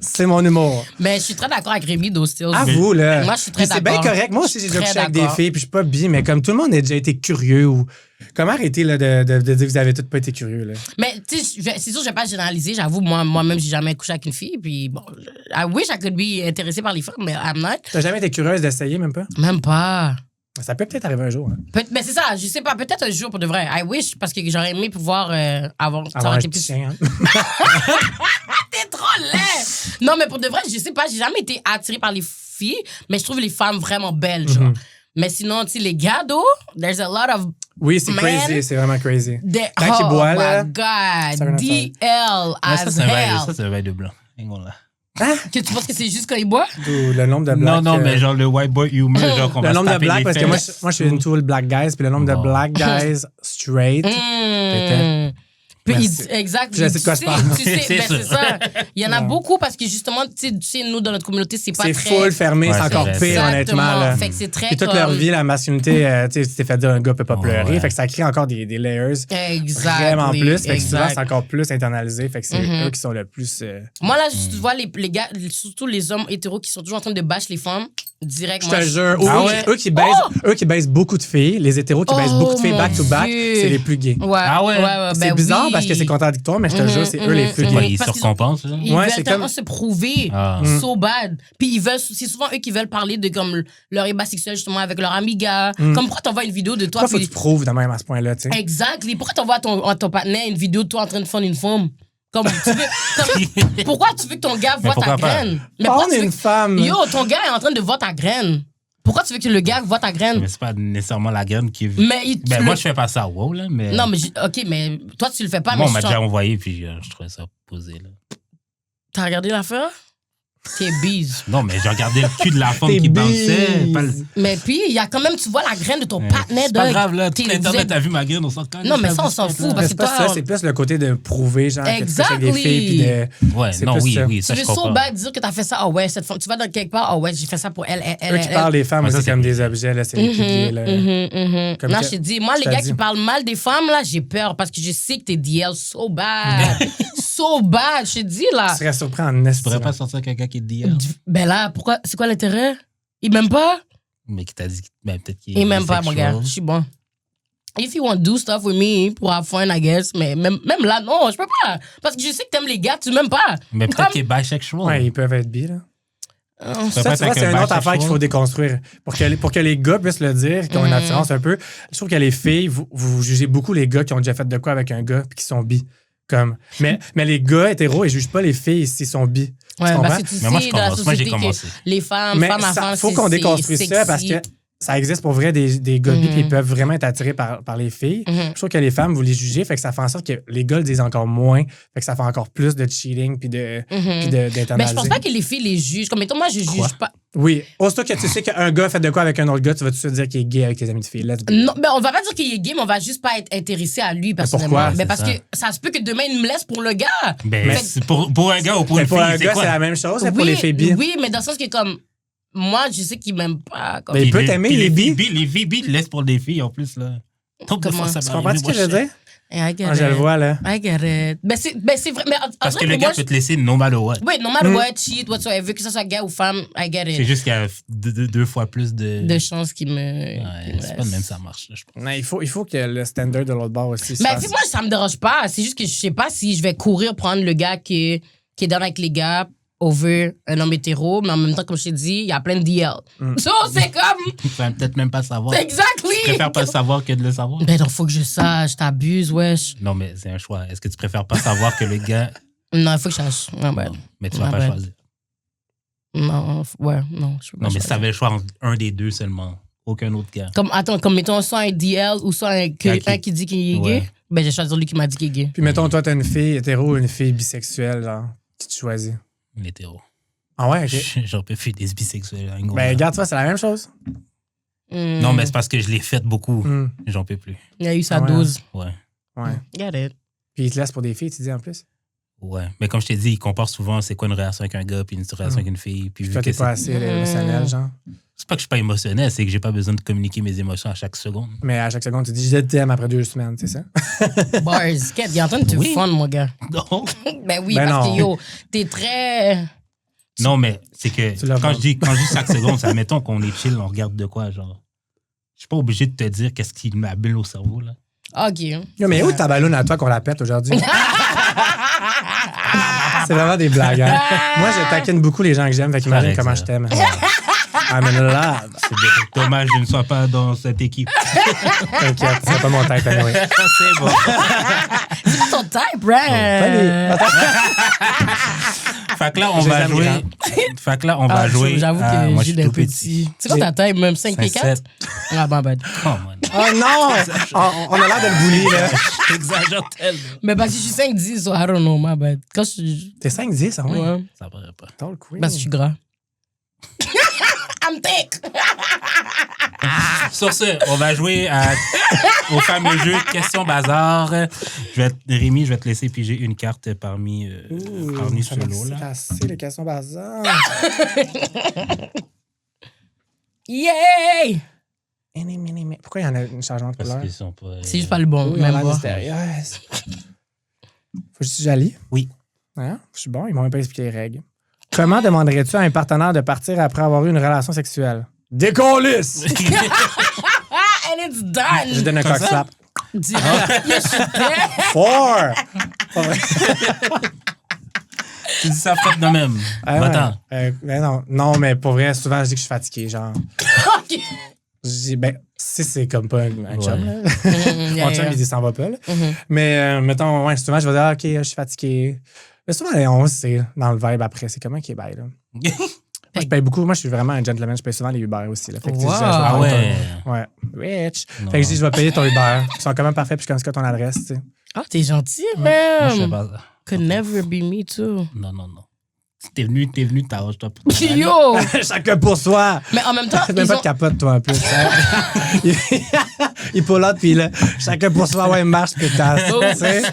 C'est mon humour. Mais je suis très d'accord avec Rémi d'Hostil. À vous, là. Moi, je suis très Puis c'est bien d'accord. correct. Moi aussi, j'ai déjà Très couché avec des d'accord. filles, puis je suis pas bi, mais comme tout le monde a déjà été curieux ou... Comment arrêter là, de dire que vous avez tous pas été curieux, là? Mais tu sais, c'est sûr, je vais pas généraliser. J'avoue, moi-même, j'ai jamais couché avec une fille. Puis bon, I wish I could be intéressée par les femmes, mais I'm not. T'as jamais été curieuse d'essayer, même pas? Même pas. Ça peut peut-être arriver un jour, hein? Mais c'est ça, je sais pas, peut-être un jour pour de vrai. I wish, parce que j'aurais aimé pouvoir avoir. ça Avoir aurait un été petit plus. chien, hein? T'es trop laid! Non, mais pour de vrai, je sais pas, j'ai jamais été attirée par les filles, mais je trouve les femmes vraiment belles, genre. Mais sinon, tu sais, les gars, though, there's a lot of. Oui, c'est Man. crazy, c'est vraiment crazy. Quand il boit, là, my c'est God, un DL Mais as ça, c'est un hell. verre de blanc. Ain't gonna lie. Que tu penses que c'est juste quand il boit? Ou le nombre de blagues. Non, mais genre le white boy humor, genre qu'on va Le se nombre de taper blagues, les parce que moi, fesses. je suis une tool black guys, puis le nombre de Bon. black guys straight. Mmh. Puis Merci. exact. Je sais de quoi je parle. Tu sais, C'est ben, c'est ça. ça. Il y en a Ouais. beaucoup parce que justement, tu sais, nous, dans notre communauté, c'est pas C'est très. full fermé, Ouais, c'est c'est encore vrai, pire, c'est honnêtement. Là. Fait que c'est très Puis toute comme... leur vie, la masculinité, tu sais, tu t'es fait dire un gars peut pas pleurer. Ouais. Fait que ça crée encore des layers Exact. vraiment plus. Fait que souvent, exact. c'est encore plus internalisé. Fait que c'est Mhm. eux qui sont le plus. Moi, là, tu vois, les gars, surtout les hommes hétéros qui sont toujours en train de bâcher les femmes, direct. Je moi, te jure. Ah Eux, ouais? eux qui baissent beaucoup de filles, les hétéros qui baissent beaucoup de filles mon back-to-back, Dieu. c'est les plus gays. Ouais, Ah ouais? C'est ben bizarre oui. parce que c'est contradictoire, mais je te Mhm, jure, c'est eux les plus mhm, gays. Ouais, ils Parce se recompensent, là. Ils Ouais, veulent c'est tellement comme- se prouver Ah. so bad. Puis ils veulent, c'est souvent eux qui veulent parler de comme leur ébat sexuel justement avec leur amiga. Comme pourquoi t'envoies une vidéo de toi Pourquoi faut que puis tu prouves de même à ce point-là, tu sais? exactly. Pourquoi t'envoies à ton partenaire une vidéo de toi en train de fondre une femme? Comme tu veux, pourquoi tu veux que ton gars voit ta pourquoi pas? graine? Mais pourquoi On tu est veux une que- femme. Yo, ton gars est en train de voir ta graine. Pourquoi tu veux que le gars voit ta graine? Mais c'est pas nécessairement la graine qui est vue. Mais il- Ben, tu moi, le- je fais pas ça, wow, là, mais. Non, mais ok, mais toi tu le fais pas. Moi, mais on m'a je déjà envoyé, puis je trouvais ça posé, là. T'as regardé l'affaire? T'es bise. Non, mais j'ai regardé le cul de la femme T'es qui bounçait. bise. Pas le- Mais puis, il y a quand même, tu vois la graine de ton partenaire. C'est pas dog. grave, là. T'es- Tout vous l'Internet êtes- a vu ma graine, on s'en connaît. Non, mais ça, on s'en fout, Mais parce c'est que pas toi, ça, c'est plus le côté de prouver, genre, que tu couches avec des Exactly. filles, puis de. Ouais, c'est non, plus oui, ça. oui, tu ça, veux je so comprends. bad dire que t'as fait ça. Ah ouais, cette femme, tu vas dans quelque part. Ah ouais, j'ai fait ça pour elle. Eux qui parlent des femmes Ouais, ça, aussi c'est comme plus- des objets, là, c'est les plus gays, là. Comme Non, que- je te dis, moi, je les te gars dis. qui parlent mal des femmes, là, j'ai peur parce que je sais que t'es DL so bad. So bad, je te dis, là. Tu serais surpris en Tu esti. pourrais pas sortir avec quelqu'un qui te dit, Ben là, pourquoi, c'est quoi l'intérêt? Il m'aime pas? mais qui t'a dit, ben, peut-être qu'il est. Il m'aime pas, mon gars. bisexual. Je suis bon. If you want to do stuff with me pour have fun, I guess. Mais même là, non, je peux pas. Parce que je sais que t'aimes les gars, tu m'aimes pas. Mais peut-être qu'il est bisexual. Ouais, ils peuvent être bi, là. Ça Ça, peut tu être vois, avec c'est un une autre affaire bisexual. qu'il faut déconstruire. Pour que les gars puissent le dire, qui ont une attirance un peu, je trouve que les filles, vous jugez beaucoup les gars qui ont déjà fait de quoi avec un gars puis qui sont bi. Comme. Mais les gars hétéros, ils jugent pas les filles s'ils sont bi. Tu Ouais, comprends? parce que tu Mais moi, sais, je dans la commence. Moi, j'ai société, que commencé. les femmes, Mais femme à ça, femme, faut qu'on déconstruise ça parce que ça existe pour vrai des gars bi qui peuvent vraiment être attirés par les filles. Je trouve que les femmes, vous les jugez, fait que ça fait en sorte que les gars le disent encore moins, fait que ça fait encore plus de cheating puis d'internaliser. Mais je pense pas que les filles les jugent. Comme, mettons, moi, je juge pas. Oui. Aussitôt que tu sais qu'un gars fait de quoi avec un autre gars, tu vas tout de suite dire qu'il est gay avec tes amis de filles. Non, ben on va pas dire qu'il est gay, mais on va juste pas être intéressé à lui personnellement. pourquoi? Ben parce C'est que ça se peut que demain il me laisse pour le gars. Ben, Fait- c'est pour un gars ou pour Mais une pour fille, un c'est gars, quoi? c'est la même chose, c'est oui, pour les filles bi. Oui, mais dans le sens que comme moi, je sais qu'il m'aime pas. Comme... Mais il peut Puis t'aimer, puis les bi. Les filles bi le laissent pour des filles en plus, là. Donc, des Comment? fois, ça Tu m'arrive, comprends ce que je veux dire? I get Ah, je le it. vois, là. I get it. Ben c'est vrai. Mais Parce que vrai le moi, gars peut te laisser no matter what. Oui, no matter what, cheat, whatsoever, que ce soit gars ou femme, I get C'est it. juste qu'il y a deux fois plus de... De chances qu'il me. Ouais, qu'il me c'est pas de laisse. même ça marche, là, je pense. Non, il faut que le standard de l'autre bord aussi se Mais fasse. puis moi, ça me dérange pas. C'est juste que je sais pas si je vais courir prendre le gars qui est dans avec les gars over un homme hétéro, mais en même temps, comme je t'ai dit, il y a plein de DL. So, c'est comme. Tu vas peut-être même pas savoir. Exactly! Tu préfères pas le savoir que de le savoir? Ben non, faut que je sache, t'abuses, wesh. Non, mais c'est un choix. Est-ce que tu préfères pas savoir que le gars... Non, il faut que je sache. Non, ben. Mais tu vas Ah pas ben. choisir. Non, ouais, non, je peux pas Non, mais si choisir. t'avais le choix entre un des deux seulement, aucun autre gars. Comme, attends, comme mettons soit un DL ou soit un qui dit qu'il est Ouais. gay, ben j'ai choisi lui qui m'a dit qu'il est gay. Puis mettons, toi, t'as une fille hétéro ou une fille bisexuelle, genre, qui te choisit. L'hétéro. Ah ouais, ok. J'en peux plus des bisexuels. hein, gros. Ben, regarde, toi, c'est la même chose. Non, mais c'est parce que je l'ai fait beaucoup. Hmm. J'en peux plus. Il a eu sa Ah ouais. dose. Ouais. Ouais. Get it. Puis il te laisse pour des filles, tu dis en plus. Ouais. Mais comme je t'ai dit, ils comparent souvent c'est quoi une relation avec un gars puis une relation avec une fille. Puis vu Toi, que t'es pas c'est assez émotionnel, genre. pas que je suis pas émotionnel, c'est que j'ai pas besoin de communiquer mes émotions à chaque seconde. Mais à chaque seconde, tu dis je t'aime après 2 semaines, c'est ça? Bars, Kat, il est en train de te Oui. fun, mon gars. Non. Ben oui, Ben parce non. que yo, t'es très. Non, mais c'est que Tu l'as quand je, vendu. dis, quand je dis chaque seconde, c'est admettons qu'on est chill, on regarde de quoi, genre. Je suis pas obligé de te dire qu'est-ce qui m'habille au cerveau, là. Ok. Yo, mais où ta ballonne à toi qu'on la pète aujourd'hui? C'est vraiment des blagues, hein? Moi, je taquine beaucoup les gens que j'aime, fait qu'imagine Correct, comment ça. je t'aime. I'm in love. C'est dommage, je ne sois pas dans cette équipe. T'inquiète, c'est pas mon tête, anyway. C'est bon. C'est pas ton type, right? Salut. Fait que là, on Je les va aime, jouer. Grand. Fait que là, on va jouer. J'avoue à- que moi, je j'ai suis des tout petits. C'est quoi ta taille, même 5 pieds 4? 5'7". Ah, ben, ben. Oh, man. Oh non! On a l'air de le bully, là. J'exagère tellement. Mais parce que je suis 5'10", so I don't know, my bad. Quand je suis. T'es 5'10", ah ouais? Ouais. Ça paraît pas. Tall queen. Parce que je suis gras. I'm thick! Sur ce, on va jouer au fameux jeu Question Bazar. Rémi, je vais te laisser piger une carte parmi Ça ce m'a lot, là. assez les questions bazar. Yay! Pourquoi il y en a une changeante de Parce couleur? qu'ils sont pas. C'est juste pas le bon, Oui, on a même l'air pas. mystérieuse. Faut que je j'allie? Oui. Hein? Je suis bon, ils m'ont même pas expliqué les règles. Comment demanderais-tu à un partenaire de partir après avoir eu une relation sexuelle? Décollisse! Ah, and it's done! Je donne un Comme cock ça? slap. Dis- Yo, je suis dead. 4! Pas vrai. Tu dis ça fait de même. Ah, Va-t'en. ouais. Non, mais pour vrai, souvent, je dis que je suis fatigué, genre. Ok. Je dis, ben, si c'est comme pas un chum, là. Yeah, Mon chum, yeah. il dit, s'en va pas, là. Mhm. Mais, mettons, ouais, souvent, je vais dire, OK, je suis fatigué. Mais souvent, on sait, dans le vibe après, c'est comment qui est bail, là. Moi, je paye beaucoup. Moi, je suis vraiment un gentleman. Je paye souvent les Uber aussi, là. Fait que, tu sais, Wow. je vais Ah prendre ouais. Ouais. Rich. Non. Fait que je dis, je vais payer ton Uber. Ils sont quand même parfaits, puis je connais quoi ton adresse, tu sais. Ah, t'es gentil, Moi, je fais man. pas ça. Could never be me too. Non. Si t'es venu, t'arranges-toi pour toi. Yo! Chacun pour soi. Mais en même temps, T'as même ils pas ont... de capote, toi, en plus. Il pull out, puis là, chacun pour soi, ouais, marche, pétasse. Oh. Tu sais?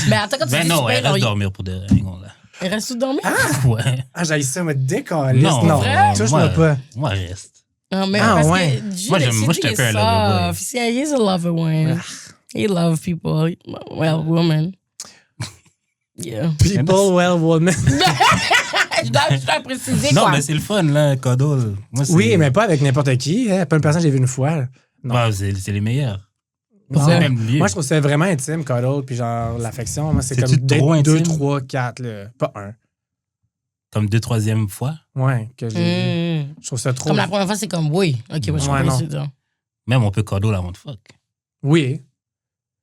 Mais attends, quand tu Ben dis non, tu elle payes, reste dormir pour des raisons, là. il reste tout dormir? Ouais. Ah, j'ai ça, me décoller. Non, Non, vrai? touche-moi pas. Moi, reste. Non, mais Ah, parce ouais. que Jude, Moi, j'aime- moi, Jude je te est fais un lover boy. soft. He's a lover one. He love people. Well, woman. Yeah. People, well, woman. je dois préciser, Non, quoi. mais c'est le fun, là, cuddle. Moi, c'est- Oui, mais pas avec n'importe qui. Hein. Pas une personne que j'ai vue une fois. là. Non. Ouais, c'est les meilleurs. Non. C'est même lieu. Moi, je trouve ça vraiment intime, cuddle, puis genre l'affection. Moi, c'est C'est-tu comme trop date 2, intime? 3, 4, là. Pas un. Comme 2-3e fois. Ouais, que j'ai vu. Mm. Je trouve ça trop. Comme la première fois, c'est comme oui. Ok, moi, je Ouais, comprends non. ce que tu veux dire. Même on peut cuddle avant de fuck. Oui.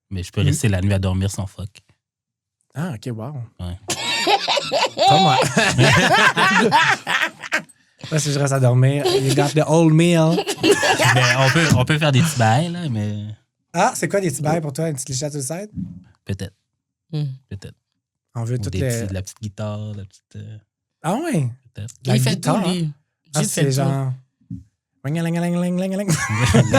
Mais je peux rester la nuit à dormir sans fuck. Ah, OK, wow. Ouais. Pas moi. Là, si je reste à dormir, you got the old meal. Ben, on peut faire des petits bails, là, mais Ah, c'est quoi des petits bails pour toi? Une petite lichette sur le side? peut-être. Mm. Peut-être. On veut Ou toutes des les... petits- de la petite guitare, la petite. Ah ouais? Peut-être. La Il fait guitare. tout, lui. Ah, Juste c'est fait genre... Ling-a-ling-a-ling-ling-ling-a-ling.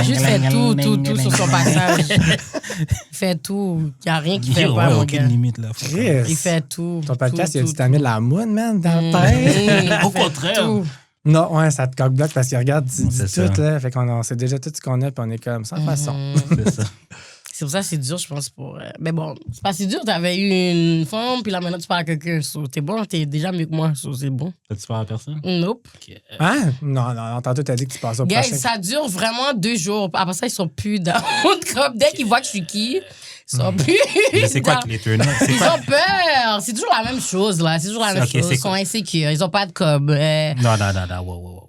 Juste fait tout sur son passage. Il fait tout. Il n'y a rien qui fait Yo, pas, ouais, mon aucune gars. limite, là. Faut pas- Yes. Il fait tout. Ton podcast, tout, il a dit t'as mis de la moune, man, dans le tête. Au contraire. Tout. Non, ouais, ça te coque-bloque parce qu'il regarde, tu dis C'est tout, ça. là. Fait qu'on sait déjà tout ce qu'on a, puis on est comme, sans façon. C'est ça. C'est pour ça que c'est dur, je pense. Mais bon, c'est pas si dur. T'avais eu une femme, puis là, maintenant, tu parles à quelqu'un. So, t'es bon, t'es déjà mieux que moi. So, c'est bon. T'as-tu peur à personne? Nope. Hein? Non, tantôt, t'as dit que tu passes au Guys, prochain. ça dure vraiment 2 jours. Après ça, ils sont plus dans. Comme dès qu'ils voient que je suis qui, ils sont plus. Mais c'est quoi dans- que les turn C'est Ils quoi? ont peur. C'est toujours la même chose, là. C'est toujours la même Ok, chose. c'est Ils sont quoi? insécures. Ils ont pas de cob. Non, wow.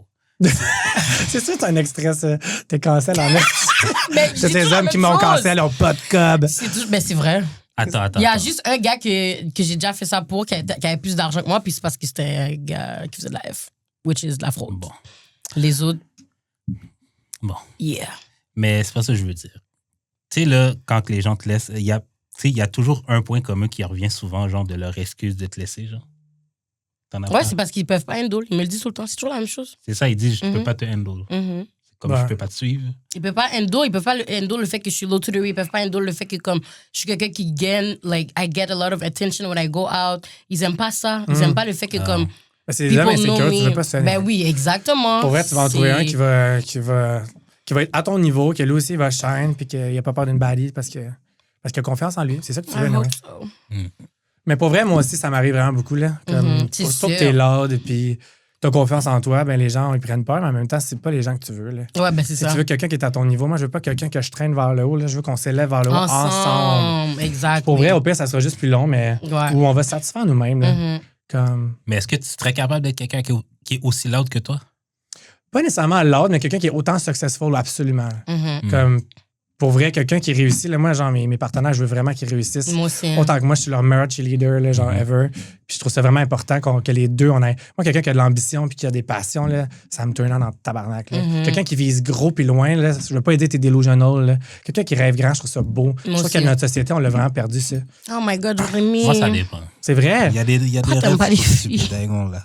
C'est sûr que t'as un extrait, ça. T'es cancel en mec. Mais C'est c'est des toujours la hommes qui même m'ont chose. cancel, ont pas de cob. Mais c'est vrai. Attends. Il y a juste un gars que j'ai déjà fait ça pour, qui avait plus d'argent que moi, puis c'est parce que c'était un gars qui faisait de la F, which is de la fraude. Bon. Les autres, Bon. yeah. Mais c'est pas ça que je veux dire. Tu sais, là, quand que les gens te laissent, il y a toujours un point commun qui revient souvent, genre, de leur excuse de te laisser, genre. T'en as Ouais, pas? c'est parce qu'ils peuvent pas handle. Ils me le disent tout le temps. C'est toujours la même chose. C'est ça, ils disent, je peux Mhm. pas te handle. Mhm. Comme Ouais. je peux pas te suivre. Ils peuvent pas handle. Ils peuvent pas handle le fait que je suis low to the Ils peuvent pas handle le fait que, comme, je suis quelqu'un qui gagne, like, I get a lot of attention when I go out. Ils aiment pas ça. Ils aiment pas le fait que, comme, Ben, c'est des hommes people know insécures, tu me. veux pas se faire. Ben oui, exactement. Pour vrai, tu vas en trouver un C'est- qui va être à ton niveau, que lui aussi il va shine, puis qu'il a pas peur d'une baddie parce qu'il a confiance en lui. C'est ça que tu veux, I non? hope so. Mais pour vrai, moi aussi, ça m'arrive vraiment beaucoup, là. Comme, C'est surtout que sûr. t'es loud, puis t'as confiance en toi, ben les gens, ils prennent peur, mais en même temps, c'est pas les gens que tu veux, là. Ouais, ben c'est Si ça. tu veux quelqu'un qui est à ton niveau, moi, je veux pas quelqu'un que je traîne vers le haut, là. Je veux qu'on s'élève vers le haut ensemble. Exact. Pour vrai, au pire, ça sera juste plus long, mais Ouais. où on va se satisfaire nous-mêmes, là. Mhm. Comme, Mais est-ce que tu serais capable d'être quelqu'un qui est aussi loud que toi? pas nécessairement loud, mais quelqu'un qui est autant successful, absolument. Mhm. Comme, pour vrai, quelqu'un qui réussit, là, moi, genre, mes partenaires, je veux vraiment qu'ils réussissent. Moi aussi. Autant que moi, je suis leur meilleur cheerleader, là, genre, ever. Puis je trouve ça vraiment important que les deux, on ait. Moi, quelqu'un qui a de l'ambition puis qui a des passions, là, ça me turn on dans le tabarnak. Là. Mhm. Quelqu'un qui vise gros puis loin, là, je veux pas aider tes delusional. Là. Quelqu'un qui rêve grand, je trouve ça beau. Je trouve aussi. que notre société, on l'a vraiment perdu, ça. Oh my God, Rémi. Moi, ça dépend. C'est vrai. Il y a des Pourquoi t'aimes pas rêves les filles? stupides, hein, là.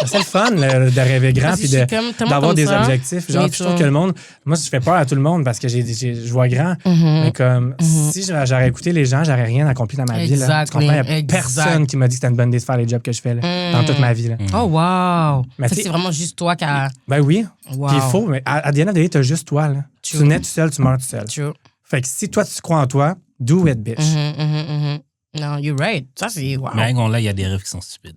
C'est le fun là, de rêver grand Parce que puis je suis comme tellement d'avoir comme des ça. objectifs. Genre, Me puis je trouve too. que le monde, moi, je fais peur à tout le monde parce que je vois grand. Mais comme si j'aurais écouté les gens, j'aurais rien accompli dans ma vie. Là. Tu comprends? Il n'y a Exactly. personne qui m'a dit que c'était une bonne idée de faire les jobs que je fais là, dans toute ma vie. Là. Oh, wow. Mais Fait que t'sais- c'est vraiment juste toi qui a. Ben oui. Wow. Puis il faut, mais à the end of the day, t'as juste toi. Là. True. Tu nais tout seul, tu meurs tout seul. True. Fait que si toi, tu crois en toi, do it, bitch. Non, you're right. Ça, c'est. Wow. Mais hein, là, il y a des rêves qui sont stupides.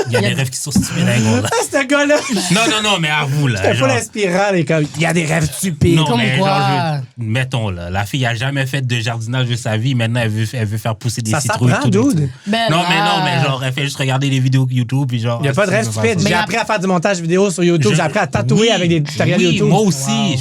Il y a des rêves qui sont stupides, hein, là. Ah, ce gars-là! Non, mais à vous, là. C'était pas genre- l'inspirant, les gars. Il y a des rêves stupides. Non, Comme mais quoi? genre, mettons, là, la fille a jamais fait de jardinage de sa vie. Maintenant, elle veut faire pousser des Ça citrouilles. s'apprend, tout. dude. Ben Non, là. mais genre, elle fait juste regarder des vidéos YouTube. Puis genre, Il n'y a pas de rêve stupide. Mais J'ai appris à faire du montage vidéo sur YouTube. J'ai appris à tatouer avec des tutoriels oui, YouTube. Moi aussi,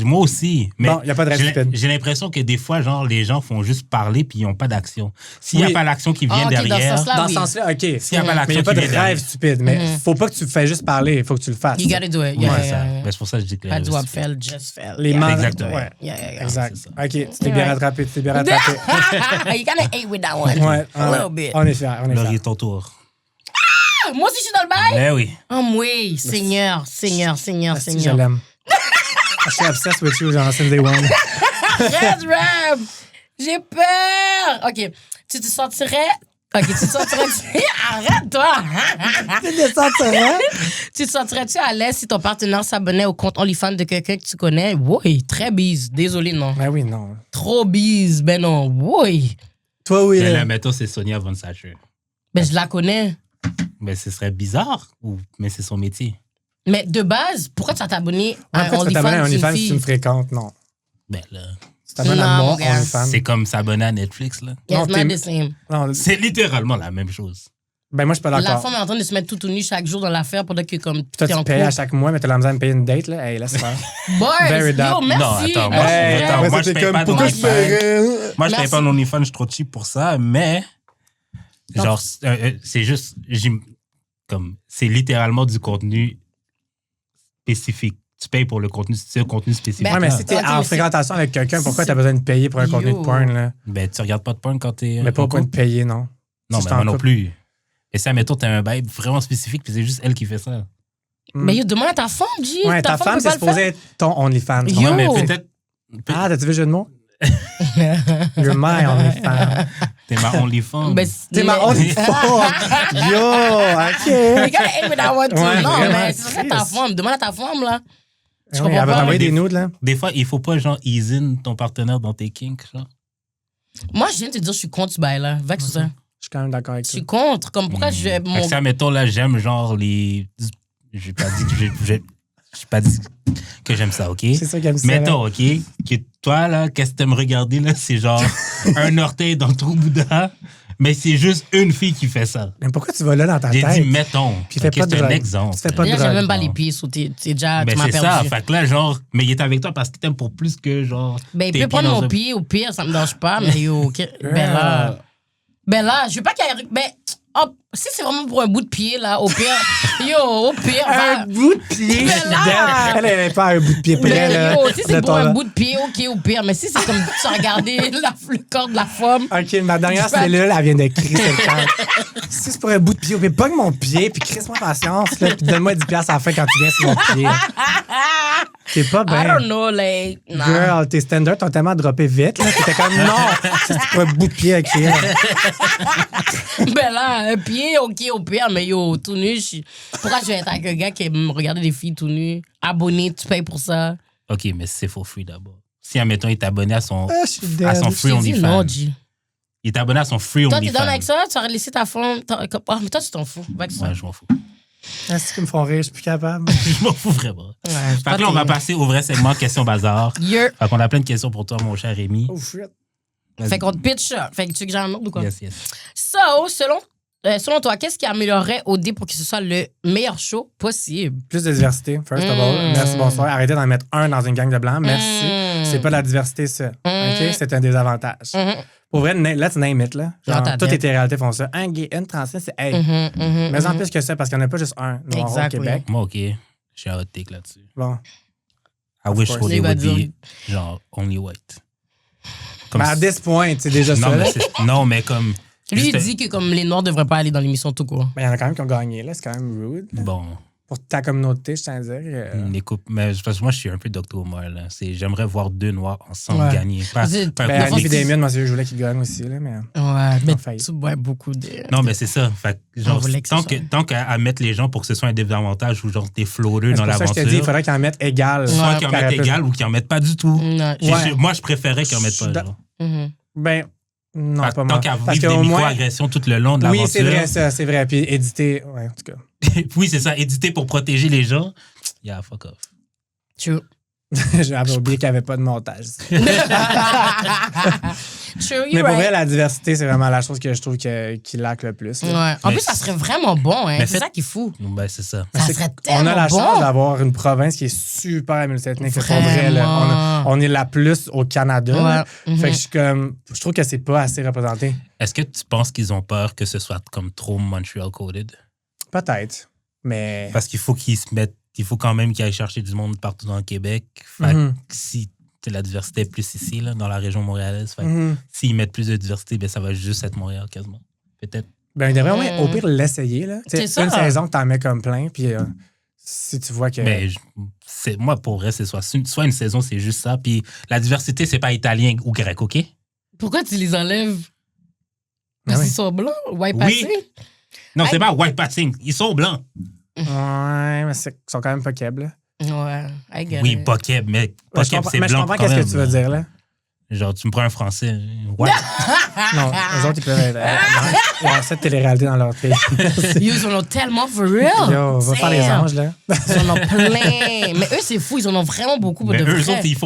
moi aussi. Mais Bon, y a pas de rêve stupide. j'ai l'impression que des fois, genre, les gens font juste parler puis ils n'ont pas d'action. S'il n'y Oui. a pas l'action qui vient Ah, ok, dans ce derrière, sens-là. Dans oui. ce sens-là, OK. S'il y a pas Mais il l'action n'y a pas qui de vient rêve derrière. stupide. Mais faut pas que tu fais juste parler. Il faut que tu le fasses. You gotta do it. Ouais, Yeah, c'est yeah, ça. yeah. Ben, c'est pour ça que je dis que les Pas rêves du web stupides. fail, just fail. Les Yeah. mains. Exactement. Ouais. Yeah, yeah, yeah. Exact. c'est ça. OK, tu t'es bien rattrapé. Tu t'es bien rattrapé. You kind of ate with that one. Ouais. A little bit. On est fiers. On est Laurie, fiers. ton tour. Ah, moi aussi, je suis dans le bail. Ben oui. Oh, oui. Seigneur, Seigneur, Seigneur, Si, je Seigneur. l'aime. Je suis obsessed with you, genre, since day one. Arrête, Rap! J'ai peur! OK. Tu te sentirais... OK, tu te sentirais... Arrête-toi! Tu descendrais? Tu te sentirais-tu à l'aise si ton partenaire s'abonnait au compte OnlyFans de quelqu'un que tu connais? Oui, très bise. Désolé, non. Ben oui, non. Trop bise. Ben non. Oui. Toi, oui. Mais là. là, mettons, c'est Sonia Von Sacher. Ben, je la connais. Ben, ce serait bizarre, mais c'est son métier. Mais de base, pourquoi tu vas t'abonner à Après, tu peux t'abonner à OnlyFans OnlyFans d'une si tu me fille? fréquentes, non. Ben là, Tu t'abonnes à Non, mon mon gars. OnlyFans. c'est comme s'abonner à Netflix, là. It's Non, not t'es- the same. Non, C'est littéralement la même chose. ben moi, je suis pas La d'accord. femme est en train de se mettre tout nu chaque jour dans l'affaire pendant que comme Toi, t'es en tu payes à couple. chaque mois, mais t'as la misère de me payer une date, là. Hey, laisse faire. Boys, Very yo, dark. merci. Non, attends, moi, Hey, attends, Après, moi, c'était je paye pas pourquoi je d'OnlyFans. paierais? Moi, je paye Merci. pas d'OnlyFans, je suis trop cheap pour ça, mais genre, c'est juste, comme, c'est littéralement du contenu spécifique. Tu payes pour le contenu, c'est un contenu spécifique. Ben, Ouais, mais si t'es Ok, en mais fréquentation avec quelqu'un, pourquoi t'as besoin de payer pour un contenu de porn, là? Ben, tu regardes pas de porn quand t'es. Mais pas en au point de couple? payer, non. Non, Si mais je moi t'en non coupe. plus. Et ça, mettons, t'as un bail vraiment spécifique, puis c'est juste elle qui fait ça. Mais yo, demande à ta femme, G. Ouais, ta femme, peut c'est pas le supposé faire. être ton OnlyFans. Yo. Ouais, mais peut-être. Ah, t'as-tu vu le jeu de mots? You're my OnlyFans. T'es ma OnlyFans. Ben, T'es ma OnlyFans. Yo, OK. You gotta aim it that one too. Ouais, Non, vraiment, mais c'est ça ta Chris. femme. Demande à ta femme, là. Je Oui, comprends elle va pas. t'envoyer des Mais- nudes, là. Des fois, il faut pas, genre, ease in ton partenaire dans tes kinks, genre. Moi, je viens de te dire, je suis contre ce bail-là. Va que ça. Je suis quand même d'accord avec Je toi. suis contre. Comme pourquoi je vais. Fait que Mon... ça, mettons, là, j'aime, genre, les. J'ai pas dit que j'ai pas dit que j'aime ça, OK? C'est ça qu'elle me dit. Mettons, OK? Que toi, là, qu'est-ce que t'aimes regarder, là? C'est genre un orteil dans ton Bouddha, mais c'est juste une fille qui fait ça. Mais pourquoi tu vas là dans ta J'ai tête? dit, mettons. Puis fais OK, pas de c'est un drogue. exemple. Tu fais pas de Déjà, j'aime drogue. même pas non. les pieds. C'est déjà. Ben, Tu m'as c'est ça. perdu. Fait que là, genre, mais il est avec toi parce qu'il t'aime pour plus que, genre. Ben, il tes peut pieds prendre dans mon un- pied au pire, ça me dérange pas, mais yo, ok. Ben là, je veux pas qu'il y ait. Ben, hop, si c'est vraiment pour un bout de pied, là, au pire, au pire, va. Un bout de pied. Mais là- Elle est pas un bout de pied près, Mais là. yo, si c'est de pour ton- un bout de pied, ok, au pire. Mais si c'est comme tu as regardé le corps de la femme. OK, ma dernière Je sais pas. cellule, elle vient de crisser le camp. Si c'est pour un bout de pied, mais pogne mon pied, puis crisse-moi patience, là, puis donne-moi 10$ à la fin quand tu viens sur mon pied. T'es pas I bien. don't know, like. Nah. Girl, tes standards t'ont tellement droppé vite, là. T'étais comme, non, si c'est pour un bout de pied, OK. là. Ben là, un pied, ok, au pire, mais yo, tout nu, pourquoi je vais être avec un gars qui aime regarder des filles tout nues? Abonné, tu payes pour ça? OK, mais c'est for free d'abord. Si, admettons, il est abonné à son, Ah, je suis à dead. son Je free t'ai dit non, OnlyFans. G. Il est abonné à son free Toi, OnlyFans. t'es down avec ça? Tu as laissé ta femme. Ah, mais toi, tu t'en fous. Va que ça. Ouais, je m'en fous. Ah, c'est qu'ils me font rire, je suis plus capable. Je m'en fous vraiment. Ouais, Fait que là, on va passer au vrai segment Questions Bazar. Yeah. Fait qu'on a plein de questions pour toi, mon cher Rémi. Oh, shit. Fait qu'on te pitch ça. Fait que tu veux que j'en merde ou quoi? Yes, yes. So, selon toi, qu'est-ce qui améliorerait OD pour que ce soit le meilleur show possible? Plus de diversité, first of all. Merci, bonsoir. Arrêtez d'en mettre un dans une gang de blancs. Merci. C'est pas de la diversité, ça. OK? C'est un désavantage. Pour vrai, let's name it, là. Genre, J'entends toutes bien. les téléréalités font ça. Un gay, une trans, c'est hey. Mais en plus que ça, parce qu'il n'y en a pas juste un noir Exact, au Québec. Moi, OK. J'ai un hot take là-dessus. Bon. I wish course. Cody Il va would dire- be, genre, only white. Comme Mais à this point, c'est déjà non, ça. mais là. non, mais comme... Lui, il juste- dit que comme les Noirs devraient pas aller dans l'émission tout court. Mais il y en a quand même qui ont gagné, là. C'est quand même rude. Bon, Pour ta communauté, je tiens à dire. écoute, mais parce que moi, je suis un peu Dr. Omar, là. J'aimerais voir deux noirs ensemble Ouais. gagner. Pas C'est- un Ben, Ben, conflit. Ali et Damien, moi, je voulais qu'ils gagnent aussi, là. Mais... Ouais, mais failli. tu vois beaucoup de. Non, mais c'est ça. Fait que, On genre, voulait que ce tant qu'à mettre les gens pour que ce soit un désavantage ou genre des flotteurs C'est dans pour ça que je te dis, il l'aventure, faudrait qu'ils en mettent égal. soit qu'ils en mettent égal ou qu'ils en mettent pas du tout. Non, Ouais. Moi, je préférais qu'ils en mettent Je pas. suis Genre. Mhm. Ben, non, Fait pas que moi. tant qu'à Parce vivre des qu'au moins. micro-agressions tout le long de Oui, l'aventure. c'est vrai, ça, c'est vrai. Puis éditer, ouais, en tout cas. Oui, c'est ça. Éditer pour protéger les gens. Yeah, fuck off. True. J'avais oublié qu'il n'y avait pas de montage. True, Mais you're pour vrai, right. la diversité, c'est vraiment la chose que je trouve qui laque le plus. là. Ouais. En Mais plus, ça serait vraiment bon, hein. Mais C'est fait- ça qui est fou. Ben, c'est ça. Ça C'est serait qu'on tellement a la bon. chance d'avoir une province qui est super multiethnique. C'est pour vrai, là. Vraiment. On est la plus au Canada. là. Ouais. Fait que je suis comme. Je trouve que c'est pas assez représenté. Est-ce que tu penses qu'ils ont peur que ce soit comme trop Montreal coded? Peut-être. Mais. Parce qu'il faut qu'ils se mettent. Il faut quand même qu'ils aillent chercher du monde partout dans le Québec. Fait Mhm. que si la diversité est plus ici, là, dans la région montréalaise, fait que Mhm. s'ils mettent plus de diversité, ben, ça va juste être Montréal quasiment. Peut-être. Ben, il devrait au moins, au pire l'essayer. Là. Tu sais, C'est ça. une saison que t'en mets comme plein, puis si tu vois que. Mais moi, pour vrai, c'est soit une saison, c'est juste ça. Puis la diversité, c'est pas italien ou grec, OK? Pourquoi tu les enlèves? Ah Parce oui. qu'ils sont blancs? White Oui. passing? Non, c'est pas white passing. Ils sont blancs. Ouais, mais ils sont quand même pas keb, là. Ouais, I get Oui, it. pas keb, mais Ouais, pas je keb, comprends, c'est mais je blanc. comprends quand qu'est-ce que même, tu veux là. dire, là. Genre, tu me prends un français. Ouais. Non, eux autres, ils peuvent être. Ils ont cette télé-réalité dans leur pays. Ils en ont tellement for real. Yo, va faire les Damn. anges, là. Ils en ont plein. Mais eux, c'est fou. Ils en ont vraiment beaucoup pour Mais de eux vrai. autres, ils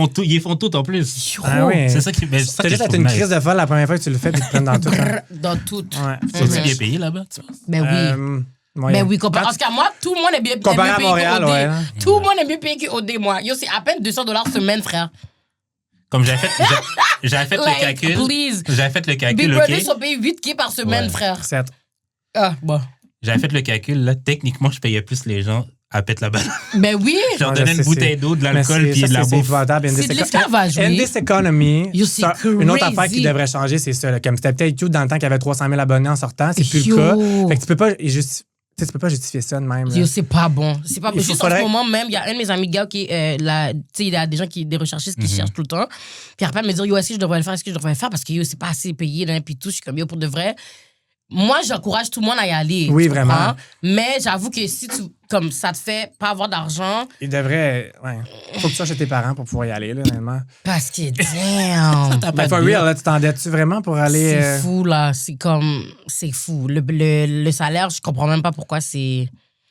font tout en plus. Ah oui. C'est ça qui mais c'est ça T'as que juste je être trouve une nice. crise de folle la première fois que tu le fais, puis ils te prennent dans tout. Hein. Grrr, dans tout. Ouais. Sont-ils bien payés là-bas, tu penses? Ben oui. Moyen. Ben oui, comparé. Parce qu'à moi, tout le monde est bien Comparé à payé Montréal, qu'OD. ouais. Tout le monde est mieux payé qu'OD, moi. Yo, c'est à peine $200 semaine, frère. Comme j'avais fait le Like, calcul. please. J'avais fait le Big calcul, Brother OK? sont payés 8K par semaine, Ouais. frère. 7. Ah, bon. J'avais fait le calcul, là. Techniquement, je payais plus les gens à pète la balle. Ben oui. Je leur Non, donnais je une sais, bouteille d'eau, de l'alcool, mais puis ça, de la c'est bouffe. épouvantable. C'est de l'esclavage, oui. In this economy, Yo, c'est une autre crazy. affaire qui devrait changer, c'est ça. Là. Comme c'était peut-être cute dans le temps qu'il y avait 300 000 abonnés en sortant, c'est plus Yo. le cas. Fait que tu peux pas justifier ça de même. Là. Yo, c'est pas bon. C'est pas bon. Il Juste faudrait- en ce moment même, il y a un de mes amis gars qui est tu sais, il y a des gens des recherchistes qui cherchent tout le temps. Puis après, me dire, yo, est-ce que je devrais le faire, est-ce que je devrais le faire parce que yo, c'est pas assez payé, là, puis tout. Je suis comme, yo, pour de vrai. Moi, j'encourage tout le monde à y aller. Oui, tu vraiment. comprends? Mais j'avoue que si comme ça te fait pas avoir d'argent, Il devrait. Ouais. Faut que tu sois chez tes parents pour pouvoir y aller, là, honnêtement. parce que damn. Ben, for real, là, tu t'endettes-tu vraiment pour aller. C'est fou, là. C'est fou. Le salaire, je comprends même pas pourquoi c'est.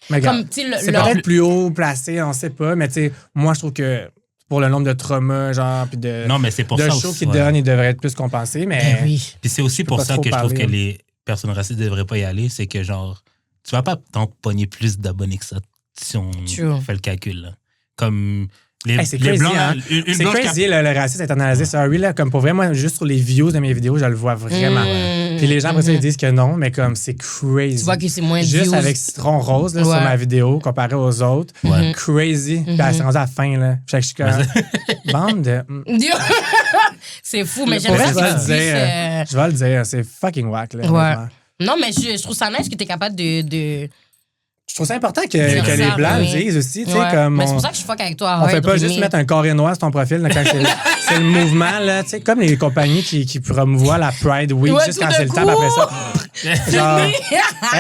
Mais regarde, Comme, tu sais, c'est peut-être plus haut placé, on sait pas, mais tu sais, moi, je trouve que pour le nombre de traumas, genre, puis de, Non, mais c'est pour de ça shows aussi. qu'ils ouais. donnent, ils devraient être plus compensés, mais. Ben oui. Puis c'est aussi pour pas ça trop que je trouve parler, que hein. les personnes racistes ne devraient pas y aller. C'est que, genre, tu vas pas tant pogner plus d'abonnés que ça si on True. fait le calcul. Là. Comme les, Hey, c'est les crazy, blancs. hein? Une C'est blanche crazy, le racisme internalisé. Sorry, là, comme pour vrai, moi, juste sur les views de mes vidéos, je le vois vraiment. Puis les gens, après ça, ils disent que non, mais comme c'est crazy. Tu vois que c'est moins de Juste views. avec Citron Rose là, Ouais. sur ma vidéo, comparé aux autres. Ouais. Crazy. Puis elle s'est rendue à la fin, là. Fait que je suis comme. Bande de. Dieu! C'est fou, mais j'aime Pour ça vrai, que tu dises, je vais le dire, c'est fucking whack, là. Ouais. honnêtement. Non, mais je trouve ça nice que tu es capable de Je trouve ça important que dire les ça, Blancs oui. le disent aussi, tu sais, Ouais. comme. Mais c'est pour ça que je suis fuck avec toi. On fait arrête, pas juste Rémi. mettre un carré noir sur ton profil là, quand c'est le mouvement, là, tu sais, comme les compagnies qui promouvoient la Pride Week Ouais, juste tout quand d'un c'est le temps, coup. puis après ça. Genre,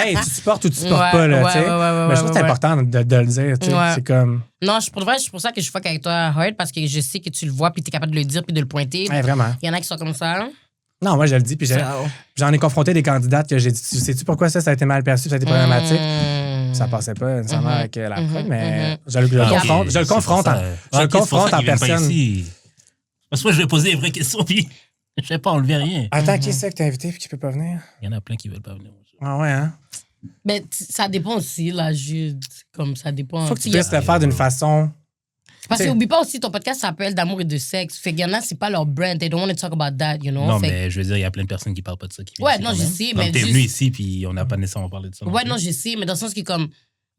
hey, tu supportes ou tu supportes Ouais, pas, là, ouais, tu sais. ouais, Mais je trouve que c'est ouais. important de le dire, tu sais. Ouais. C'est comme. Non, pour de vrai, c'est pour ça que je suis fuck avec toi, Hard, parce que je sais que tu le vois, puis tu es capable de le dire, puis de le pointer. Ouais, vraiment. Il y en a qui sont comme ça. Non, moi, je le dis, puis j'en ai confronté des candidates que j'ai dit, sais-tu pourquoi ça a été mal perçu, ça a été problématique? Ça passait pas nécessairement avec la Pride, mais je le confronte. Je le confronte en personne. Parce que moi, je vais poser des vraies questions, puis je vais pas enlever rien. Attends, qui c'est que t'as invité et qui peut pas venir? Il y en a plein qui veulent pas venir. Ah ouais, hein? Mais ça dépend aussi, là, comme ça dépend. Faut que tu puisses le faire d'une façon. Parce t'sais. qu'oublie pas aussi, ton podcast s'appelle D'amour et de sexe. Fait qu'il y en a, c'est pas leur brand. They don't want to talk about that, you know? Non, Fait mais je veux dire, il y a plein de personnes qui parlent pas de ça. Qui viennent Ouais, ici non, quand je même. sais, Comme mais t'es juste- venu ici, puis on n'a pas nécessairement parlé de ça. Ouais, plus. non, je sais, mais dans le sens que, comme,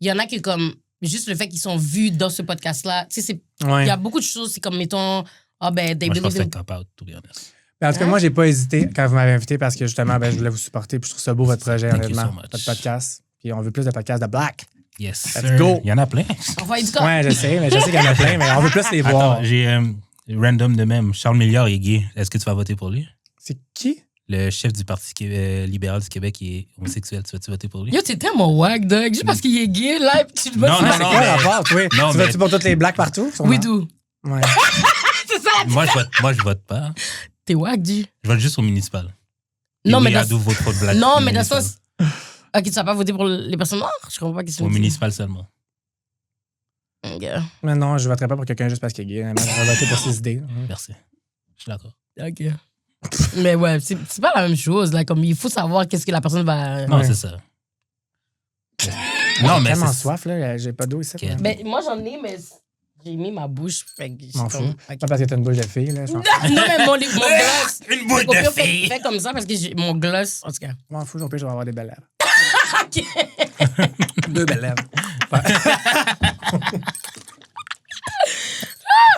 il y en a qui, comme, juste le fait qu'ils sont vus dans ce podcast-là, tu sais, il Ouais. y a beaucoup de choses, c'est comme, mettons, ah ben, they Moi, je pense believe que in... c'est cop-out, to be honest. En tout cas, moi, j'ai pas hésité quand vous m'avez invité parce que justement, je voulais vous supporter. Puis je trouve ça beau, votre projet, Thank you honnêtement. so much. Votre podcast. Puis on veut plus de podcasts de Black. Yes, Let's sir. go. Il y en a plein. On va dire Ouais, je sais qu'il y en a plein, mais on veut plus les voir. Attends, j'ai random de même. Charles Milliard est gay. Est-ce que tu vas voter pour lui? C'est qui? Le chef du Parti libéral du Québec qui est homosexuel. Tu vas-tu voter pour lui? Yo, t'es tellement wack, Doug. Juste parce qu'il est gay, là, tu le vois. Non, Mais non, c'est non, quoi mais- le rapport, toi? Non, Tu mais- vas-tu pour toutes les Blacks partout? sûrement? Oui, tout. Ouais. C'est ça, la Moi, je vote pas. T'es wack, du. Je vote juste au municipal. Non, mais oui, dans- Adou vote pour le Black. Non, au mais dans le municipal. sens. Ok, tu vas pas voter pour les personnes noires? Je comprends pas qu'est-ce que tu Au me dis. municipal seulement. Ok. Mais non, je voterai pas pour quelqu'un juste parce qu'il est gay. Je vais voter pour ses idées. Merci. Je suis d'accord. Ok. Mais ouais, c'est pas la même chose. Là, comme il faut savoir qu'est-ce que la personne va. Non, Ouais. c'est ça. Moi, Non, j'ai mais tellement c'est soif, là. J'ai pas d'eau ici. Ok. là. Mais moi, j'en ai, mais j'ai mis ma bouche. Fait que Je m'en c'est fous. comme- Pas parce que t'as une bouche de fille, là. Je m'en fous. Non, mais mon gloss. Une boule Au pire, de fille. fais comme ça parce que mon gloss. En tout cas. Je m'en fous, au pire, je vais avoir des belles lèvres. Ok. Deux belles lèvres.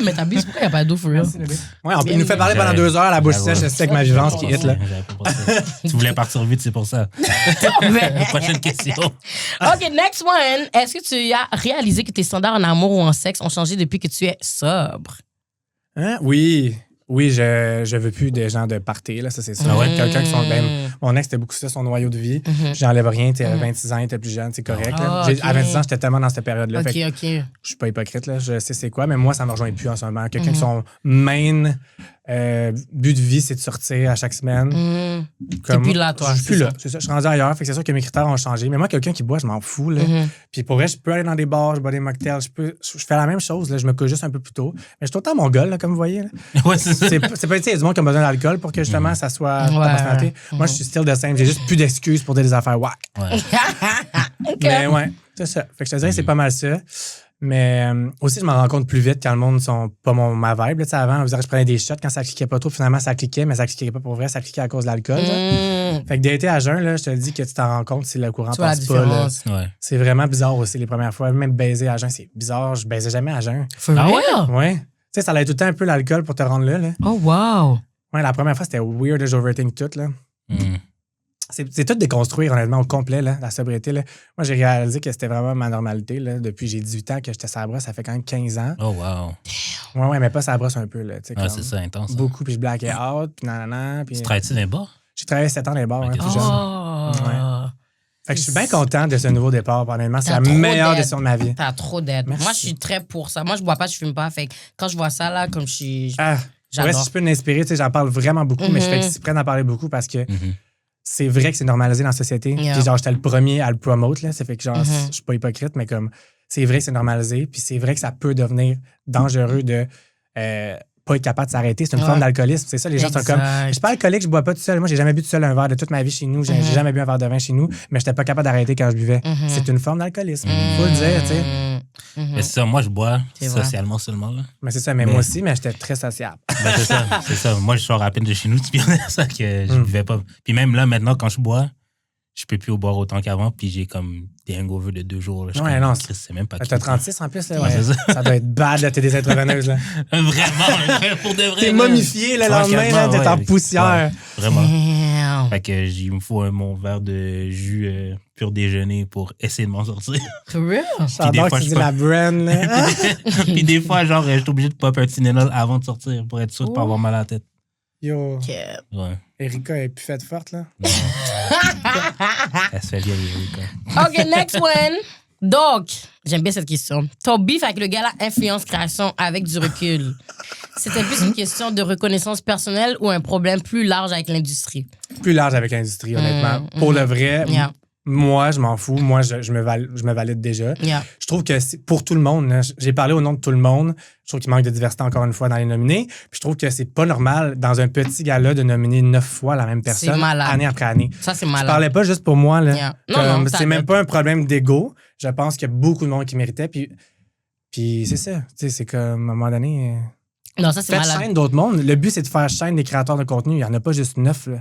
Mais t'abuses, pourquoi il n'y a pas d'eau, for real? Ouais, il nous fait parler pendant 2 heures à la bouche sèche. C'est avec ma vivance qui hit, là. J'avais pas pensé. Tu voulais partir vite, c'est pour ça. Mais- Prochaine question. OK, next one. Est-ce que tu as réalisé que tes standards en amour ou en sexe ont changé depuis que tu es sobre? Hein? Oui. Oui, je veux plus des gens de party, là, ça c'est sûr. Ah ouais? Quelqu'un qui sont. Ben, mon ex, c'était beaucoup ça, son noyau de vie. J'enlève rien, t'es 26 ans, t'es plus jeune, c'est correct. là. Ah, ok. À 26 ans, j'étais tellement dans cette période-là. OK, Fait que OK. je suis pas hypocrite, là, je sais c'est quoi, mais moi, ça me rejoint plus en ce moment. Quelqu'un qui son main but de vie, c'est de sortir à chaque semaine. T'es plus là, toi, Je suis c'est plus là. ça. C'est ça. Je suis rendu ailleurs. Fait que c'est sûr que mes critères ont changé. Mais moi, quelqu'un qui boit, je m'en fous. Là. Puis pour vrai, je peux aller dans des bars, je bois des mocktails. Je fais la même chose. Là. Je me couche juste un peu plus tôt. Mais je suis tout le temps mongol, là, comme vous voyez. Là. Ouais, c'est ça. C'est pas, tu sais, il y a du monde qui a besoin d'alcool pour que justement ça soit ta personnalité. Moi, je suis style de simple. J'ai juste plus d'excuses pour dire des affaires whack. Ouais. OK. Mais ouais. C'est ça. Fait que je te dirais que c'est pas mal ça. Mais aussi, je m'en rends compte plus vite quand le monde sont pas ma vibe. Là, avant, je prenais des shots quand ça cliquait pas trop. Finalement, ça cliquait, mais ça cliquait pas pour vrai. Ça cliquait à cause de l'alcool. Fait que d'été à jeun, là, je te dis que tu t'en rends compte si le courant Tu vois la passe pas. Là. différence. Ouais. C'est vraiment bizarre aussi les premières fois. Même baiser à jeun, c'est bizarre. Je baisais jamais à jeun. Ah ouais? Ouais. Tu sais, ça allait tout le temps un peu l'alcool pour te rendre là. Oh, wow. Ouais, la première fois, c'était weird. J'overthink tout. Là. C'est tout déconstruire, honnêtement, au complet, là, la sobriété. Là. Moi, j'ai réalisé que c'était vraiment ma normalité. Là. Depuis j'ai 18 ans que j'étais sur la brosse, ça fait quand même 15 ans. Oh, wow. Ouais, mais pas sur la brosse un peu. Là, Ah, c'est ça, intense. Hein. Beaucoup, puis je blackais out, puis nanana. Puis... Tu travailles-tu dans les bars? J'ai travaillé 7 ans dans les bars, Ok. hein, plus jeune. Oh. Ouais. Fait que je suis bien content de ce nouveau départ. Honnêtement, c'est T'as la trop meilleure d'aide. décision de ma vie. T'as trop d'aide. Merci. Moi, je suis très pour ça. Moi, je bois pas, je fume pas. Fait que quand je vois ça, là, comme je suis. Ah, ouais, J'adore. si je peux m'inspirer, tu sais, j'en parle vraiment beaucoup, mais je fais exprès d'en parler beaucoup parce que c'est vrai que c'est normalisé dans la société. Yeah. Puis genre, j'étais le premier à le promote, là. Ça fait que genre, je suis pas hypocrite, mais comme, c'est vrai que c'est normalisé, puis c'est vrai que ça peut devenir dangereux de pas être capable de s'arrêter. C'est une forme d'alcoolisme. C'est ça, les gens sont comme, je suis pas alcoolique, je bois pas tout seul. Moi, j'ai jamais bu tout seul un verre de toute ma vie chez nous. J'ai jamais bu un verre de vin chez nous, mais j'étais pas capable d'arrêter quand je buvais. C'est une forme d'alcoolisme. Faut le dire, tu sais. Mais c'est ça, moi, je bois C'est vrai. socialement seulement. Là. Mais c'est ça, mais moi aussi, mais j'étais très sociable. Ben, c'est ça. Moi, je sors à peine de chez nous, tu viens de ça, que je buvais pas. Puis même là, maintenant, quand je bois, je peux plus boire autant qu'avant, puis j'ai comme des hangovers de 2 jours. Là. Je suis Ouais, comme, non, Chris, c'est même pas T'as qui, 36 en plus, là. Ouais, Ouais. c'est ça. Ça doit être bad, là. T'es des intraveineuses, là. Vraiment, pour de vrai. T'es là. momifié le Ouais, lendemain, là. quasiment, T'es en ouais. poussière. Ouais, vraiment. Damn. Fait que il me faut mon verre de jus pur déjeuner pour essayer de m'en sortir. For real? J'adore fois, que tu je dis la brand, là. Puis des fois, genre, je suis obligé de pop un Tylenol avant de sortir pour être sûr de pas avoir mal à la tête. Yo, Yeah. Ouais. Erika est plus faite forte, là. Non. Elle se fait vieille, Erika. OK, next one. Donc, j'aime bien cette question. Ton beef avec le gala Influence Création avec du recul, c'était plus une question de reconnaissance personnelle ou un problème plus large avec l'industrie? Plus large avec l'industrie, honnêtement. Pour le vrai, Yeah. moi, je m'en fous. Moi, je me valide déjà. Yeah. Je trouve que c'est pour tout le monde. Là. J'ai parlé au nom de tout le monde. Je trouve qu'il manque de diversité encore une fois dans les nominés. Puis je trouve que c'est pas normal dans un petit gala de nominer 9 fois la même personne malade. année après année. Ça, c'est Je malade. parlais pas juste pour moi. Là. Yeah. Non, Comme, non, ça c'est même date. pas un problème d'ego. Je pense qu'il y a beaucoup de monde qui méritait. Puis c'est ça. Tu sais, c'est comme, à un moment donné, Non, ça, c'est faites malade. chaîne d'autres mondes. Le but, c'est de faire chaîne des créateurs de contenu. Il y en a pas juste 9. Là.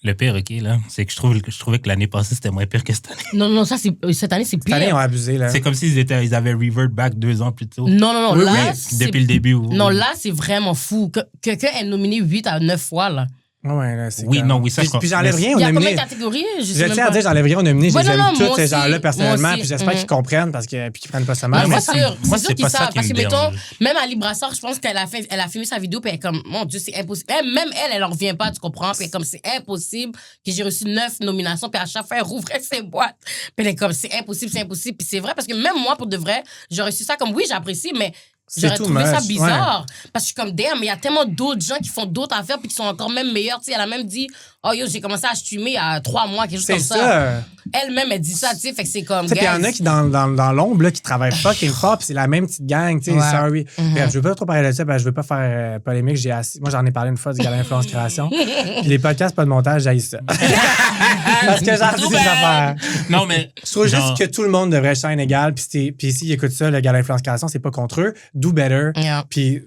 Le pire, OK, là, c'est que je trouvais que l'année passée, c'était moins pire que cette année. Non, ça, cette année, c'est Cette année, ils pire. ont abusé. Là. C'est comme s'ils avaient revert back 2 ans plus tôt. Non, Oui, là, oui, c'est- Depuis le début. Non, là, c'est vraiment fou. Quelqu'un est nominé 8 à 9 fois, là. Ouais, là, c'est Oui, comme- non, oui, ça, Puis, je puis j'enlève mais- rien Il aux y a combien nominés. de catégories? Je sais Je même tiens à pas. dire, j'enlève rien aux nominés. Je Ouais, les aime non, toutes, moi ces aussi, gens-là, personnellement. moi aussi. Puis j'espère qu'ils comprennent puis qu'ils prennent pas ça mal. Mais Mais moi, ça- c'est sûr, moi, c'est sûr c'est qu'ils pas ça savent. qui Parce que, me mettons, dérange. même Ali Brassard, je pense qu'elle a filmé sa vidéo, puis elle est comme, mon Dieu, c'est impossible. Même elle en revient pas, tu comprends? Puis elle est comme, c'est impossible que j'ai reçu 9 nominations, puis à chaque fois, elle rouvrait ses boîtes. Puis elle est comme, c'est impossible. Puis c'est vrai, parce que même moi, pour de vrai, j'aurais reçu ça comme, oui, j'apprécie, mais C'est j'aurais too trouvé ça much, bizarre. Parce que je suis comme, damn, mais il y a tellement d'autres gens qui font d'autres affaires, puis qui sont encore même meilleurs. Tu sais, elle a même dit, oh yo, j'ai commencé à streamer il y a 3 mois, quelque chose C'est comme ça. ça. Elle-même, elle dit ça, tu sais, fait que c'est comme, Tu sais, puis il y en a guys. qui, dans l'ombre, là, qui travaillent fucking fort, puis c'est la même petite gang, tu sais, Ouais. sorry. Bref, je veux pas trop parler de ça, parce que je veux pas faire polémique. Moi, j'en ai parlé une fois du gala Influence Création. Puis les podcasts, pas de montage, j'haïs ça. Parce que j'en dis des affaires. Non, mais. Je trouve genre, juste que tout le monde devrait chaîne égal, puis s'ils écoutent ça, le gala Influence Création, c'est pas contre eux. Do better. Yeah. Puis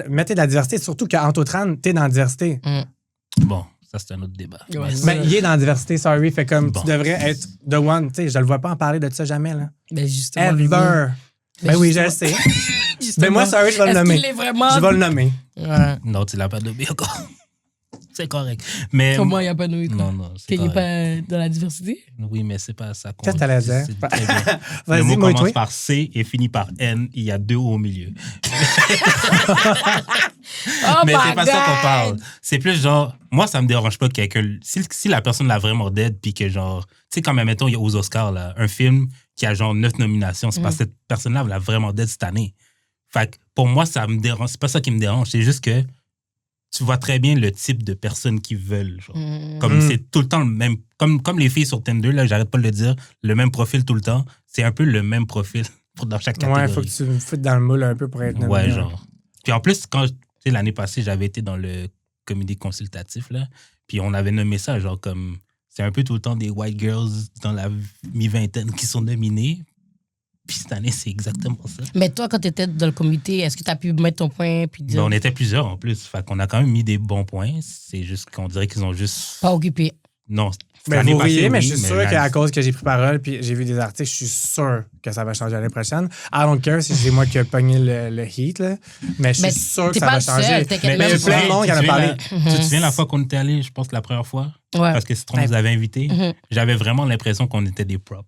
mettez de la diversité, surtout qu'Antotran, t'es dans la diversité. Bon, ça, c'est un autre débat. Ouais, Mais- c'est Ben, il est dans la diversité, sorry. Fait comme Bon. tu devrais être the one. Tu sais, je le vois pas en parler de ça jamais, là. Ben, justement. Ever. Rémi. Ben oui, je le sais. Ben moi, sorry, je vais le Est-ce nommer. qu'il est vraiment... Je vais le nommer. Ouais. Non, tu l'as pas nommé encore. C'est correct. Mais. Comment il n'y a pas de nourriture? Non, c'est Qu'il n'est correct. pas dans la diversité? Oui, mais c'est pas ça. Qu'est-ce que t'allais dire? C'est très bien. Vas-y, Le mot moi, commence toi. par C et finit par N. Il y a 2 au milieu. Oh Mais my c'est pas ça qu'on God! parle. C'est plus genre, moi, ça me dérange pas que quelqu'un. Si la personne l'a vraiment dead, puis que genre, tu sais, quand même, mettons, il y a aux Oscars, là, un film qui a genre 9 nominations, c'est parce que cette personne-là l'a vraiment dead cette année. Fait que pour moi, ça me dérange. C'est pas ça qui me dérange. C'est juste que tu vois très bien le type de personnes qui veulent. Genre. Comme c'est tout le temps le même. Comme les filles sur Tinder, là, j'arrête pas de le dire, le même profil tout le temps. C'est un peu le même profil dans chaque catégorie. Ouais, faut que tu me foutes dans le moule un peu pour être nommé. Ouais, genre. Puis en plus, quand tu sais, l'année passée, j'avais été dans le comité consultatif, là, puis on avait nommé ça, genre comme. C'est un peu tout le temps des white girls dans la mi-vingtaine qui sont nominées. Puis cette année, c'est exactement ça. Mais toi, quand tu étais dans le comité, est-ce que tu as pu mettre ton point puis Mais dire on était plusieurs en plus. Fait qu'on a quand même mis des bons points. C'est juste qu'on dirait qu'ils ont juste. pas occupé? Non. Mais l'année vous passée, riez, mais oui, je suis sûr l'année- qu'à cause que j'ai pris parole puis j'ai vu des articles, je suis sûr que ça va changer l'année prochaine. I don't care si c'est moi qui ai pogné le heat, là, mais je Mais suis sûr que t'es ça pas va le seul, changer. t'inquiète Mais il y a même plein de pas. monde qui en a Tu te parlé. souviens Tu te souviens la fois qu'on était allé, je pense, la première fois? Ouais. Parce que Citron nous avait invités. Mhm. J'avais vraiment l'impression qu'on était des props.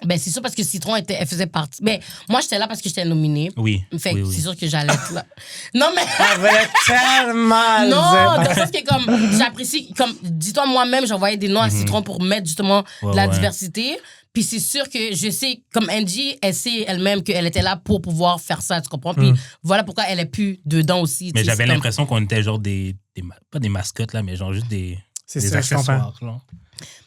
Ben, c'est sûr parce que Citron elle faisait partie. Ben, moi, j'étais là parce que j'étais nominée. Oui. Fait oui, que oui. c'est sûr que j'allais être là. Non, mais. Ça va tellement Non, le dans dire. le sens que comme j'apprécie, comme dis-toi moi-même, j'envoyais des noms à Citron pour mettre justement Ouais, la ouais. diversité. Puis c'est sûr que je sais, comme Angie, elle sait elle-même qu'elle était là pour pouvoir faire ça, tu comprends? Puis voilà pourquoi elle est plus dedans aussi. Mais tu sais, j'avais c'est comme- l'impression qu'on était genre pas des mascottes, là, mais genre juste des C'est ça, je comprends. accessoires. Genre,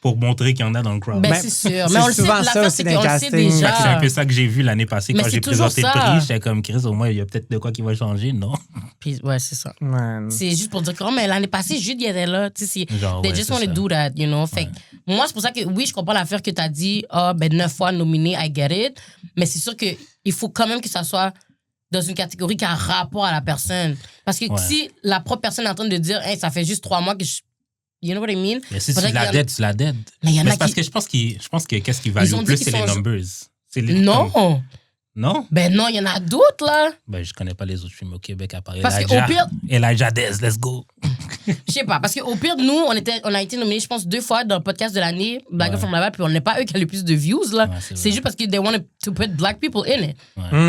pour montrer qu'il y en a dans le crowd. Ben, Ben, c'est sûr. c'est Mais on le sait, souvent ça l'affaire, aussi c'est dans qu'on les le sait castings. Fait que c'est un déjà. peu ça que j'ai vu l'année passée Mais quand c'est j'ai toujours présenté le ça. prix. J'étais comme, Chris, au moins, il y a peut-être de quoi qui va changer, non? Puis, ouais, c'est ça. Man. C'est juste pour dire que, oh, mais l'année passée, Jude, il était là. Tu sais, Genre, they ouais, just c'est want to ça. do that, you know. Fait que moi, c'est pour ça que, oui, je comprends l'affaire que tu as dit, 9 fois nominé, I get it. Mais c'est sûr qu'il faut quand même que ça soit dans une catégorie qui a rapport à la personne. Parce que Ouais. si la propre personne est en train de dire, hey, ça fait juste 3 mois que je. You know what I mean? Mais si tu Faudrait qu'il y la en- dead, tu la dead. Mais il y en a c'est parce qui- que je pense que qu'est-ce qui va Ils ont le dit plus, qu'ils c'est les sont- numbers. C'est les Non! Non? Ben non, il y en a d'autres, là. Ben, je connais pas les autres films au Québec à part Parce que Elijah. au pire- Elijah Dez, let's go. Je sais pas, parce qu'au pire, nous, on a été nominés, je pense, 2 fois dans le podcast de l'année, Black Girl from Laval, puis on n'est pas eux qui a le plus de views, là. Ouais, c'est c'est vrai. juste parce que they want to put black people in it.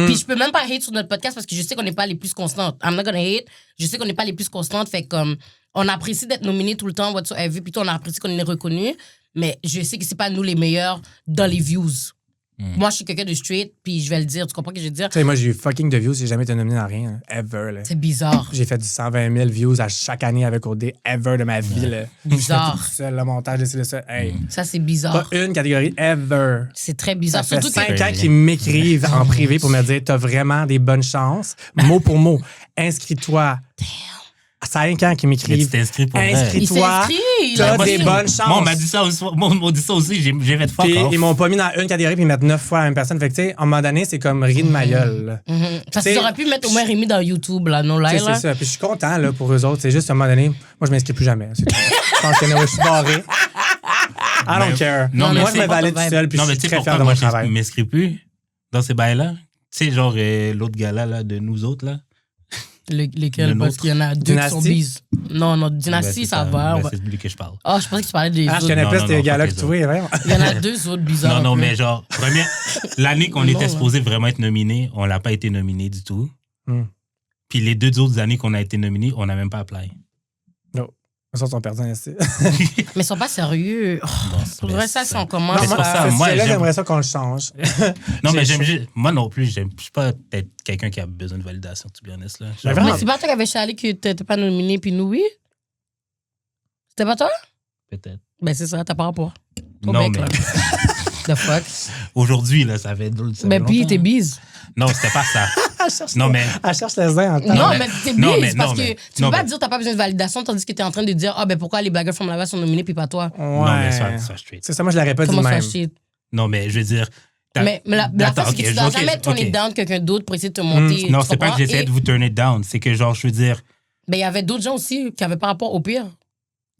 Puis je peux même pas hate sur notre podcast parce que je sais qu'on n'est pas les plus constantes. I'm not gonna hate. Je sais qu'on n'est pas les plus constantes, fait comme, on apprécie d'être nominés tout le temps, whatsoever, plutôt on apprécie qu'on est reconnu, mais je sais que c'est pas nous les meilleurs dans les views. Moi, je suis quelqu'un de straight, puis je vais le dire, tu comprends ce que je veux dire? Tu sais, moi, j'ai eu fucking de views, j'ai jamais été nominé dans rien, ever. Là. C'est bizarre. J'ai fait du 120 000 views à chaque année avec OD, ever de ma vie. Là. Bizarre. Tout seul, le montage, de ça. Hey, Ça, c'est bizarre. pas une catégorie, ever. C'est très Ça bizarre. fait Surtout 5 que. ans qu'ils m'écrivent en privé pour me dire t'as vraiment des bonnes chances, mot pour mot. Inscris-toi. 5 ans qu'ils Mais tu m'écrivent. t'es inscrit pour vrai. Il s'est Inscris-toi. inscrit. il T'as a des dit- bonnes chances. Moi, on m'a dit ça aussi. Moi, on m'a dit ça aussi. J'ai fait fuck Puis off. ils m'ont pas mis dans une catégorie puis ils mettent 9 fois la même personne. Fait que, tu sais, à un moment donné, c'est comme rire de ma gueule. là. Parce T'sais, qu'ils auraient pu mettre au moins Rémi dans YouTube, là, non Tu sais, live, là. c'est ça. Puis je suis content là, pour eux autres. C'est juste à un moment donné, moi, je m'inscris plus jamais. C'est tout. Je pense que je suis barré. I don't care. non, mais moi, c'est je me pas valide ton tout vibe. seul puis Non, je mais suis tu sais très fier pourquoi de moi, mon je travail. m'inscris plus dans ces bails-là? Tu sais, genre l'autre gars-là là, de nous autres, là. Lesquels? Le Parce nôtre. qu'il y en a deux qui sont Dynasty? bises. Non, Dynasty, Ben, c'est ça va. Ben, c'est de lui que je parle. Ah, je pensais que tu parlais des Ah, je autres. connais Non, plus non, ces non, gars-là fuck que les tu vois, vraiment. Il y en a 2 autres bizarres. Non, un peu. mais genre, l'année qu'on Non, était là. supposé vraiment être nominé, on l'a pas été nominé du tout. Hmm. Puis les 2 autres années qu'on a été nominé, on n'a même pas appelé. Non. Les autres sont perdus ici. Mais ils sont pas sérieux. Oh, pour vrai, ça, si on commence. Mais c'est pour ça, moi, là, j'aime- j'aimerais ça qu'on le change. Non, mais J'ai- j'aime juste. Moi non plus, je suis pas peut-être quelqu'un qui a besoin de validation, to be honest, là. Mais Genre, vraiment, Mais c'est pas toi qui avais chialé que t'étais pas nominé, puis nous, oui? C'était pas toi? peut-être. Ben, c'est ça, t'as pas rapport. Ton Non, bec, mais là. The fuck? aujourd'hui, là, ça fait drôle. Mais puis, t'es bise. Non, c'était pas ça. Elle cherche Non, mais. Elle cherche les uns en temps. Non, mais- mais t'es non, bise mais- parce non, que mais- tu non, peux pas mais- dire t'as pas besoin de validation tandis que t'es en train de dire ah ben pourquoi les Black Girls from Laval sont nominés puis pas toi. Ouais. Non, mais sois straight. C'est ça, moi, je l'aurais pas dit Comment de ça même. shit? Non, mais je veux dire. Mais la Attends, face, c'est que ok, tu dois ok, jamais tourner ok. down quelqu'un d'autre pour essayer de te monter. Non, tu c'est pas que comprends? j'essayais Et- de vous turn it down. C'est que, genre, je veux dire. Mais il y avait d'autres gens aussi qui avaient pas rapport au pire.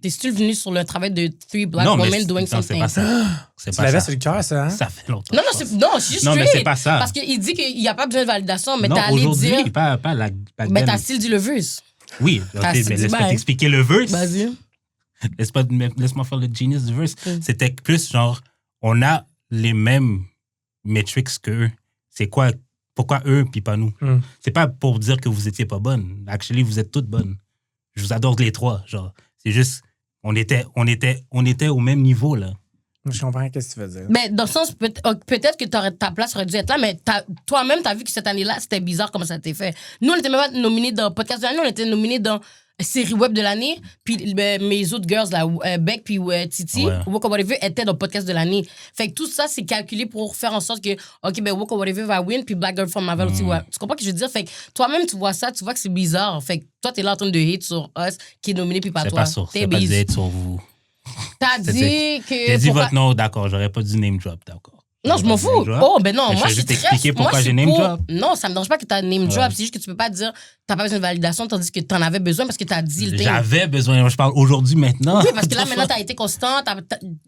T'es-tu venu sur le travail de 3 black non, mais women doing non, c'est something? pas ça. C'est Tu pas l'avais ça. sur le cœur, ça, hein? Ça fait longtemps. Non, je suis juste Non, mais straight. c'est pas ça. Parce qu'il dit qu'il n'y a pas besoin de validation, mais non, t'as allé aujourd'hui, dire. pas la back Mais then. t'as still dit le verse. Oui, ok, t'as mais dit laisse-moi bye. t'expliquer le verse. Vas-y. Laisse-moi faire le genius du verse. C'était plus genre, on a les mêmes metrics qu'eux. C'est quoi, pourquoi eux puis pas nous? Mm. C'est pas pour dire que vous étiez pas bonnes. Actually, vous êtes toutes bonnes. Je vous adore les trois. Genre, c'est juste, on était au même niveau, là. Je comprends ce que tu veux dire. Mais dans le sens, peut-être que ta place aurait dû être là, mais toi-même, t'as vu que cette année-là, c'était bizarre comment ça t'est fait. Nous, on était même pas nominés dans Podcast de l'année, on était nominés dans Série Web de l'année, puis mes autres girls, là, Beck puis Titi, Ouais. Walk or Whatever, étaient dans Podcast de l'année. Fait que tout ça, c'est calculé pour faire en sorte que, OK, ben Walk or Whatever va win, puis Black Girl from Laval aussi, ouais. Tu comprends ce que je veux dire? Fait que toi-même, tu vois ça, tu vois que c'est bizarre. Fait que toi, t'es là en train de hate sur us, qui est nominé, puis pas C'est toi. pas sûr. T'es C'est pas bise. d'être sur vous. T'as dit que... J'ai dit pourquoi- votre nom, d'accord. J'aurais pas dû name drop, d'accord. Non, je m'en fous. Name drop. Oh, ben non, Mais moi, je je vais suis juste très... t'expliquer pourquoi j'ai name drop. Non, ça me dérange pas que t'as name drop. Ouais. C'est juste que tu peux pas dire t'as pas besoin de validation tandis que t'en avais besoin parce que t'as dit le thing. J'avais besoin. Je parle aujourd'hui, maintenant. Oui, parce que là, maintenant, t'as été constant. Moi,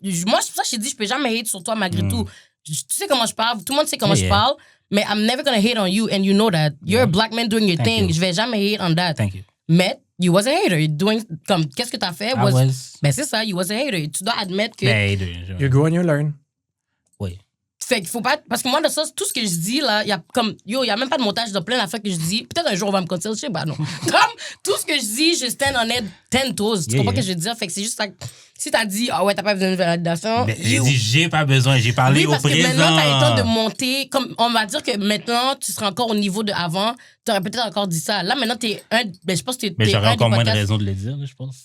c'est pour ça que je t'ai dit, je peux jamais hate sur toi malgré tout. Tu sais comment je parle. Tout le monde sait comment je parle. Mais I'm never gonna hate on you and you know that. You're a black man doing your Thank thing. you. Je vais jamais hate on that. Thank you. Mais you was a hater. You're doing... Comme, qu'est-ce que t'as fait? I was... Ben, c'est ça. You was a hater. Tu dois admettre que... Ben, You go and you learn. oui. Fait qu'il faut pas... Parce que moi, de ça, tout ce que je dis, là, il y a comme... Yo, il y a même pas de montage de plein d'affaires que je dis. Peut-être un jour, on va me conter, je sais pas, non. Comme, tout ce que je dis, je stand on it 10 toes. Tu comprends ce que je veux dire? Fait que c'est juste ça... Si t'as dit, ah ouais, t'as pas besoin de validation... Ben, j'ai dit, j'ai pas besoin. J'ai parlé Oui, au parce que présent. maintenant, t'as le temps de monter. Comme, on va dire que maintenant, tu seras encore au niveau de avant. T'aurais peut-être encore dit ça. Là, maintenant, t'es un... Ben, je pense que t'es Mais j'aurais un encore des moins de podcasts- raison de le dire, là, je pense.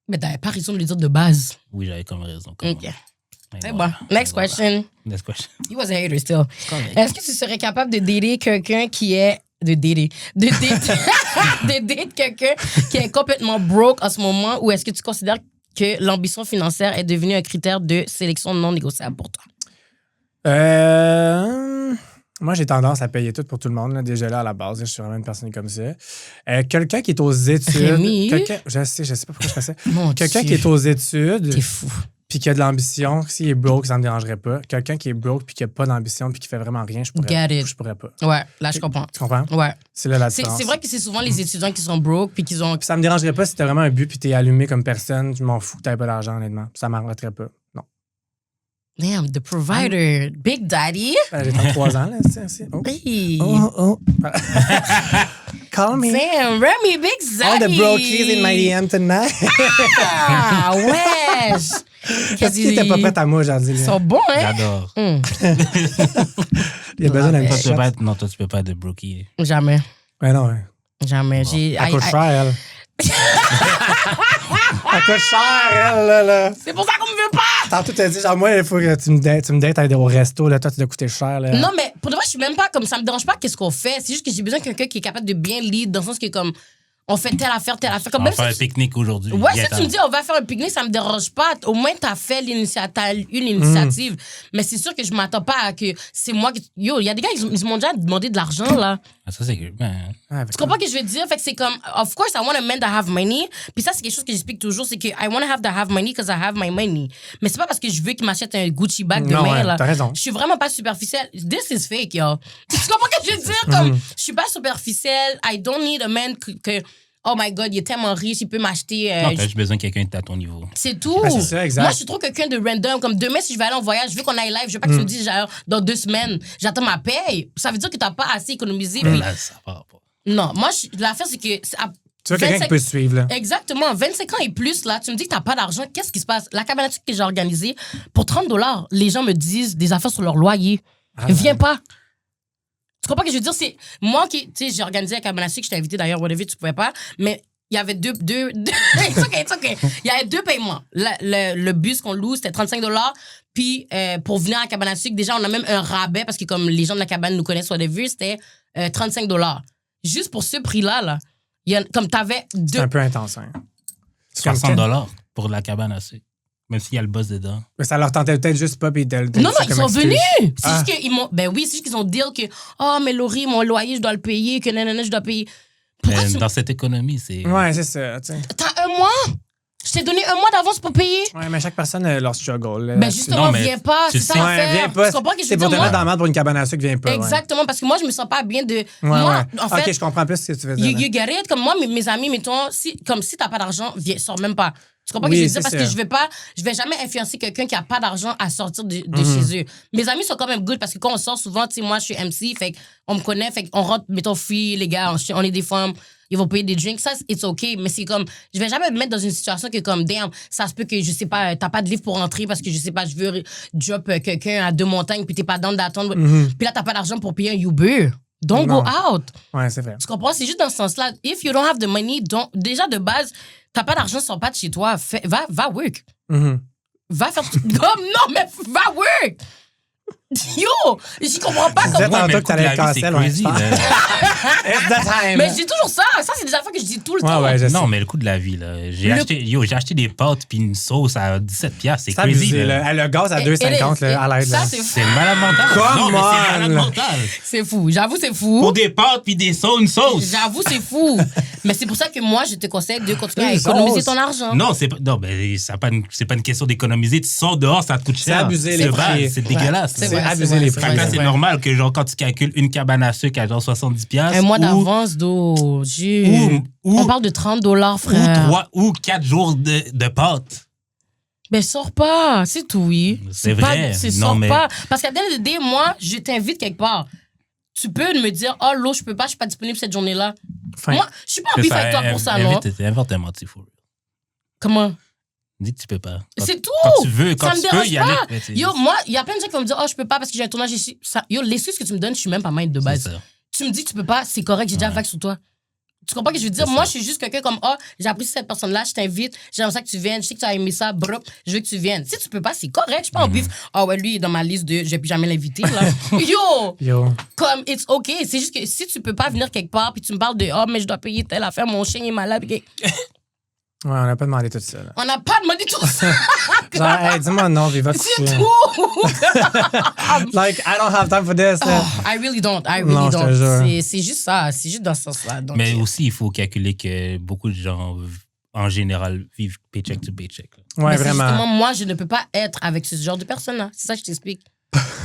Mais t'avais pas raison de le dire de base. Oui, j'avais comme raison. OK. Mais C'est voilà. bon. Next Voilà. question. Next question. He was a hater still. correct. Est-ce que tu serais capable de dater quelqu'un qui est... De dater. De date... de date quelqu'un qui est complètement broke en ce moment ou est-ce que tu considères que l'ambition financière est devenue un critère de sélection non négociable pour toi? Moi, j'ai tendance à payer tout pour tout le monde. Là. Déjà là, à la base, je suis vraiment une personne comme ça. Quelqu'un qui est aux études... Rémi? Je sais pas pourquoi je fais ça. Mon Quelqu'un Dieu. qui est aux études... T'es fou. Puis qui a de l'ambition, s'il est broke, ça me dérangerait pas. Quelqu'un qui est broke puis qui a pas d'ambition puis qui fait vraiment rien, je Get it. pourrais pas. Ouais, là, je comprends. Tu comprends? Ouais. C'est là la C'est différence. vrai que c'est souvent les étudiants qui sont broke puis qui ont... Puis ça me dérangerait pas si t'as vraiment un but puis t'es allumé comme personne. Je m'en fous que t'aies pas d'argent, honnêtement. Ça m'arrêterait pas. Non. Damn, the provider. Big Daddy. J'ai 33 ans, là. C'est... Oh. Hey. Oh. Call me. Damn, Remy, Big All Daddy. the brokies in my DM tonight. Ah, wesh. Qu'est-ce qui était pas prêt à moi, j'ai dit. Ils sont bons, hein? J'adore. Il y a besoin d'un Ouais. petit Toi, shot. non, toi, tu peux pas être de brookie. Jamais. Ouais, non, ouais. Jamais. J'ai... Elle coûte cher, elle. Elle coûte cher, elle, là. C'est pour ça qu'on me veut pas! Tantôt, t'as dit, genre, moi, il faut que tu me dates aller au resto, là. Toi, tu dois coûter cher, là. Non, mais pour de vrai, je suis même pas comme ça. Me dérange pas qu'est-ce qu'on fait. C'est juste que j'ai besoin de quelqu'un qui est capable de bien lead, dans le sens que, comme, on fait telle affaire. Comme On va même faire un si pique-nique aujourd'hui. Ouais, Viens, si tu me dis on va faire un pique-nique, ça me dérange pas. Au moins, t'as fait une initiative. Mais c'est sûr que je m'attends pas à que c'est moi qui. Yo, il y a des gars, ils m'ont déjà demandé de l'argent, là. Ah, ça, c'est que. Ben, Tu comprends ce que je veux dire? Fait que c'est comme, of course, I want a man that have money. Puis ça, c'est quelque chose que j'explique toujours, c'est que I want to have that have money because I have my money. Mais c'est pas parce que je veux qu'il m'achète un Gucci bag Non, demain, ouais, là. t'as raison. Je suis vraiment pas superficielle. This is fake, yo. Tu comprends ce que je veux dire? Comme, je suis pas superficielle. I don't need a man que oh my God, il est tellement riche, il peut m'acheter. non, t'as juste besoin de quelqu'un à ton niveau. C'est tout. Ben, c'est ça, exact. Moi, je suis trop quelqu'un de random. Comme demain, si je vais aller en voyage, je veux qu'on aille live. Je veux pas que tu me dises, genre, dans 2 semaines, j'attends ma paye. Ça veut dire que t'as pas assez économisé. Puis... Là, ça va pas. Non, moi, l'affaire, c'est que. Tu veux quelqu'un qui peut te suivre, là. Exactement. 25 ans et plus, là, tu me dis que t'as pas d'argent. Qu'est-ce qui se passe? La cabane à sucre que j'ai organisée, pour 30 $, les gens me disent des affaires sur leur loyer. Viens pas. Tu comprends ce que je veux dire? C'est moi qui. Tu sais, j'ai organisé la cabane à sucre, je t'ai invité d'ailleurs, whatever, tu pouvais pas. Mais il y avait deux it's okay. Il y avait 2 paiements. Le bus qu'on loue, c'était 35 $. Puis, pour venir à la cabane à sucre, déjà, on a même un rabais parce que comme les gens de la cabane nous connaissent, whatever, c'était 35 $. Juste pour ce prix-là, là, comme t'avais 2... C'est un peu intense, hein. 60 $ pour la cabane à sucre. Même s'il y a le boss dedans. Mais ça leur tentait peut-être juste pas. Puis Non, ils sont venus. C'est Ah. juste qu'ils m'ont... Ben oui, c'est juste qu'ils ont dit que « Oh, mais Laurie, mon loyer, je dois le payer, que nanana, je dois payer. » Pourquoi Mais tu... dans cette économie, c'est. Ouais, c'est ça, tu sais. T'as 1 mois? Je t'ai donné 1 mois d'avance pour payer? Ouais, mais chaque personne a leur struggle. Là, Ben là-dessus. justement, Non, mais viens pas. tu C'est ça sais- Ouais, l'affaire. viens pas. Tu comprends ce que je C'est veux pour te dire? mettre dans Moi, la merde pour une cabane à sucre, viens pas. ouais. exactement, parce que moi, je me sens pas bien de... Ouais, moi, ouais. en fait... Ok, je comprends plus ce que tu veux dire. You get it? Comme moi, mes amis, mettons, si t'as pas d'argent, viens, sors même pas. Tu comprends Oui, ce que je veux dire? c'est Parce ça. que je vais jamais influencer quelqu'un qui a pas d'argent à sortir de chez eux. Mes amis sont quand même good parce que quand on sort souvent, tu sais, moi, je suis MC, fait qu'on me connaît, fait qu'on rentre, mettons, filles, les gars, on est des femmes, ils vont payer des drinks, ça, it's okay, mais c'est comme, je vais jamais me mettre dans une situation que comme, damn, ça se peut que, je sais pas, t'as pas de livre pour rentrer parce que, je sais pas, je veux drop quelqu'un à 2 montagnes puis t'es pas dans d'attendre, puis là, t'as pas d'argent pour payer un Uber. Don't Non. go out. Ouais, c'est vrai. Tu comprends? C'est juste dans ce sens-là. If you don't have the money, déjà de base, t'as pas d'argent, sors pas de chez toi. Va work. Mhm. Va faire... non, mais va work! Yo! J'y comprends pas disais comment... tantôt que t'allais être cancel, ouais, crazy, je pense. là. It's the time. Mais je dis toujours ça. Ça, c'est des affaires que je dis tout le temps. Ouais, je sais. Non, mais le coût de la vie, là. J'ai acheté des pâtes puis une sauce à 17$. C'est C'est crazy, abusé, là. là. Le gaz à 2,50 là, à l'aide. Ça, là. c'est fou. C'est malade mental. Come Non, mais c'est malade on. mental. C'est fou. J'avoue, c'est fou. Pour des pâtes puis une sauce. J'avoue, c'est fou. Mais c'est pour ça que moi, je te conseille de continuer à Une économiser sauce. ton argent. Non, c'est pas, non, ben, c'est pas une question d'économiser. Tu sors dehors, ça te coûte cher. C'est abusé, les de base, prix. C'est dégueulasse. C'est C'est vrai, abusé, c'est les vrai, prix. Fait que là, c'est c'est vrai. normal que, genre, quand tu calcules une cabane à sucre à genre 70$. Un mois ou- d'avance d'eau. On parle de $30, frère. ou 4 jours de pâtes. Ben, sors pas. C'est tout, oui. C'est pas- vrai. C'est Non, sors mais- pas. Parce qu'à the end of the day, moi, je t'invite quelque part. Tu peux me dire, oh, l'eau, je peux pas, je suis pas disponible cette journée-là. Fin. Moi, je suis pas en bif avec toi pour ça, non? Invente un motif. Comment? Dis que tu peux pas. C'est tout. Quand tu veux, quand Ça me tu peux dérange y aller. pas. mais c'est- Yo, moi, il y a plein de gens qui vont me dire, oh, je peux pas parce que j'ai un tournage ici. Yo, l'excuse que tu me donnes, je suis même pas mind de c'est base. ça. Tu me dis que tu peux pas, c'est correct, j'ai déjà Ouais. vague sur toi. Tu comprends ce que je veux dire? C'est Moi, ça. je suis juste quelqu'un comme, oh, j'ai apprécié cette personne-là, je t'invite, j'aimerais ça que tu viennes, je sais que tu as aimé ça, brrr, je veux que tu viennes. Si tu peux pas, c'est correct, je suis pas en bif. Ah ouais, lui, il est dans ma liste de, je vais plus jamais l'inviter, là. Yo! Yo. Comme, it's OK. C'est juste que si tu peux pas venir quelque part, puis tu me parles de, oh, mais je dois payer telle affaire, mon chien est malade, puis Ouais, on n'a pas demandé tout ça. Là. on n'a pas demandé tout ça. Genre, hey, dis-moi non, puis va te C'est coucher. tout! Like, I don't have time for this. là. Oh, I really don't. Non, je te jure. C'est juste ça. C'est juste dans ce sens-là. Donc, Mais aussi, il faut calculer que beaucoup de gens, en général, vivent paycheck to paycheck. là. Ouais, mais c'est justement, vraiment. moi, je ne peux pas être avec ce genre de personne-là. C'est ça que je t'explique.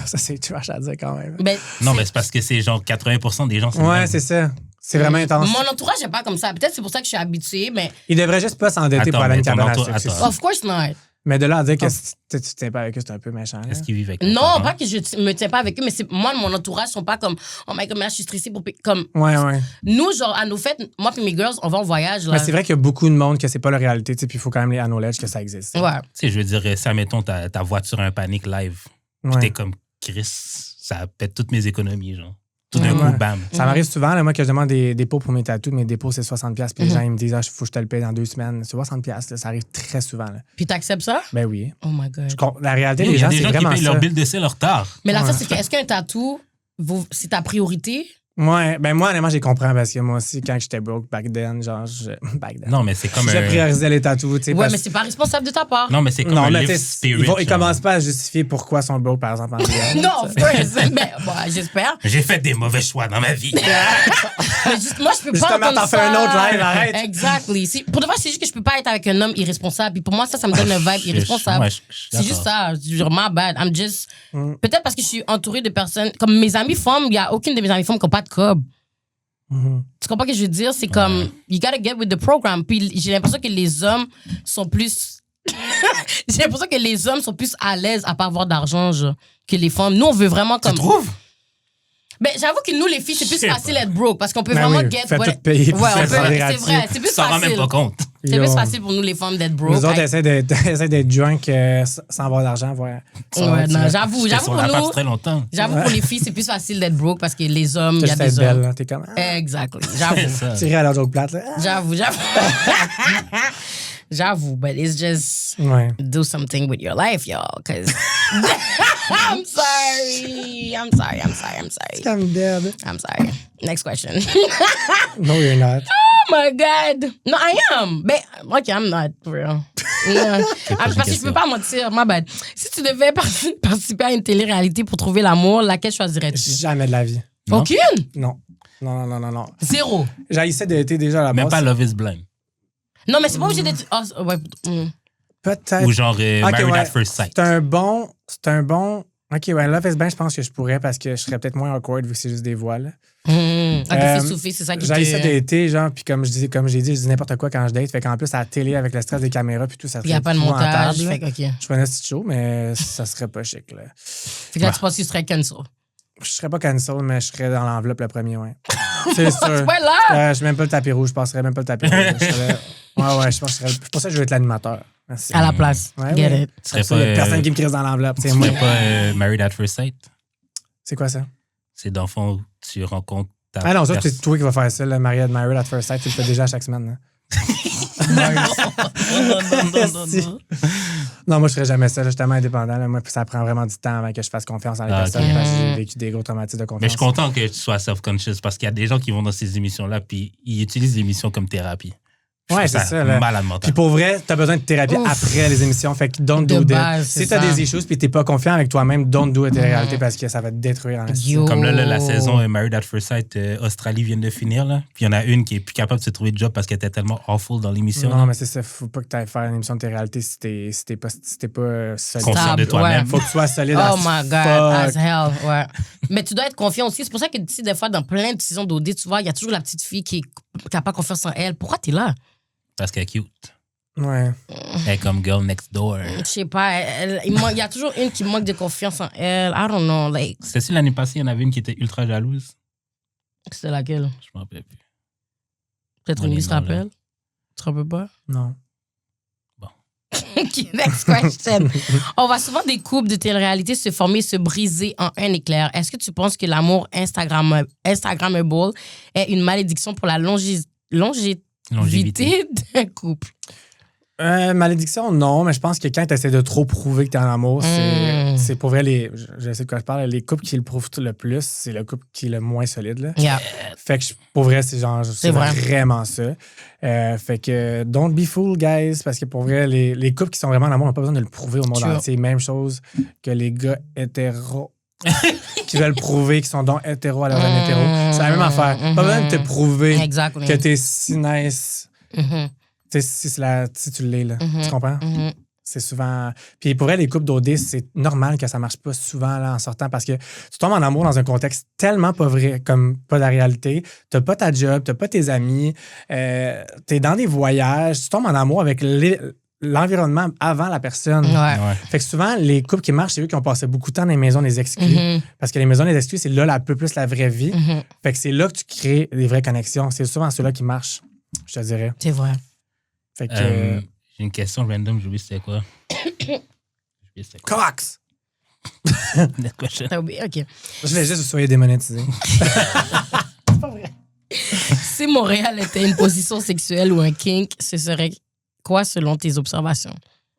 Ça, c'est trash à dire quand même. Ben, Non, mais c'est parce que c'est genre 80% des gens. Ouais, c'est ça. C'est vraiment intense. Mon entourage n'est pas comme ça. Peut-être c'est pour ça que je suis habituée, mais Il devrait juste pas s'endetter pour Attends, aller à une mais ton cabane à entour- sucre, c'est attends. ça. of course not. Mais de là à dire que si tu tiens pas avec eux, c'est un peu méchant. là. Est-ce qu'ils vivent avec leurs Non, parents? pas que je me tiens pas avec eux, mais c'est moi, mon entourage sont pas comme, oh my god, mais là, je suis stressée pour. Comme, Ouais, ouais. nous, genre, à nos fêtes, moi et mes girls, on va en voyage. Là. Mais c'est vrai qu'il y a beaucoup de monde que c'est pas la réalité, tu sais, puis il faut quand même les acknowledge que ça existe. Ouais. Tu sais, je veux dire, ça, mettons, ta voiture a un panique live. Puis Ouais. t'es comme, Chris, ça pète toutes mes économies, genre. Tout d'un Ouais. coup, bam. Ça m'arrive souvent, là, moi, que je demande des dépôts pour mes tatous. Mes dépôts, c'est 60$. Puis les gens, ils me disent, ah, faut que je te le paye dans 2 semaines. C'est 60$. Là, ça arrive très souvent. Là. Puis t'acceptes ça? Ben oui. Oh my god. La réalité, Il les y a gens, des c'est gens qui vraiment payent ça. leur bill d'essai leur retard. Mais l'affaire, Ouais. c'est que, est-ce qu'un tatou, c'est ta priorité? Ouais, ben moi, honnêtement, j'ai compris parce que moi aussi, quand j'étais broke back then, genre, back then, Non, mais c'est comme je un... priorisais les tatous, tu sais. Ouais, parce- mais c'est pas responsable de ta part. Non, mais c'est comme Non, un mais live tu sais, spirit. ils genre. commencent pas à justifier pourquoi ils sont broke, par exemple, en DM. Non, of course. Mais bon, j'espère. J'ai fait des mauvais choix dans ma vie. Mais juste, moi, je peux pas Justement, entendre t'en fais ça. un autre live, arrête. Exactly. Pour de vrai, c'est juste que je peux pas être avec un homme irresponsable. Puis pour moi, ça me donne un vibe irresponsable. Ouais, je suis C'est juste d'accord. ça. Genre, my bad. I'm just... Mm. Peut-être parce que je suis entourée de personnes... Comme mes amies femmes, il y a aucune de mes amies femmes qui n'ont pas de cob. Mhm. Tu comprends ce que je veux dire? C'est comme... You gotta get with the program. Puis j'ai l'impression que les hommes sont plus... j'ai l'impression que les hommes sont plus à l'aise à pas avoir d'argent genre, que les femmes. Nous, on veut vraiment comme... Tu trouves? Ben, j'avoue que nous, les filles, c'est plus Je sais facile pas. d'être broke parce qu'on peut Ben vraiment oui, get... faites what- tout payer, puis Ouais, faites on peut- ça c'est gratuit. vrai. C'est plus Tu t'en rends même facile. pas compte. C'est Yo. plus facile pour nous, les femmes, d'être broke. Nous autres, Hey, essaient d'être drunk sans avoir d'argent. Ouais, ouais, non, j'avoue J'étais sur pour la nous... passe très longtemps. J'avoue, pour les filles, c'est plus facile d'être broke parce que les hommes, il y a Juste des être belle, hommes. là. T'es comme. Exactly. C'est J'avoue. ça. Tirer à la joke plate, là. J'avoue. J'avoue, but it's just Ouais. do something with your life, y'all. Cause I'm sorry. I'm sorry. I'm sorry. I'm sorry. I'm dead. I'm sorry. Next question. No, you're not. Oh my God. No, I am. Ben, OK, I'm not, for real. Yeah. Parce que je peux pas mentir, my bad. Si tu devais participer à une télé-réalité pour trouver l'amour, laquelle choisirais-tu? Jamais de la vie. Non? Aucune? Non. Non, non, non, non. Zéro. J'haïssais d'été déjà à la base. Même pas Love is Blind. Non, mais c'est pas obligé d'être... Oh, ouais. Peut-être. Ou genre Married ouais. at First Sight. C'est un bon. OK, ouais, Love is Blind, je pense que je pourrais parce que je serais peut-être moins awkward vu que c'est juste des voiles. Ok, fais souffler, c'est ça qui J'haïssais d'été, genre, puis comme j'ai dit, je dis n'importe quoi quand je date. Fait qu'en plus, à la télé, avec le stress des caméras, puis tout, ça Il n'y a serait pas de montage. épouvantable, là. Fait que, OK. Je ferais un petit show, mais ça serait pas chic, là. Fait que là, tu penses que tu serais cancel. Je serais pas cancel, mais je serais dans l'enveloppe le premier, ouais. C'est sûr. Ouais, là! Je suis même pas le tapis rouge, je passerais même pas le tapis rouge. Ouais, je pense que c'est pour ça que je veux être l'animateur. Merci. À la place. Ouais, Get ouais. it. Tu serais Ça, il y a pas, personne qui me crise dans l'enveloppe, c'est tu moi. serais pas Married at First Sight. C'est quoi ça? C'est dans le fond, tu rencontres ta Ah non, ça, personne. c'est toi qui vas faire ça, le Married at First Sight. Tu le fais déjà chaque semaine. Hein. Non, non, non, non, non. Non, moi, je ferais jamais ça. Je suis tellement indépendant. Là. Moi, puis ça prend vraiment du temps avant que je fasse confiance en les personnes ok. parce que j'ai vécu des gros traumatismes de confiance. Mais je suis content que tu sois self-conscious parce qu'il y a des gens qui vont dans ces émissions-là puis ils utilisent l'émission comme thérapie. Je Ouais, trouve c'est ça. Là. Malade mental. Puis pour vrai, t'as besoin de thérapie après les émissions. Fait que don't De do that. base, c'est Si t'as ça. des issues puis t'es pas confiant avec toi-même, don't do it en réalité parce que ça va te détruire. En Yo. Comme là, la saison Married at First Sight, Australie vient de finir. Là. Puis il y en a une qui est plus capable de se trouver de job parce qu'elle était tellement awful dans l'émission. Non, là. mais c'est ça. Faut pas que t'ailles faire une émission de télé-réalité si t'es pas solide. Conscient de Stable, toi-même. ouais. Faut que tu sois solide Oh as my God, fuck. as hell, ouais. Mais tu dois être confiant aussi. C'est pour ça que, tu sais, des fois, dans plein de saisons d'OD, tu vois, il y a toujours la petite fille qui n'a pas confiance en elle. Pourquoi t'es là? Parce qu'elle est cute. Ouais. Elle est comme girl next door. Je sais pas. Il y a toujours une qui manque de confiance en elle. I don't know. Like, C'était si l'année passée, il y en avait une qui était ultra jalouse. c'était laquelle? Je me rappelle plus. Peut-être Ouais, une les se noms, là. rappelle? Tu te rappelles pas? Non. OK, next question. On voit souvent des couples de télé-réalité se former, se briser en un éclair. Est-ce que tu penses que l'amour Instagrammable est une malédiction pour la longévité d'un couple? Malédiction, non, mais je pense que quand tu essaies de trop prouver que tu es en amour, c'est pour vrai, je sais de quoi je parle, les couples qui le prouvent le plus, c'est le couple qui est le moins solide. Là. Yeah. Fait que pour vrai, c'est vrai. vraiment ça. Fait que don't be fool, guys, parce que pour vrai, les couples qui sont vraiment en amour n'ont pas besoin de le prouver au monde Sure. entier. Même chose que les gars hétéros qui veulent prouver qu'ils sont donc hétéros à leur hétéro. C'est la même affaire. Pas besoin de te prouver Exactly. que t'es si nice. Mhm. Tu sais, si tu l'es, là. Mhm. Tu comprends? Mhm. C'est souvent. Puis pour elle, les couples d'OD, c'est normal que ça marche pas souvent là, en sortant parce que tu tombes en amour dans un contexte tellement pas vrai, comme pas la réalité. T'as pas ta job, t'as pas tes amis, t'es dans des voyages, tu tombes en amour avec l'environnement avant la personne. Ouais. Ouais. Fait que souvent, les couples qui marchent, c'est eux qui ont passé beaucoup de temps dans les maisons des exclus. Mhm. Parce que les maisons des exclus, c'est là un peu plus la vraie vie. Mhm. Fait que c'est là que tu crées des vraies connexions. C'est souvent ceux-là qui marchent, je te dirais. C'est vrai. Fait que. J'ai une question random, j'ai oublié c'était quoi. J'ai oublié c'était quoi. Cox! Next question. T'as oublié? OK. Je voulais juste que vous soyez démonétisés. Si Montréal était une position sexuelle ou un kink, ce serait quoi selon tes observations?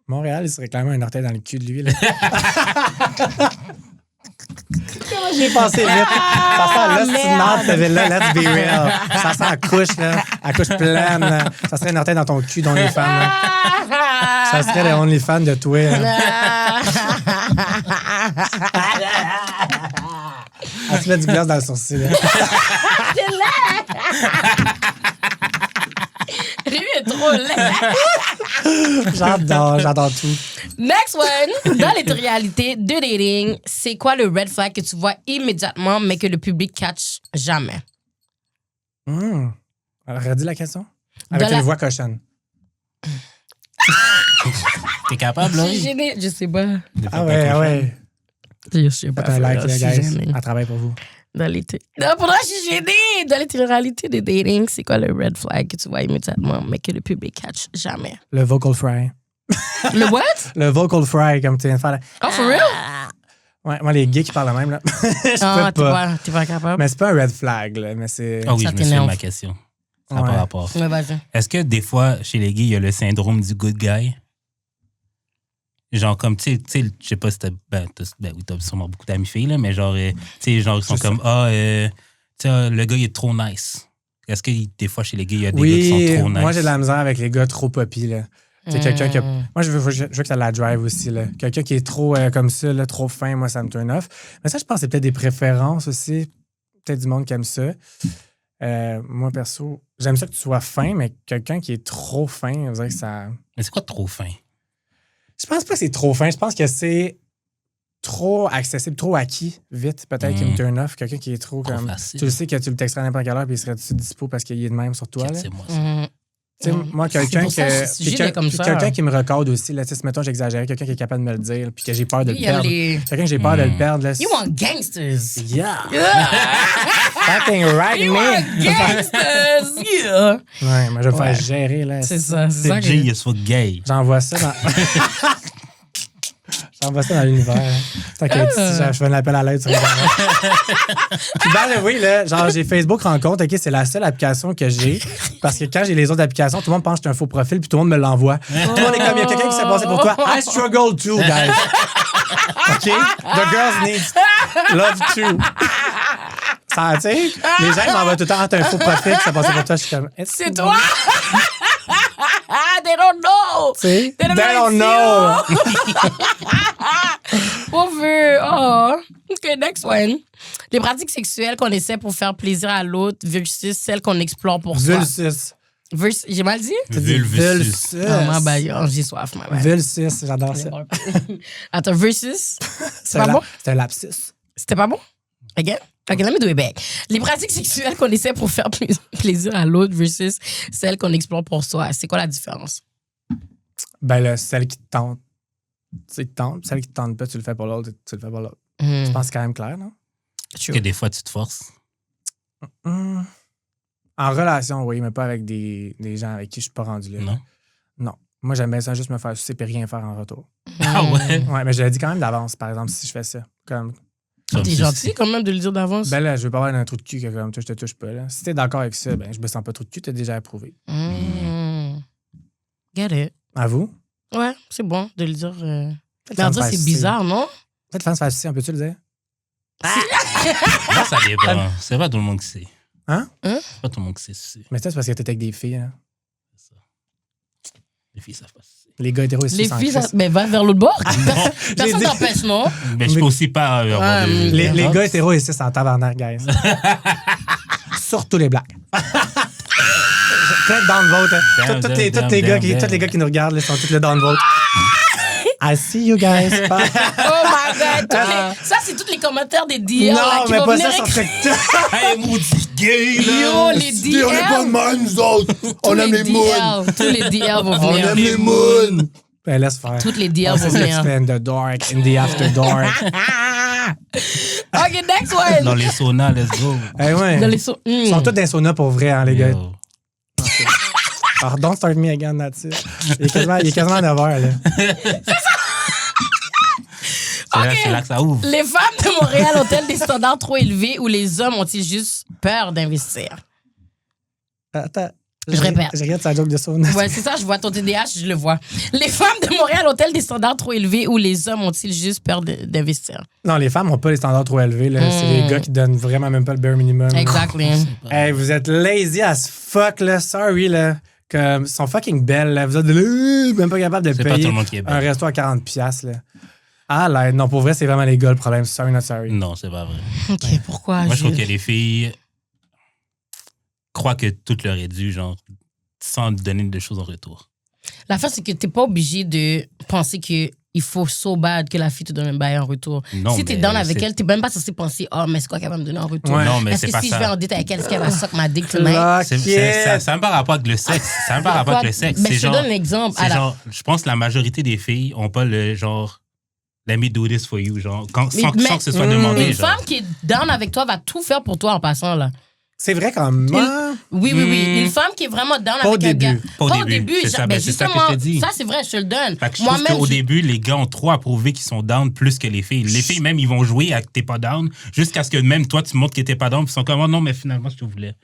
Montréal, il serait clairement un orteil dans le cul de lui. Là. Comment j'ai pensé vite? Ça sent l'ostinade, cette ville-là. Let's be real. Ça sent la couche, là. La couche pleine. Là. Ça serait un orteil dans ton cul d'OnlyFans. Là. Ça serait les OnlyFans de toi. Là. Elle se met du glace dans le sourcil. Là. Lui est trop laid. J'adore tout. Next one. Dans les réalités de dating, c'est quoi le red flag que tu vois immédiatement, mais que le public catch jamais? Alors, redis la question. Avec Dans une la- voix cochonne. T'es capable, là? Je suis gênée. Je sais pas. Ah ouais. Je sais pas. Faites un like, Je les suis guys. gênée. Elle travaille pour vous. Dans les non, pour moi, je suis gênée. Dans les réalités de dating, c'est quoi le red flag que tu vois immédiatement, mais que le public catch jamais? Le vocal fry. Le what? Le vocal fry, comme tu viens de faire. Là. Oh, for real? Ouais, moi, les gays qui parlent de même, là. Je Ah, peux pas. t'es pas capable? Mais c'est pas un red flag, là. Mais c'est. Ah oui, Ça je me souviens de t'énerve. ma question. Ça n'a Ouais. pas rapport. Ouais, vas-y. Est-ce que des fois, chez les gays, il y a le syndrome du good guy? Genre, comme, tu sais, je sais pas si t'as. Ben oui, t'as sûrement beaucoup d'amis filles, là, mais genre, tu sais, genre, ils sont C'est comme, tu sais, le gars, il est trop nice. Est-ce que des fois, chez les gays, il y a des gars qui Oui, sont trop nice? moi, j'ai de la misère avec les gars trop poppy, là. Tu sais, quelqu'un qui a... Moi, je veux que ça la drive aussi, là. Quelqu'un qui est trop comme ça, là, trop fin, moi, ça me turn off. Mais ça, je pense que c'est peut-être des préférences aussi. Peut-être du monde qui aime ça. Moi, perso, j'aime ça que tu sois fin, mais quelqu'un qui est trop fin, on dirait que ça... Mais c'est quoi trop fin? Je pense pas que c'est trop fin. Je pense que c'est trop accessible, trop acquis, vite. Peut-être qu'il me turn off. Quelqu'un qui est trop Trop comme... facile. Tu le sais que tu le texteras à n'importe quelle heure puis il serait-tu dispo parce qu'il est de même sur toi, là? C'est moi. Tu sais, moi, quelqu'un pour ça que ce sujet est comme ça. quelqu'un qui me recorde aussi, là, tu sais, si, mettons, j'exagère, quelqu'un qui est capable de me le dire puis que j'ai peur de le Il y a perdre. les... Quelqu'un que j'ai peur de le perdre, là. You want gangsters. Yeah! Yeah. Fucking right You want me! gangsters. Yeah. Ouais, mais je vais me Ouais. faire gérer, là. C'est ça, c'est ça C'est que... G, il est so gay. J'envoie ça dans... J'envoie ça dans l'univers. C'est que je fais un appel à l'aide sur Internet. Puis, oui, là, genre, j'ai Facebook Rencontre. OK, c'est la seule application que j'ai. Parce que quand j'ai les autres applications, tout le monde pense que j'ai un faux profil, puis tout le monde me l'envoie. Tout le monde est comme, il y a quelqu'un qui s'est passé pour toi. I struggle too, guys. OK? The girls need love too. Ça, tu sais, les gens m'envoient tout le temps un faux profil qui s'est passé pour toi. Je suis comme, c'est toi! They don't know! Tu sais, they don't know! Pauvre! Oh! OK, next one. Les pratiques sexuelles qu'on essaie pour faire plaisir à l'autre versus celles qu'on explore pour soi. Vulsus. J'ai mal dit? Vulsus. Ah, bah, j'ai soif, ma mère. Vulsus, j'adore ça. Attends, versus? C'est pas bon? C'est un lapsus. C'était pas bon? Again? OK, let me do it back. Les pratiques sexuelles qu'on essaie pour faire plaisir à l'autre versus celles qu'on explore pour soi. C'est quoi la différence? Ben là, celle qui te tente, tu te tentes. Celle qui te tente pas, tu le fais pour l'autre, tu le fais pour l'autre. Je pense que c'est quand même clair, non? Que des fois, tu te forces. En relation, oui, mais pas avec des gens avec qui je suis pas rendu là. Non. Moi, j'aime bien ça juste me faire sucer et rien faire en retour. Ah ouais? Ouais, mais je l'ai dit quand même d'avance, par exemple, si je fais ça. Comme... T'es gentil quand même de le dire d'avance. Ben là, je veux pas avoir un trou de cul que comme toi, je te touche pas. Là. Si t'es d'accord avec ça, ben je me sens pas trop de cul, t'as déjà approuvé. Get it. À vous? Ouais, c'est bon de le dire. Mais en dire, c'est bizarre, non? Peut-être faire se faire sucer, on peut-tu le dire? Moi, ça dépend. C'est pas tout le monde qui sait. Hein? C'est pas tout le monde qui sait sucer. Mais ça, c'est parce que t'es avec des filles. Hein? C'est ça. Les filles savent pas sucer. Les gars hétéros, ils les se filles, mais va vers l'autre bord. Personne dit- t'empêche, non? Mais je peux aussi pas avoir de... Les gars hétéros, ici, c'est en tabarnak, guys. Surtout les blacks. Peut-être down vote. Hein. Tous les gars qui nous regardent là, sont tous le down vote. I see you guys. Oh my God. Ça, c'est tous les commentaires des DL. Non, qui mais vont pas venir ça sur TikTok. Hey, maudit gay, là! Yo, les DL. On est pas de même, nous autres. On aime les moons. Tous les DL vont On venir. aime les moons. Ben, laisse faire. Toutes les DL On vont sait ce que tu venir. fais in the dark, in the after dark. OK, next one. Dans les saunas, let's go. Eh ouais. Dans les Ils sont tous dans les saunas pour vrai, hein, les gars. Yo. Alors, don't start me again, that's it. Il est quasiment 9h, là. C'est là que ça ouvre. Les femmes de Montréal ont-elles des standards trop élevés ou les hommes ont-ils juste peur d'investir? Attends. Je répète. Je regarde sa joke de sauna. Ouais, c'est ça, je vois ton TDAH, je le vois. Les femmes de Montréal ont-elles des standards trop élevés ou les hommes ont-ils juste peur d'investir? Non, les femmes n'ont pas les standards trop élevés. Là. C'est les gars qui donnent vraiment même pas le bare minimum. Exactly. Hey, vous êtes lazy as fuck, là. Sorry, là. Comme, ils sont fucking belles, là. Vous êtes même pas capable de C'est pas tout payer le monde qui est belle. un resto à 40$, là. Ah, là, non, pour vrai, c'est vraiment les gars le problème. Sorry, not sorry. Non, c'est pas vrai. OK, pourquoi? Moi, je trouve que les filles croient que tout leur est dû, genre, sans donner de choses en retour. La fin, c'est que t'es pas obligé de penser que il faut so bad que la fille te donne un bail en retour. Non, si t'es mais down avec c'est- elle, t'es même pas censé penser « Oh, mais c'est quoi qu'elle va me donner en retour? Ouais. Non, mais Est-ce c'est que pas si ça. je vais en date avec elle, est-ce qu'elle va suck ma dick tonight? Ça n'a pas rapport avec le sexe. Ça n'a pas rapport avec le sexe. Mais C'est je te genre, donne un exemple. c'est genre, je pense que la majorité des filles n'ont pas le genre, let me do this for you, genre, sans que ce soit demandé. Une genre. femme qui est down avec toi va tout faire pour toi en passant, là. C'est vrai quand même. Oui. Une femme qui est vraiment down Pas au avec un gars. début. Pas au début. C'est ça, Ben c'est ça que justement, je te dis. ça, c'est vrai, je te le donne. Fait que je trouve qu'au début, les gars ont trop à prouver qu'ils sont down plus que les filles. Les filles, même, ils vont jouer à que t'es pas down jusqu'à ce que même toi, tu montres que t'es pas down. Puis ils sont comme, oh, non, mais finalement, je te voulais.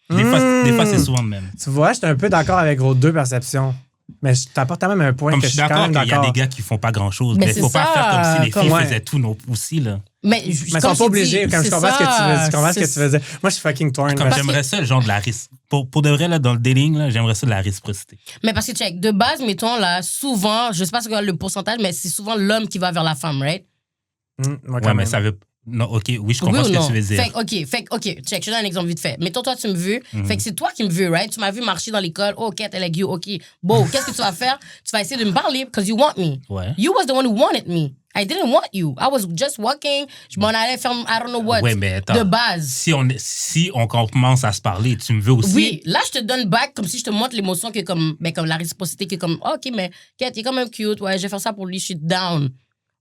Des fois, c'est souvent de même. Tu vois, j'étais un peu d'accord avec vos deux perceptions. Mais je t'apporte quand même un point Comme que je suis quand d'accord même qu'il y a d'accord. des gars qui font pas grand-chose. Mais Mais il faut c'est pas ça, faire comme si les filles ouais. faisaient tout non aussi, là. Mais Mais ils sont pas obligés, comme je comprends ce que tu veux dire. Je comprends ce que tu veux dire. Moi, je suis fucking torn. Comme j'aimerais ça, le genre de la pour de vrai, là, dans le dating, là, j'aimerais ça de la réciprocité. Mais parce que, check, de base, mettons, là, souvent, je sais pas c'est quoi le pourcentage, mais c'est souvent l'homme qui va vers la femme, right? Ouais, mais ça veut. Non, OK, oui, je comprends Oui ce ou que non? tu veux dire. Fait que, OK, check, je te donne un exemple vite fait. Mettons, toi, tu me veux. Fait que c'est toi qui me veux, right? Tu m'as vu marcher dans l'école. Oh, Kat, elle est you, OK. Bon, qu'est-ce que tu vas faire? Tu vas essayer de me parler because you want me. Ouais. You was the one who wanted me. I didn't want you. I was just walking. Je m'en allais faire I don't know what. Ouais, mais attends. De base. Si on commence à se parler, tu me veux aussi. Oui, là, je te donne back comme si je te montre l'émotion que comme la réciprocité que comme, OK, mais Kat, il est quand même cute. Ouais, je vais faire ça pour lui. Je suis down.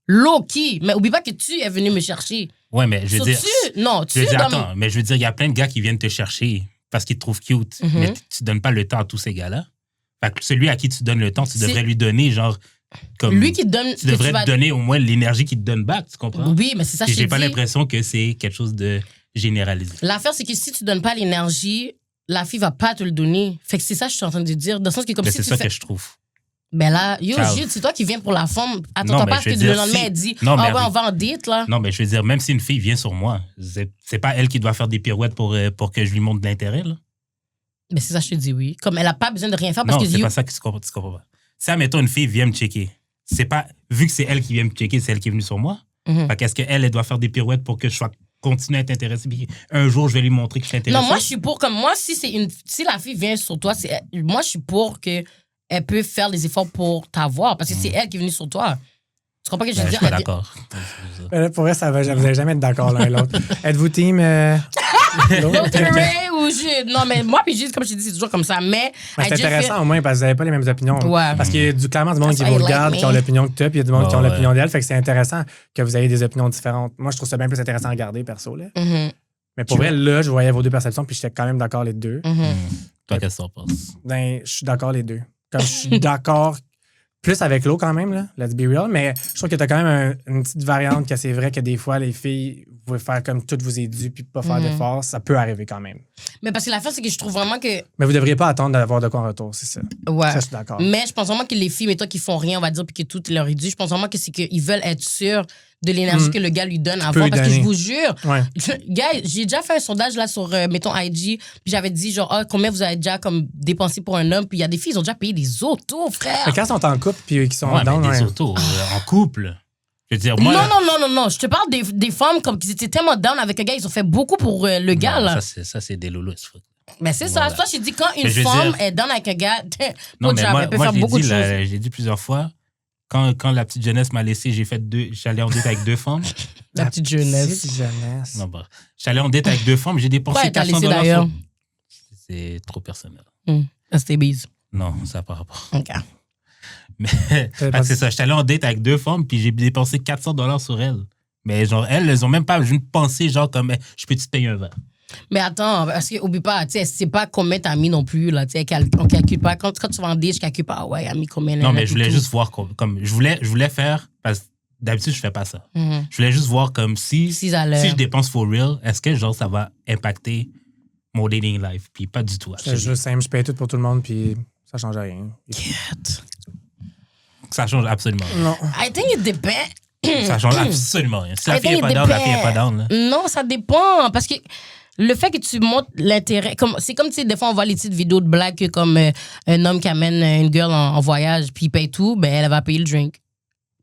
Low-key. Mais oublie pas que tu es venu me chercher. Ouais, mais je veux dire. Tu Je veux dire, dans attends, mais je veux dire, il y a plein de gars qui viennent te chercher parce qu'ils te trouvent cute. Mais tu donnes pas le temps à tous ces gars-là. Fait que celui à qui tu donnes le temps, tu devrais lui donner, genre, Comme, Lui qui te donne. tu devrais te donner au moins l'énergie qu'il te donne back, tu comprends? Oui, mais c'est ça que Et je j'ai te pas dis. l'impression que c'est quelque chose de généralisé. L'affaire, c'est que si tu donnes pas l'énergie, la fille va pas te le donner. Fait que c'est ça que je suis en train de dire. Dans le sens que comme Mais si c'est tu ça fais... que je trouve. Ben là, yo, Ciao. Jude, c'est toi qui viens pour la femme. Non, Attends mais pas je que veux le dire, lendemain, si- elle dit Non, mais ah ouais, arrête. on va en date, là. Non, mais je veux dire, même si une fille vient sur moi, c'est pas elle qui doit faire des pirouettes pour que je lui montre de l'intérêt, là. Mais c'est ça que je te dis, oui. Comme elle a pas besoin de rien faire parce Non, que c'est yo, pas ça que tu comprends pas. Si, admettons, une fille vient me checker, c'est pas... Vu que c'est elle qui vient me checker, c'est elle qui est venue sur moi. Mhm. Fait qu'est-ce qu'elle, elle doit faire des pirouettes pour que je sois continue à être intéressé, puis un jour, je vais lui montrer que je suis intéressé. Non, moi, je suis pour. Comme moi, si la fille vient sur toi, moi, je suis pour que elle peut faire les efforts pour t'avoir parce que c'est elle qui est venue sur toi. Tu comprends ce que je Ben, veux je dire? suis pas d'accord. Là, pour vrai, vous allez jamais être d'accord l'un et l'autre. Êtes-vous team... l'autre? Dr. Ray ou Jude? Non, mais moi, puis Jude, comme je te dis, c'est toujours comme ça. Mais Mais c'est intéressant au moins parce que vous n'avez pas les mêmes opinions. Ouais. Parce qu'il y a clairement du monde qui That's vous why I like regarde, me. qui ont l'opinion que tu as, puis il y a du monde qui ont Ouais, l'opinion d'elle. Fait que c'est intéressant que vous ayez des opinions différentes. Moi, je trouve ça bien plus intéressant à regarder, perso. Là. Mhm, Mais pour vrai, là, je voyais vos deux perceptions, puis j'étais quand même d'accord les deux. mhm. Toi, qu'est-ce que t'en penses? Ben, je suis d'accord les deux. Comme je suis d'accord plus avec l'eau quand même, là, let's be real, mais je trouve que tu as quand même une petite variante que c'est vrai que des fois, les filles, vous pouvez faire comme tout vous est dû puis pas faire d'efforts. Ça peut arriver quand même. Mais parce que l'affaire, c'est que je trouve vraiment que. Mais vous devriez pas attendre d'avoir de quoi en retour, c'est ça. Ouais. Ça, je suis d'accord. Mais je pense vraiment que les filles, mais toi, qui font rien, on va dire, puis que tout leur est dû, je pense vraiment que c'est qu'ils veulent être sûrs de l'énergie que le gars lui donne avant. lui Parce que donner. je vous jure, Ouais. gars, j'ai déjà fait un sondage là sur, mettons, IG, puis j'avais dit, genre, ah, combien vous avez déjà comme dépensé pour un homme, puis il y a des filles, ils ont déjà payé des autos, frère. Mais quand ils sont en couple puis qu'ils sont Ouais, down, mais des ouais. autos en couple. Je veux dire, moi... Non, je te parle des femmes comme qui étaient tellement down avec un gars, ils ont fait beaucoup pour le gars, Non, là. ça, c'est des loulous. Mais c'est ça, Voilà. toi, j'ai dit, quand une Mais je veux femme dire- est down avec un gars, Non, pas de mais job, moi, elle peut moi faire beaucoup de choses. j'ai dit plusieurs fois, quand la petite jeunesse m'a laissé, j'allais en date avec deux femmes. La petite jeunesse. Petite jeunesse. Non, bah, j'allais en date avec deux femmes, j'ai Pourquoi dépensé elle t'a 400 laissé d'ailleurs? C'est trop personnel. C'était bise. Non, ça n'a pas rapport. OK. Mais c'est ça, j'étais allé en date avec deux femmes, puis j'ai dépensé 400 sur elles. Mais genre, elles ont même pas une pensée, genre, comme, je peux te payer un verre. Mais attends, parce que oublie pas, tu sais, c'est pas combien t'as mis non plus, là, tu sais, on calcule pas. Quand tu vas en date, je calcule pas, ah ouais, elle a mis combien. Non, là, mais puis je voulais tout. juste voir, comme je voulais faire, parce que d'habitude, je fais pas ça. Mhm. Je voulais juste voir comme si à l'heure. je dépense for real, est-ce que genre ça va impacter mon dating life? Puis pas du tout. C'est juste simple, je paye tout pour tout le monde puis ça change rien. Ça change absolument rien. Non. I think it depends. Ça change absolument rien. Si la I fille think est pas it down, la fille est depends. pas down. Là. Non, ça dépend. Parce que le fait que tu montres l'intérêt, c'est comme, tu sais, des fois, on voit les petites vidéos de blagues que comme un homme qui amène une girl en voyage, puis il paye tout, ben elle va payer le drink.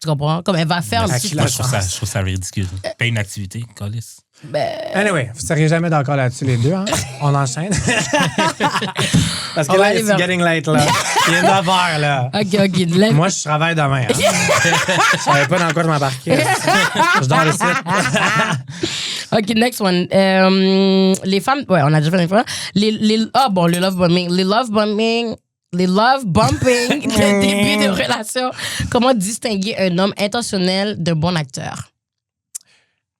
Tu comprends? Comme elle va faire un À petit... qui Moi, la je trouve ça ridicule. Paye une activité, calice. Anyway, vous seriez jamais d'accord là-dessus les deux, hein? On enchaîne. Parce que On va là, aller it's vers- getting late, là. Il est 9h, là. OK, lève. Moi, je travaille demain. Hein? Je savais pas dans quoi je m'embarquais. Je dors le site. OK, next one. Les femmes... Ouais, on a déjà fait les femmes. Le love bombing. Les love bumping le début de relation. Comment distinguer un homme intentionnel d'un bon acteur?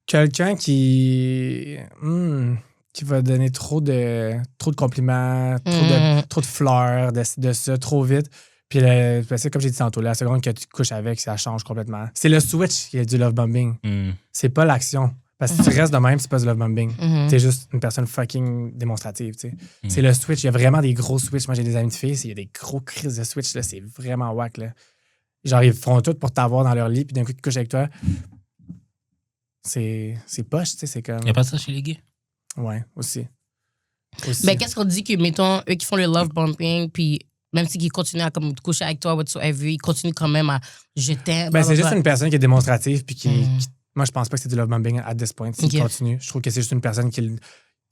Quelqu'un qui va donner trop de compliments, trop de fleurs, de ça, trop vite. Puis c'est comme j'ai dit tantôt, la seconde que tu couches avec, ça change complètement. C'est le switch qui est du love bombing. C'est pas l'action. Parce que si tu restes de même, c'est pas du love bombing. T'es juste une personne fucking démonstrative, tu sais. C'est le switch. Il y a vraiment des gros switches. Moi, j'ai des amis de filles, il y a des gros crises de switch, là. C'est vraiment whack, là. Genre, ils font tout pour t'avoir dans leur lit, puis d'un coup, ils couchent avec toi. C'est poche, tu sais. C'est comme. Y a pas ça chez les gays? Ouais, aussi. Mais qu'est-ce qu'on dit que, mettons, eux qui font le love bumping, puis même s'ils continuent à comme, coucher avec toi, whatsoever, ils continuent quand même à je t'aime. Ben, c'est juste une personne qui est démonstrative, puis qui moi, je pense pas que c'est du love bombing at this point. S'il Ok. continue, je trouve que c'est juste une personne qui.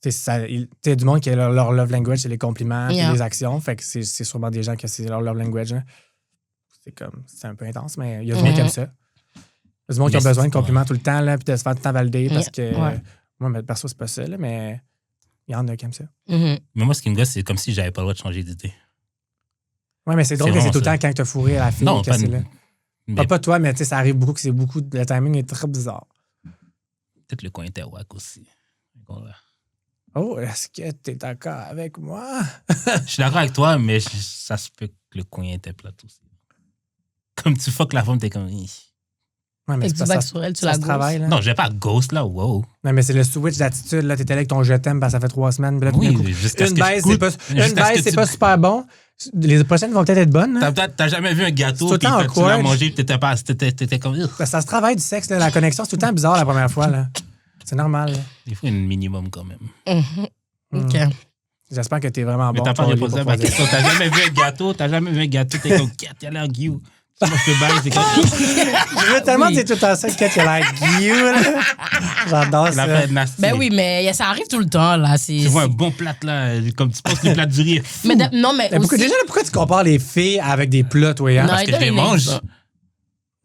Tu sais, du monde qui a leur love language, c'est les compliments, puis Yeah. les actions. Fait que c'est sûrement des gens que c'est leur love language. Hein. C'est un peu intense, mais il y a du monde qui aime ça. Il y a du monde qui a Mais besoin de c'est- compliments tout le temps, là, puis de se faire tout le temps valider parce que. Ouais. Moi, mais perso, c'est pas ça, là, mais il y en a qui aiment ça. Mhm. Mais moi, ce qui me gosse, c'est comme si j'avais pas le droit de changer d'idée. Ouais, mais c'est drôle que vraiment c'est tout le ça. temps quand t'as fourré à la fille Non, que pas, c'est là. mais Pas toi, mais tu sais, ça arrive beaucoup que c'est beaucoup. Le timing est très bizarre. peut-être le coin était wack aussi. Oh, est-ce que t'es d'accord avec moi? Je suis d'accord avec toi, mais ça se peut que le coin était plat aussi. comme tu fuck la femme, t'es comme. Ouais, mais Et c'est tu pas back ça. sur elle, tu Ça la se travaille, là. Non, j'ai pas ghost, là, wow. Non, mais c'est le switch d'attitude. Là, t'étais là avec ton je t'aime, parce que ça fait 3 semaines. Puis là, tout Oui, d'un coup, jusqu'à ce une que je baisse, goûte. c'est pas super bon. Les prochaines vont peut-être être bonnes. Hein? T'as jamais vu un gâteau, C'est puis tout le temps tu l'as awkward. mangé, puis t'étais comme. Ça se travaille du sexe. Là. La connexion, c'est tout le temps bizarre la première fois. Là. C'est normal. Là. Il faut un minimum quand même. OK. J'espère que t'es vraiment Mais bon. t'as pas Charlie, répondu pour à ma choisir. question. T'as jamais vu un gâteau, t'es comme, Kat, il a l'air guillou. Moi, je te baille, c'est comme. Je veux tellement Oui. dire tout le temps ça que tu as l'air guillou. là. J'adore La ça. fête nasty. Ben oui, mais ça arrive tout le temps, là. Tu vois un bon plat, là, comme tu penses que le plat du riz. Mais non, mais Mais aussi... déjà, là, pourquoi tu compares les filles avec des plats, toi, hein? Non, Parce il que donne je les une mange. exemple.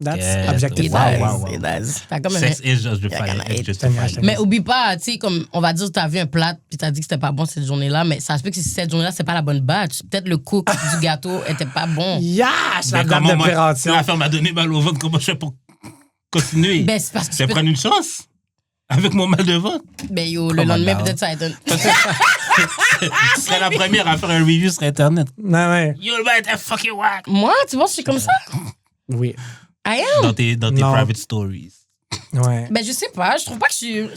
That's Yeah, objectif. It Wow, does, wow, wow. it does. T'as comme un- Sex is just the Yeah, fire. gonna It's just hate. the fire. T'aimes- Mais oublie pas, tu sais, comme on va dire, t'as vu un plat puis t'as dit que c'était pas bon cette journée-là, mais ça se peut que cette journée-là, c'est pas la bonne batch. Peut-être le cook du gâteau était pas bon. Yash, la Mais date comment moi, d'opération. la femme m'a donné mal au ventre, comment je fais pour continuer? Ben, c'est parce que Je vais prendre une chance avec mon mal de ventre. Ben yo, le Come on lendemain, now. peut-être ça va être Tu serais la première à faire un review sur Internet. Non, ouais. Yo, le bain était fucking whack. Moi, tu vois, je suis comme ça. Oui. I am. Dans tes Non. private stories. Ouais. Ben, je sais pas, je trouve pas que je fais un mal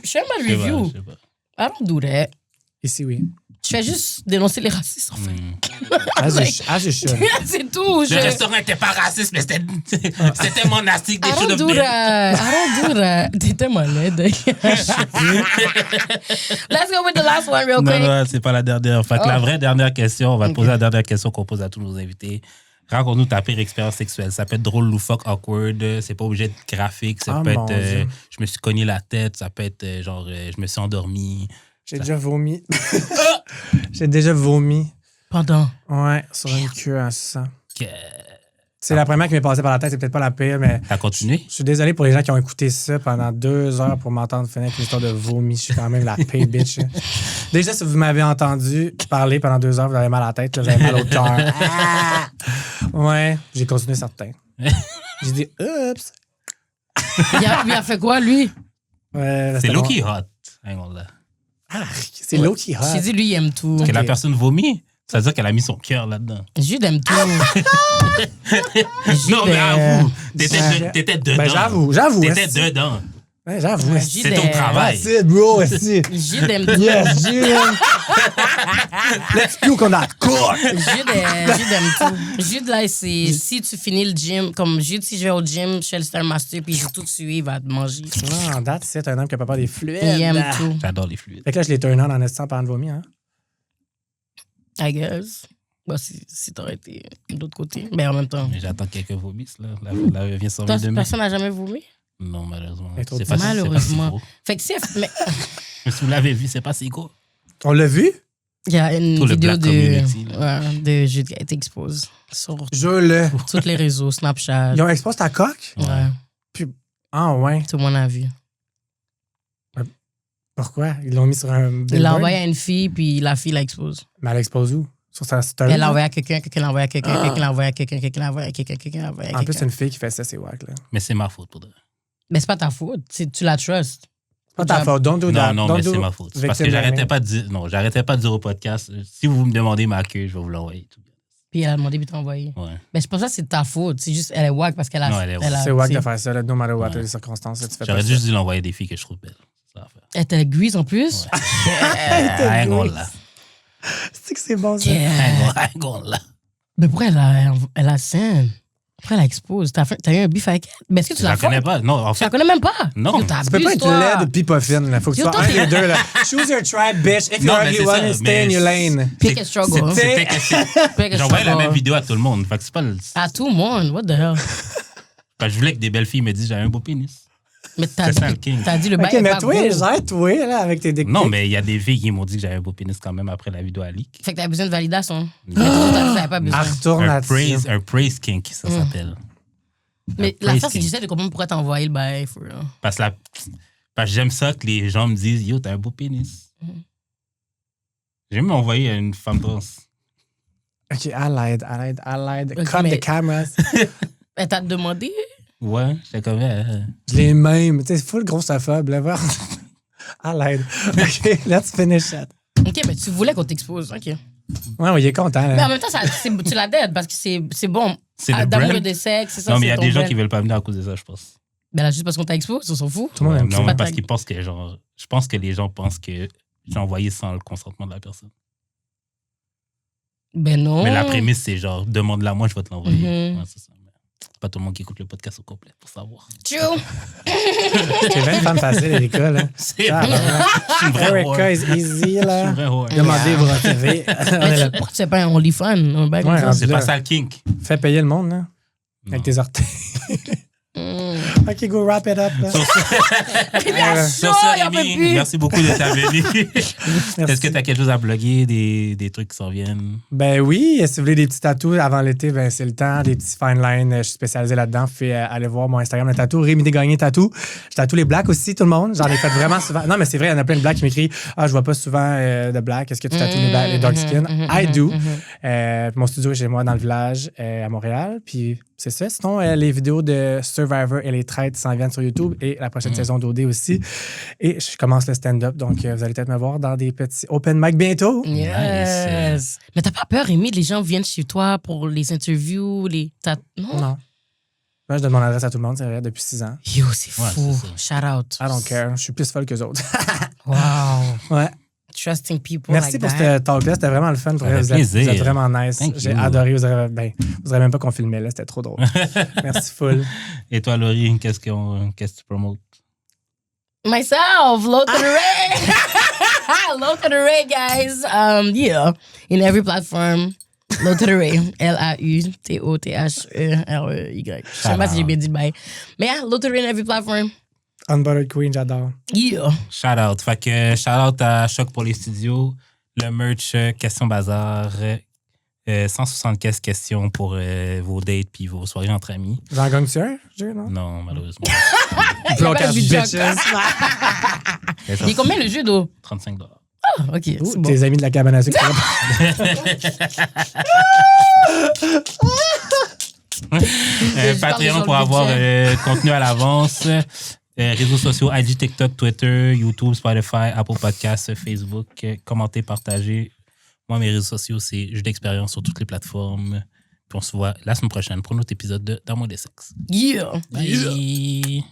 Je sais pas, review. je sais pas. I don't do that. Ici, oui. Je fais juste dénoncer les racistes, en fait. As you should. C'est tout. Le restaurant était pas raciste, mais c'était tellement nasty que I they should don't have do been. that. I don't do that. T'étais malade. Let's go with the last one real Non, quick. non, c'est pas la dernière. Fait que la Oh. vraie dernière question, on va te poser la dernière question qu'on pose à tous nos invités. Raconte-nous ta pire expérience sexuelle. Ça peut être drôle, loufoque, awkward. C'est pas obligé d'être graphique. Ça Ah, peut mon être Dieu. je me suis cogné la tête. Ça peut être genre je me suis endormi. J'ai déjà vomi. J'ai déjà vomi. Pendant. Ouais, sur une queue en sang. Que- C'est la première qui m'est passée par la tête. C'est peut-être pas la pire, mais T'as continué? je suis désolé pour les gens qui ont écouté ça pendant 2 heures pour m'entendre finir avec une histoire de vomi. Je suis quand même la pire bitch. Déjà, si vous m'avez entendu parler pendant 2 heures, vous avez mal à la tête, là, vous avez mal au cœur. Ah! Ouais, j'ai continué certain. J'ai dit, oups. Il a fait quoi, lui? Ouais, C'est c'était low-key bon. hot. Hang on là. Ah, c'est low-key hot. J'ai dit, lui, il aime tout. Que la Ok. personne vomit, ça veut dire qu'elle a mis son cœur là-dedans. Jude aime tout. Non, mais avoue, Ouais. t'étais dedans. Ben, j'avoue. T'étais esti. dedans. Ouais, j'avoue. esti. Jude C'est ton est- travail. That's it, bro. esti. Jude aime tout. Yes, Jude. Let's cook on that cook. Jude aime tout. Jude, là, c'est si tu finis le gym, comme Jude, si je vais au gym, je fais le Stairmaster, puis j'ai tout suivi, il va te manger. Ah, that's it, un homme qui a pas peur des fluides. Il aime tout. J'adore les fluides. Fait que là, je l'ai turn on en estant par de vomi, hein. I guess. Bah, si t'aurais été de l'autre côté. Mais en même temps. Mais j'attends quelques vomisses, là. La vient s'en Toi, demain. personne n'a jamais vomi? Non, malheureusement. Et trop C'est de- pas si- Malheureusement. c'est pas si gros. Fait que si mais Mais si vous l'avez vu, c'est pas si gros. On l'a vu? il y a une Tout le vidéo black community, ouais, de Jude qui a été exposée sur Je-le. tous les réseaux, Snapchat. Ils ont exposé ta coque? Ouais, Ah, ouais. tout le monde a vu. Pourquoi? Ils l'ont mis sur un Il l'a billboard? envoyé à une fille, puis la fille l'expose. Mais elle expose où? Sur sa story? Elle l'a là? envoyé à quelqu'un, quelqu'un l'a envoyé à quelqu'un, quelqu'un l'a envoyé à quelqu'un, quelqu'un l'a envoyé à quelqu'un, quelqu'un l'a envoyé à En plus, quelqu'un. c'est une fille qui fait ça, c'est wack, là. Mais c'est ma faute pour de vrai. Mais c'est pas ta faute, tu la trustes. C'est pas ta faute. Don't do that. Non, Don't mais do c'est ma faute. C'est parce victim que j'arrêtais blaming. pas de dire. Non, j'arrêtais pas de dire au podcast. Si vous me demandez ma queue, je vais vous l'envoyer. Puis elle a demandé, puis t'as envoyé. Ouais. Mais je pense pas que c'est ta faute, c'est juste, elle est wack parce qu'elle a. Non, elle est wack. a- C'est wack tu de sais, faire ça, là, no matter what Ouais. les circonstances. Là, tu fais J'aurais pas juste ça. dû l'envoyer des filles que je trouve belles. C'est ça l'affaire. Elle était grise en plus. Hang on là. C'est que c'est bon, ça. Yeah. Hang on là. Mais pourquoi elle a scène? Pourquoi elle expose? T'as eu un bif avec elle? Mais est-ce que tu Je la la connais pas. Non, en Tu la fait, connais même pas? Non. Yo, Tu peux pas t'abuses, être toi. laide pis pas fine, là. Faut que tu Yo, sois toi, un t'es- des deux, là. Choose your tribe, bitch. If Non, you're mais ugly c'est ça, one, stay mais in your lane. Pick a struggle. c'était Pick a j'envoyais la struggle. même vidéo à tout le monde. Fait que c'est pas le. À tout le monde, what the hell? Quand je voulais que des belles filles me disent j'avais un beau pénis. Mais C'est ça, le king. t'as dit le Ok, bail est mais pas toi, beau. gère toi, là, avec tes dick Non, pics. mais il y a des filles qui m'ont dit que j'avais un beau pénis quand même après la vidéo à leak. Fait que t'as besoin de validation. Mais toi, t'avais pas besoin. Elle retourne Un là-dessus. praise kink, ça s'appelle. Mais un la praise face, c'est que king. j'essaie de comprendre pourquoi t'as envoyé le bail. For real. Parce que j'aime ça que les gens me disent yo, t'as un beau pénis. J'ai même envoyé à une femme trans. Ok, I lied. Ok, Cut mais- the cameras. Elle t'a demandé? Ouais, j'étais comme. Les mêmes. Tu sais, full grossophobe, là. I lied. Ok, let's finish that. Ok, mais tu voulais qu'on t'expose. Ok. Ouais, il est content. Mais Là. en même temps, tu la dead parce que c'est bon. C'est le D'amour brand. et de sexe, c'est ça. Non, mais il y c'est a ton des gens brand. qui veulent pas venir à cause de ça, je pense. Ben là, juste parce qu'on t'a exposé, on s'en fout. Tout le monde aime Non, ça. mais Pas parce ta- qu'ils pensent que, genre, je pense que les gens pensent que j'ai envoyé sans le consentement de la personne. Ben non. Mais la prémisse, c'est genre, demande-la moi, je vais te l'envoyer. Mhm. Ouais, c'est ça. Mais c'est pas tout le monde qui écoute le podcast au complet pour savoir. True. C'est bien une femme facile, Erika. Là. C'est Ah, vrai. Je suis une vraie whore. Erika is easy. Je suis une Là. vraie whore. Demandez pour TV. On est Mais là. pourquoi tu fais pas un OnlyFans? Un bail comme Ouais, ça? C'est là. pas ça le kink. Fais payer le monde, là. Avec Non. tes orteils. OK, go wrap it up. Là. Il est à Sur chaud, ça, il en peut Rémi, plus. merci beaucoup d'être venu. Est-ce Merci. que tu as quelque chose à bloguer, des trucs qui s'en viennent? Ben oui, si vous voulez des petits tatous avant l'été, ben c'est le temps. Des petits fine lines, je suis spécialisé là-dedans. Vous pouvez aller voir mon Instagram de tatou, Rémi Desgagnés Tatou. Je tatoue les blacks aussi, tout le monde. J'en ai fait vraiment souvent. Non, mais c'est vrai, il y en a plein de blacks qui m'écrivent « Ah, je vois pas souvent de blacks. Est-ce que tu tatoues les, blacks, les dark skin? I do. Mon studio est chez moi dans le village à Montréal. Puis c'est ça. Sinon, les vidéos de Survivor et les traites s'en viennent sur YouTube et la prochaine saison d'OD aussi. Et je commence le stand-up. Donc, vous allez peut-être me voir dans des petits open mic bientôt. Yes. Mais t'as pas peur, Rémi, les gens viennent chez toi pour les interviews, Non? Non. Moi, je donne mon adresse à tout le monde, c'est vrai, depuis 6 ans. Yo, c'est Ouais, fou. c'est Shout out. I don't care. Je suis plus folle qu'eux autres. Wow. Ouais. Trusting people Merci like pour that. ce talk-là. C'était vraiment le fun. Pour Avec vrai. Vous plaisir. êtes vraiment nice. Thank J'ai you. adoré. Vous aurez même pas qu'on filmait là. C'était trop drôle. Merci full. Et toi, Laurie, qu'est-ce que tu promotes? Myself, Low to the Ray. Low to the Ray, guys. Yeah, in every platform. Low to the Ray. LAUTOTHEREY. Je sais pas si j'ai bien dit bye. Mais yeah, Low to the Ray in every platform. Unbuttered Queen, j'adore. Yeah. Shout out. Fait que shout out à Choc pour les studios. Le merch Question Bazar. 175 questions pour vos dates puis vos soirées entre amis. J'en gagne-tu un, jeu, non? Non, malheureusement. Broke-ass du bitches. Il est combien le jeu d'eau? $35. Ah, ok, Ouh, c'est bon. tes amis de la cabane à sucre. Je parle Patreon sur pour le avoir budget. contenu à l'avance. Réseaux sociaux, IG, TikTok, Twitter, YouTube, Spotify, Apple Podcasts, Facebook. Commentez, partagez. Moi, mes réseaux sociaux, c'est Jeux d'expérience sur toutes les plateformes. Puis on se voit la semaine prochaine pour un autre épisode de Dans mon des sexes. Yeah. Bye!